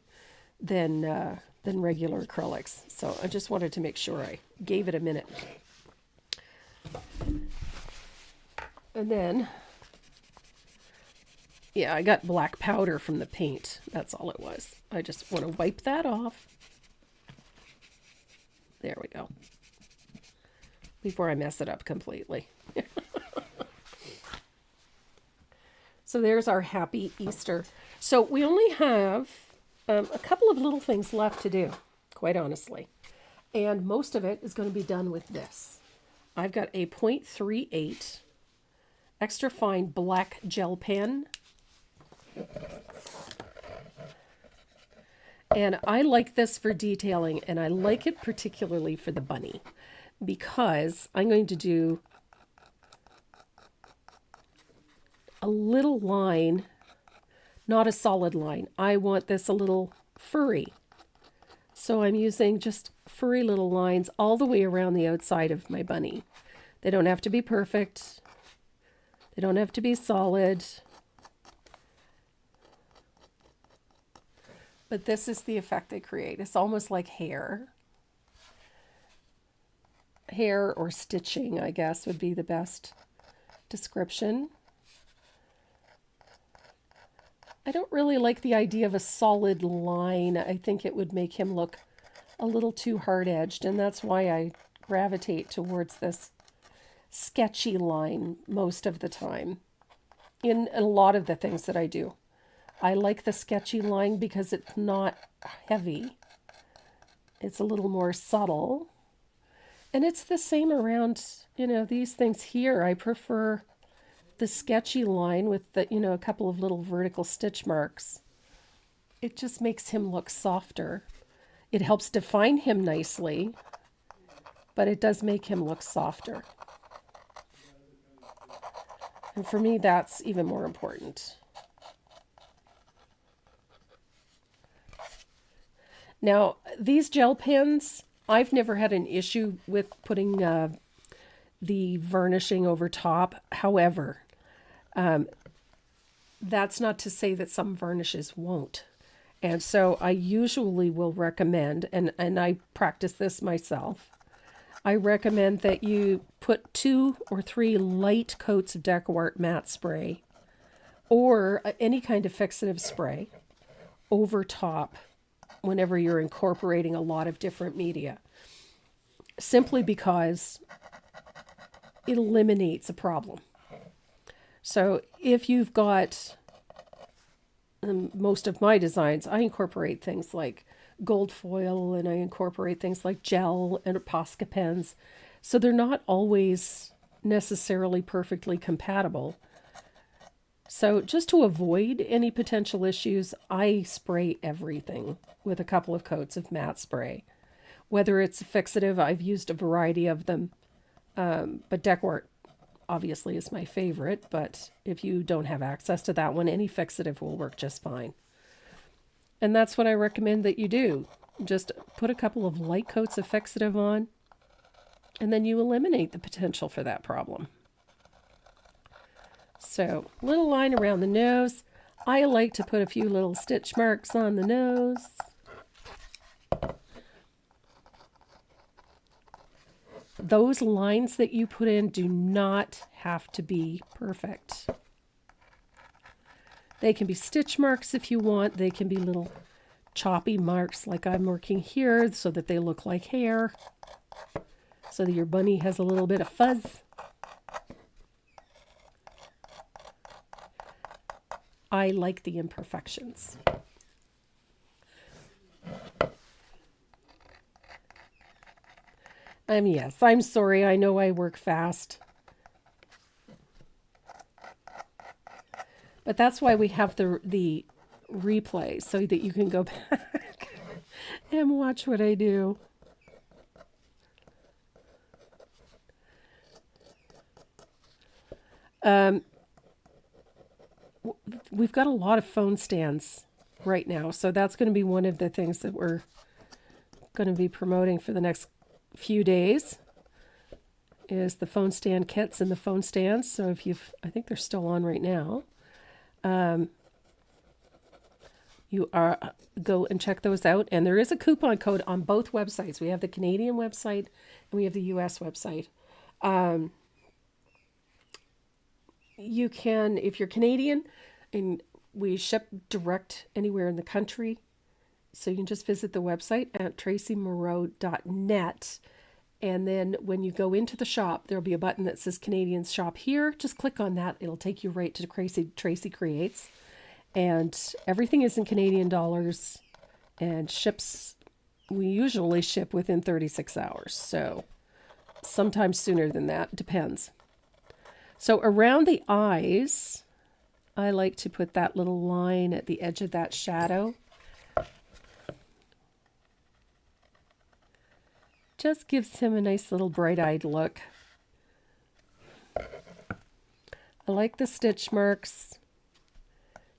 B: than regular acrylics. So I just wanted to make sure I gave it a minute. And then, yeah, I got black powder from the paint. That's all it was. I just want to wipe that off. There we go. Before I mess it up completely. So there's our happy Easter. So we only have a couple of little things left to do, quite honestly. And most of it is going to be done with this. I've got a 0.38 extra fine black gel pen. And I like this for detailing, and I like it particularly for the bunny because I'm going to do a little line, not a solid line. I want this a little furry. So I'm using just furry little lines all the way around the outside of my bunny. They don't have to be perfect. They don't have to be solid. But this is the effect they create. It's almost like hair. Hair or stitching, I guess, would be the best description. I don't really like the idea of a solid line. I think it would make him look a little too hard-edged, and that's why I gravitate towards this sketchy line most of the time in a lot of the things that I do. I like the sketchy line because it's not heavy. It's a little more subtle. And it's the same around, these things here. I prefer the sketchy line with the, a couple of little vertical stitch marks. it just makes him look softer. It helps define him nicely, but it does make him look softer. And for me, that's even more important. Now, these gel pens, I've never had an issue with putting the varnishing over top. However, that's not to say that some varnishes won't. And so I usually will recommend, and I practice this myself, I recommend that you put 2 or 3 light coats of Decor matte spray or any kind of fixative spray over top whenever you're incorporating a lot of different media, simply because it eliminates a problem. So if you've got most of my designs, I incorporate things like gold foil and I incorporate things like gel and Posca pens. So they're not always necessarily perfectly compatible. So just to avoid any potential issues, I spray everything with a couple of coats of matte spray. Whether it's fixative, I've used a variety of them, but Decor obviously is my favorite, but if you don't have access to that one, any fixative will work just fine. And that's what I recommend that you do. Just put a couple of light coats of fixative on, and then you eliminate the potential for that problem. So, little line around the nose. I like to put a few little stitch marks on the nose. Those lines that you put in do not have to be perfect. They can be stitch marks if you want. They can be little choppy marks like I'm working here so that they look like hair, so that your bunny has a little bit of fuzz. I like the imperfections. Yes, I'm sorry. I know I work fast. But that's why we have the replay, so that you can go back and watch what I do. We've got a lot of phone stands right now, so that's going to be one of the things that we're going to be promoting for the next few days, is the phone stand kits and the phone stands. So if I think they're still on right now. You go and check those out, and there is a coupon code on both websites. We have the Canadian website and we have the US website. You can, if you're Canadian, and we ship direct anywhere in the country, so you can just visit the website at tracymoreau.net, and then when you go into the shop, there'll be a button that says Canadian Shop Here. Just click on that. It'll take you right to Tracy Creates, and everything is in Canadian dollars, and we usually ship within 36 hours, so sometimes sooner than that, depends. So around the eyes, I like to put that little line at the edge of that shadow. Just gives him a nice little bright-eyed look. I like the stitch marks.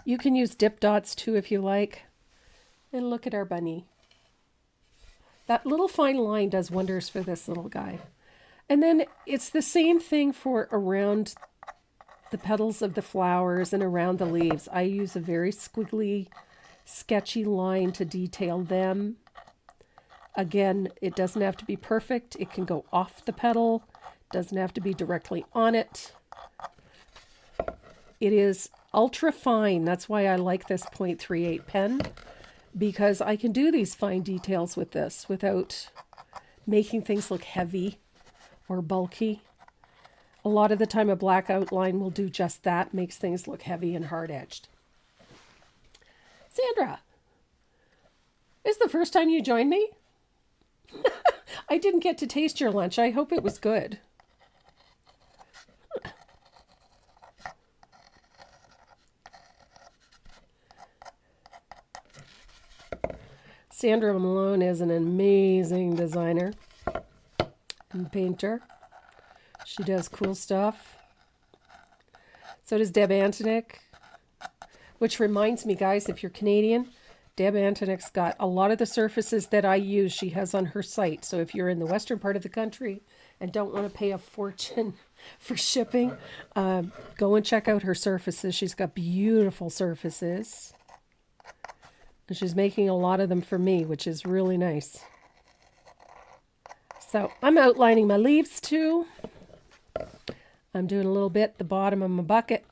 B: You can use dip dots too if you like. And look at our bunny. That little fine line does wonders for this little guy. And then it's the same thing for around the petals of the flowers and around the leaves. I use a very squiggly, sketchy line to detail them. Again, it doesn't have to be perfect. It can go off the petal. It doesn't have to be directly on it. It is ultra fine. That's why I like this 0.38 pen, because I can do these fine details with this without making things look heavy or bulky. A lot of the time a black outline will do just that, makes things look heavy and hard-edged. Sandra, is this the first time you joined me? I didn't get to taste your lunch. I hope it was good. Sandra Malone is an amazing designer and painter. She does cool stuff. So does Deb Antonick, which reminds me, guys, if you're Canadian, Deb Antonick's got a lot of the surfaces that I use, she has on her site. So if you're in the western part of the country and don't want to pay a fortune for shipping, go and check out her surfaces. She's got beautiful surfaces. And she's making a lot of them for me, which is really nice. So I'm outlining my leaves too. I'm doing a little bit at the bottom of my bucket.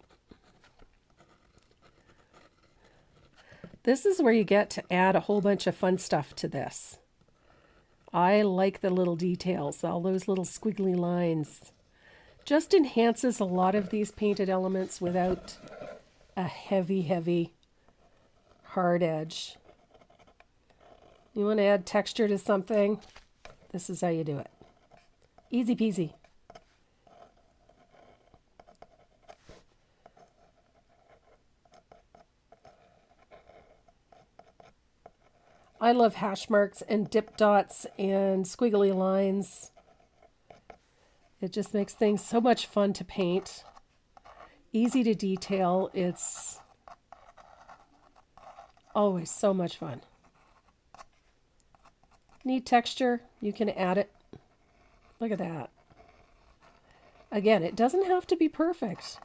B: This is where you get to add a whole bunch of fun stuff to this. I like the little details, all those little squiggly lines. Just enhances a lot of these painted elements without a heavy hard edge. You want to add texture to something? This is how you do it. Easy peasy. I love hash marks and dip dots and squiggly lines. It just makes things so much fun to paint. Easy to detail. It's always so much fun. Need texture, you can add it. Look at that. Again, it doesn't have to be perfect.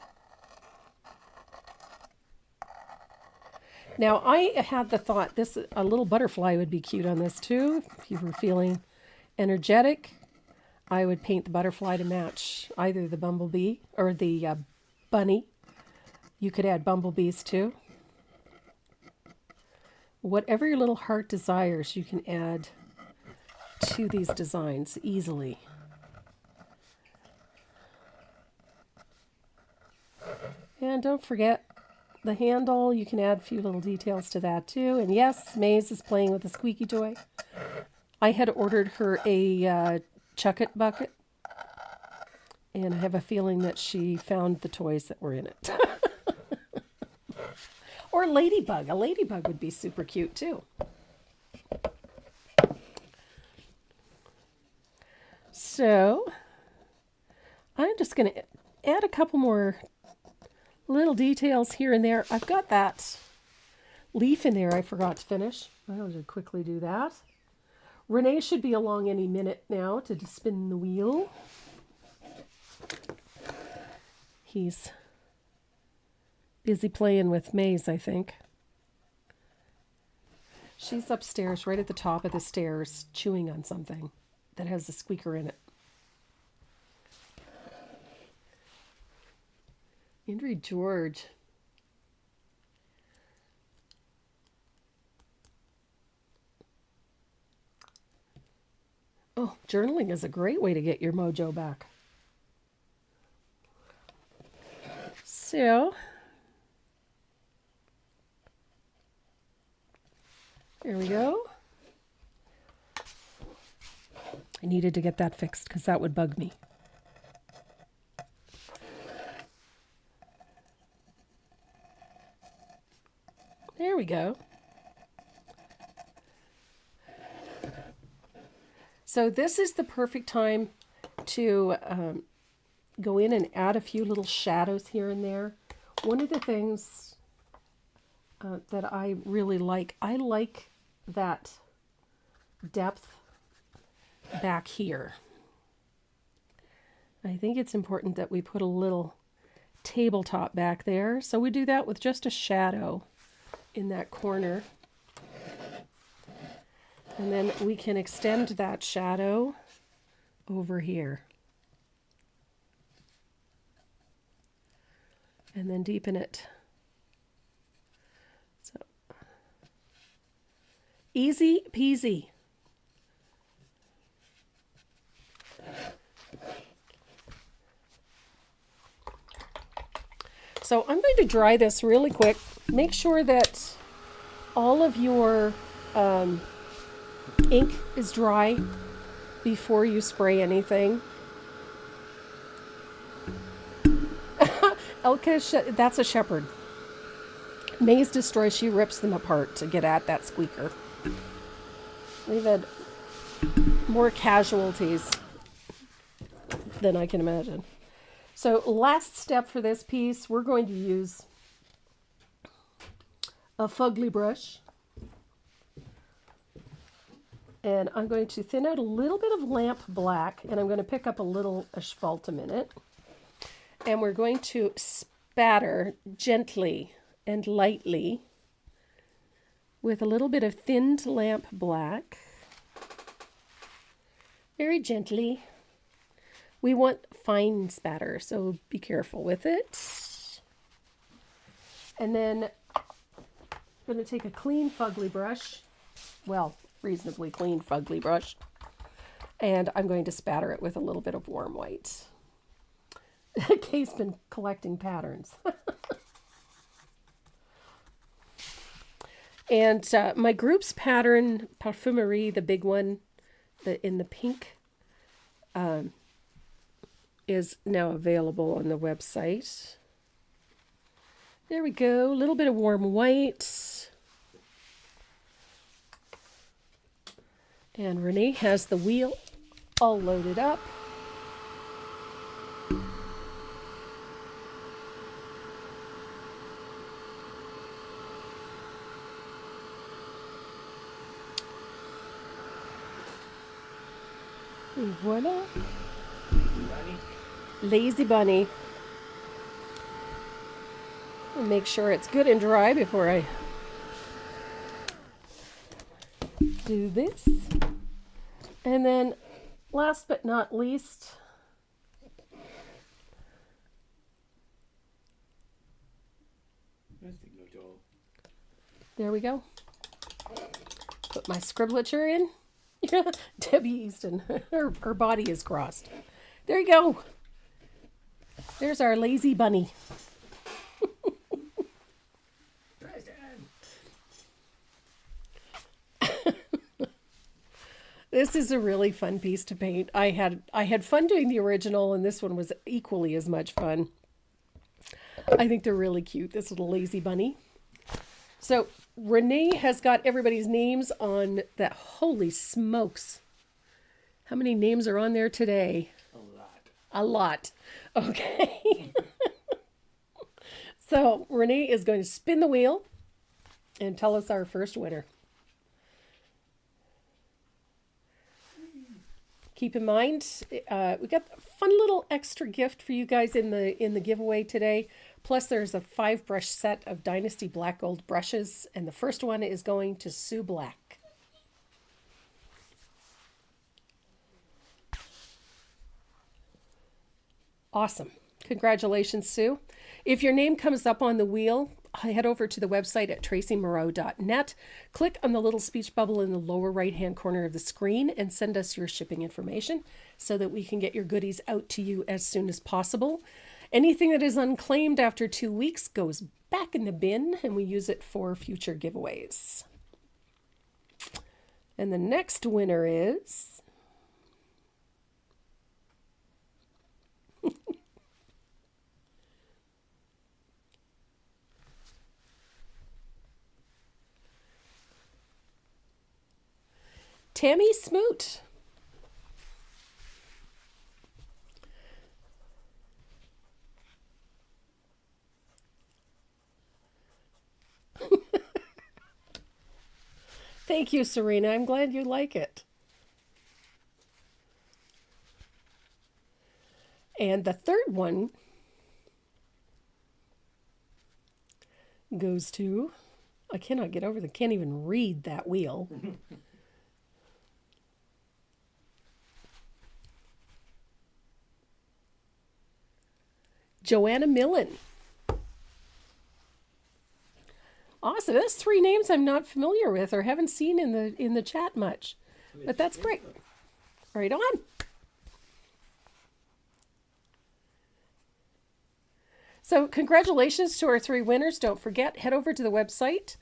B: Now, I had the thought a little butterfly would be cute on this too. If you were feeling energetic, I would paint the butterfly to match either the bumblebee or the bunny. You could add bumblebees too. Whatever your little heart desires, you can add to these designs easily. And don't forget the handle. You can add a few little details to that too. And yes, Maze is playing with a squeaky toy. I had ordered her a Chuck-It bucket, and I have a feeling that she found the toys that were in it. Or ladybug. A ladybug would be super cute too. So I'm just going to add a couple more little details here and there. I've got that leaf in there I forgot to finish. I'll just quickly do that. Renee should be along any minute now to spin the wheel. He's busy playing with Maze, I think. She's upstairs right at the top of the stairs chewing on something that has a squeaker in it. Andrew George. Oh, journaling is a great way to get your mojo back. So, there we go. I needed to get that fixed because that would bug me. There we go. So this is the perfect time to go in and add a few little shadows here and there. One of the things that I really like, I like that depth back here. I think it's important that we put a little tabletop back there. So we do that with just a shadow in that corner. And then we can extend that shadow over here. And then deepen it. So, easy peasy. So I'm going to dry this really quick. Make sure that all of your ink is dry before you spray anything. Elka, that's a shepherd. Maze destroys, she rips them apart to get at that squeaker. We've had more casualties than I can imagine. So last step for this piece, we're going to use a fugly brush. And I'm going to thin out a little bit of lamp black, and I'm going to pick up a little asphaltum in it. And we're going to spatter gently and lightly with a little bit of thinned lamp black. Very gently. We want fine spatter, so be careful with it. And then I'm going to take a clean fugly brush. Well, reasonably clean fugly brush. And I'm going to spatter it with a little bit of warm white. Kay's been collecting patterns. And my group's pattern, Parfumerie, the big one, in the pink, is now available on the website. There we go. A little bit of warm white. And Renee has the wheel all loaded up. And voila. Lazy bunny. I'll make sure it's good and dry before I do this. And then last but not least, there we go. Put my scribblature in. Debbie Easton, her body is crossed. There you go. There's our lazy bunny. This is a really fun piece to paint. I had fun doing the original, and this one was equally as much fun. I think they're really cute, this little lazy bunny. So Renee has got everybody's names on that. Holy smokes. How many names are on there today? A lot. Okay. So Renee is going to spin the wheel and tell us our first winner. Keep in mind, we got a fun little extra gift for you guys in the giveaway today. Plus, there's a 5-brush set of Dynasty Black Gold brushes, and the first one is going to Sue Black. Awesome. Congratulations, Sue. If your name comes up on the wheel, head over to the website at tracymoreau.net. Click on the little speech bubble in the lower right-hand corner of the screen and send us your shipping information so that we can get your goodies out to you as soon as possible. Anything that is unclaimed after 2 weeks goes back in the bin, and we use it for future giveaways. And the next winner is... Tammy Smoot. Thank you, Serena. I'm glad you like it. And the third one goes to, I cannot get over can't even read that wheel. Joanna Millen. Awesome. That's 3 names I'm not familiar with or haven't seen in the chat much. But that's great. Right on. So congratulations to our 3 winners. Don't forget, head over to the website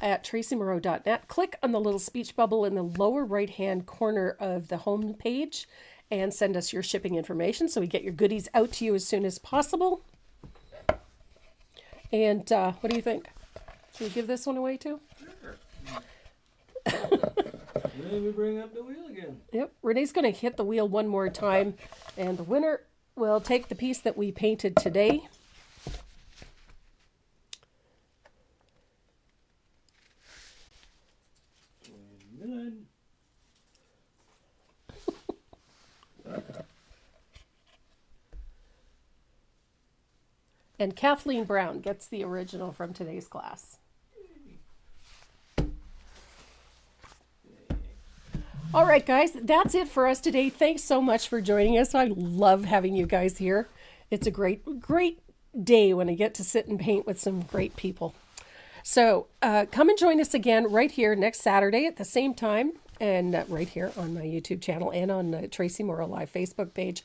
B: at tracymoreau.net. Click on the little speech bubble in the lower right-hand corner of the home page and send us your shipping information so we get your goodies out to you as soon as possible. And what do you think? Should we give this one away too?
A: Then we bring up the wheel again.
B: Yep, Renee's going to hit the wheel one more time, and the winner will take the piece that we painted today.
A: Good.
B: And Kathleen Brown gets the original from today's class. All right, guys, that's it for us today. Thanks so much for joining us. I love having you guys here. It's a great day when I get to sit and paint with some great people. So come and join us again right here next Saturday at the same time, and right here on my YouTube channel and on the Tracy Morrow Live Facebook page.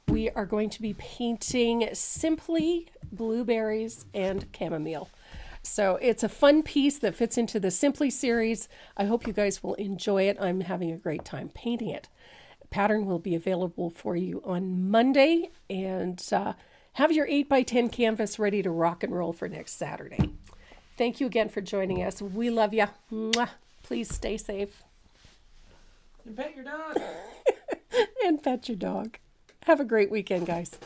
B: We are going to be painting Simply Blueberries and Chamomile. So it's a fun piece that fits into the Simply series. I hope you guys will enjoy it. I'm having a great time painting it. Pattern will be available for you on Monday, and have your 8x10 canvas ready to rock and roll for next Saturday. Thank you again for joining us. We love you. Mwah. Please stay safe.
A: And pet your dog.
B: And pet your dog. Have a great weekend, guys.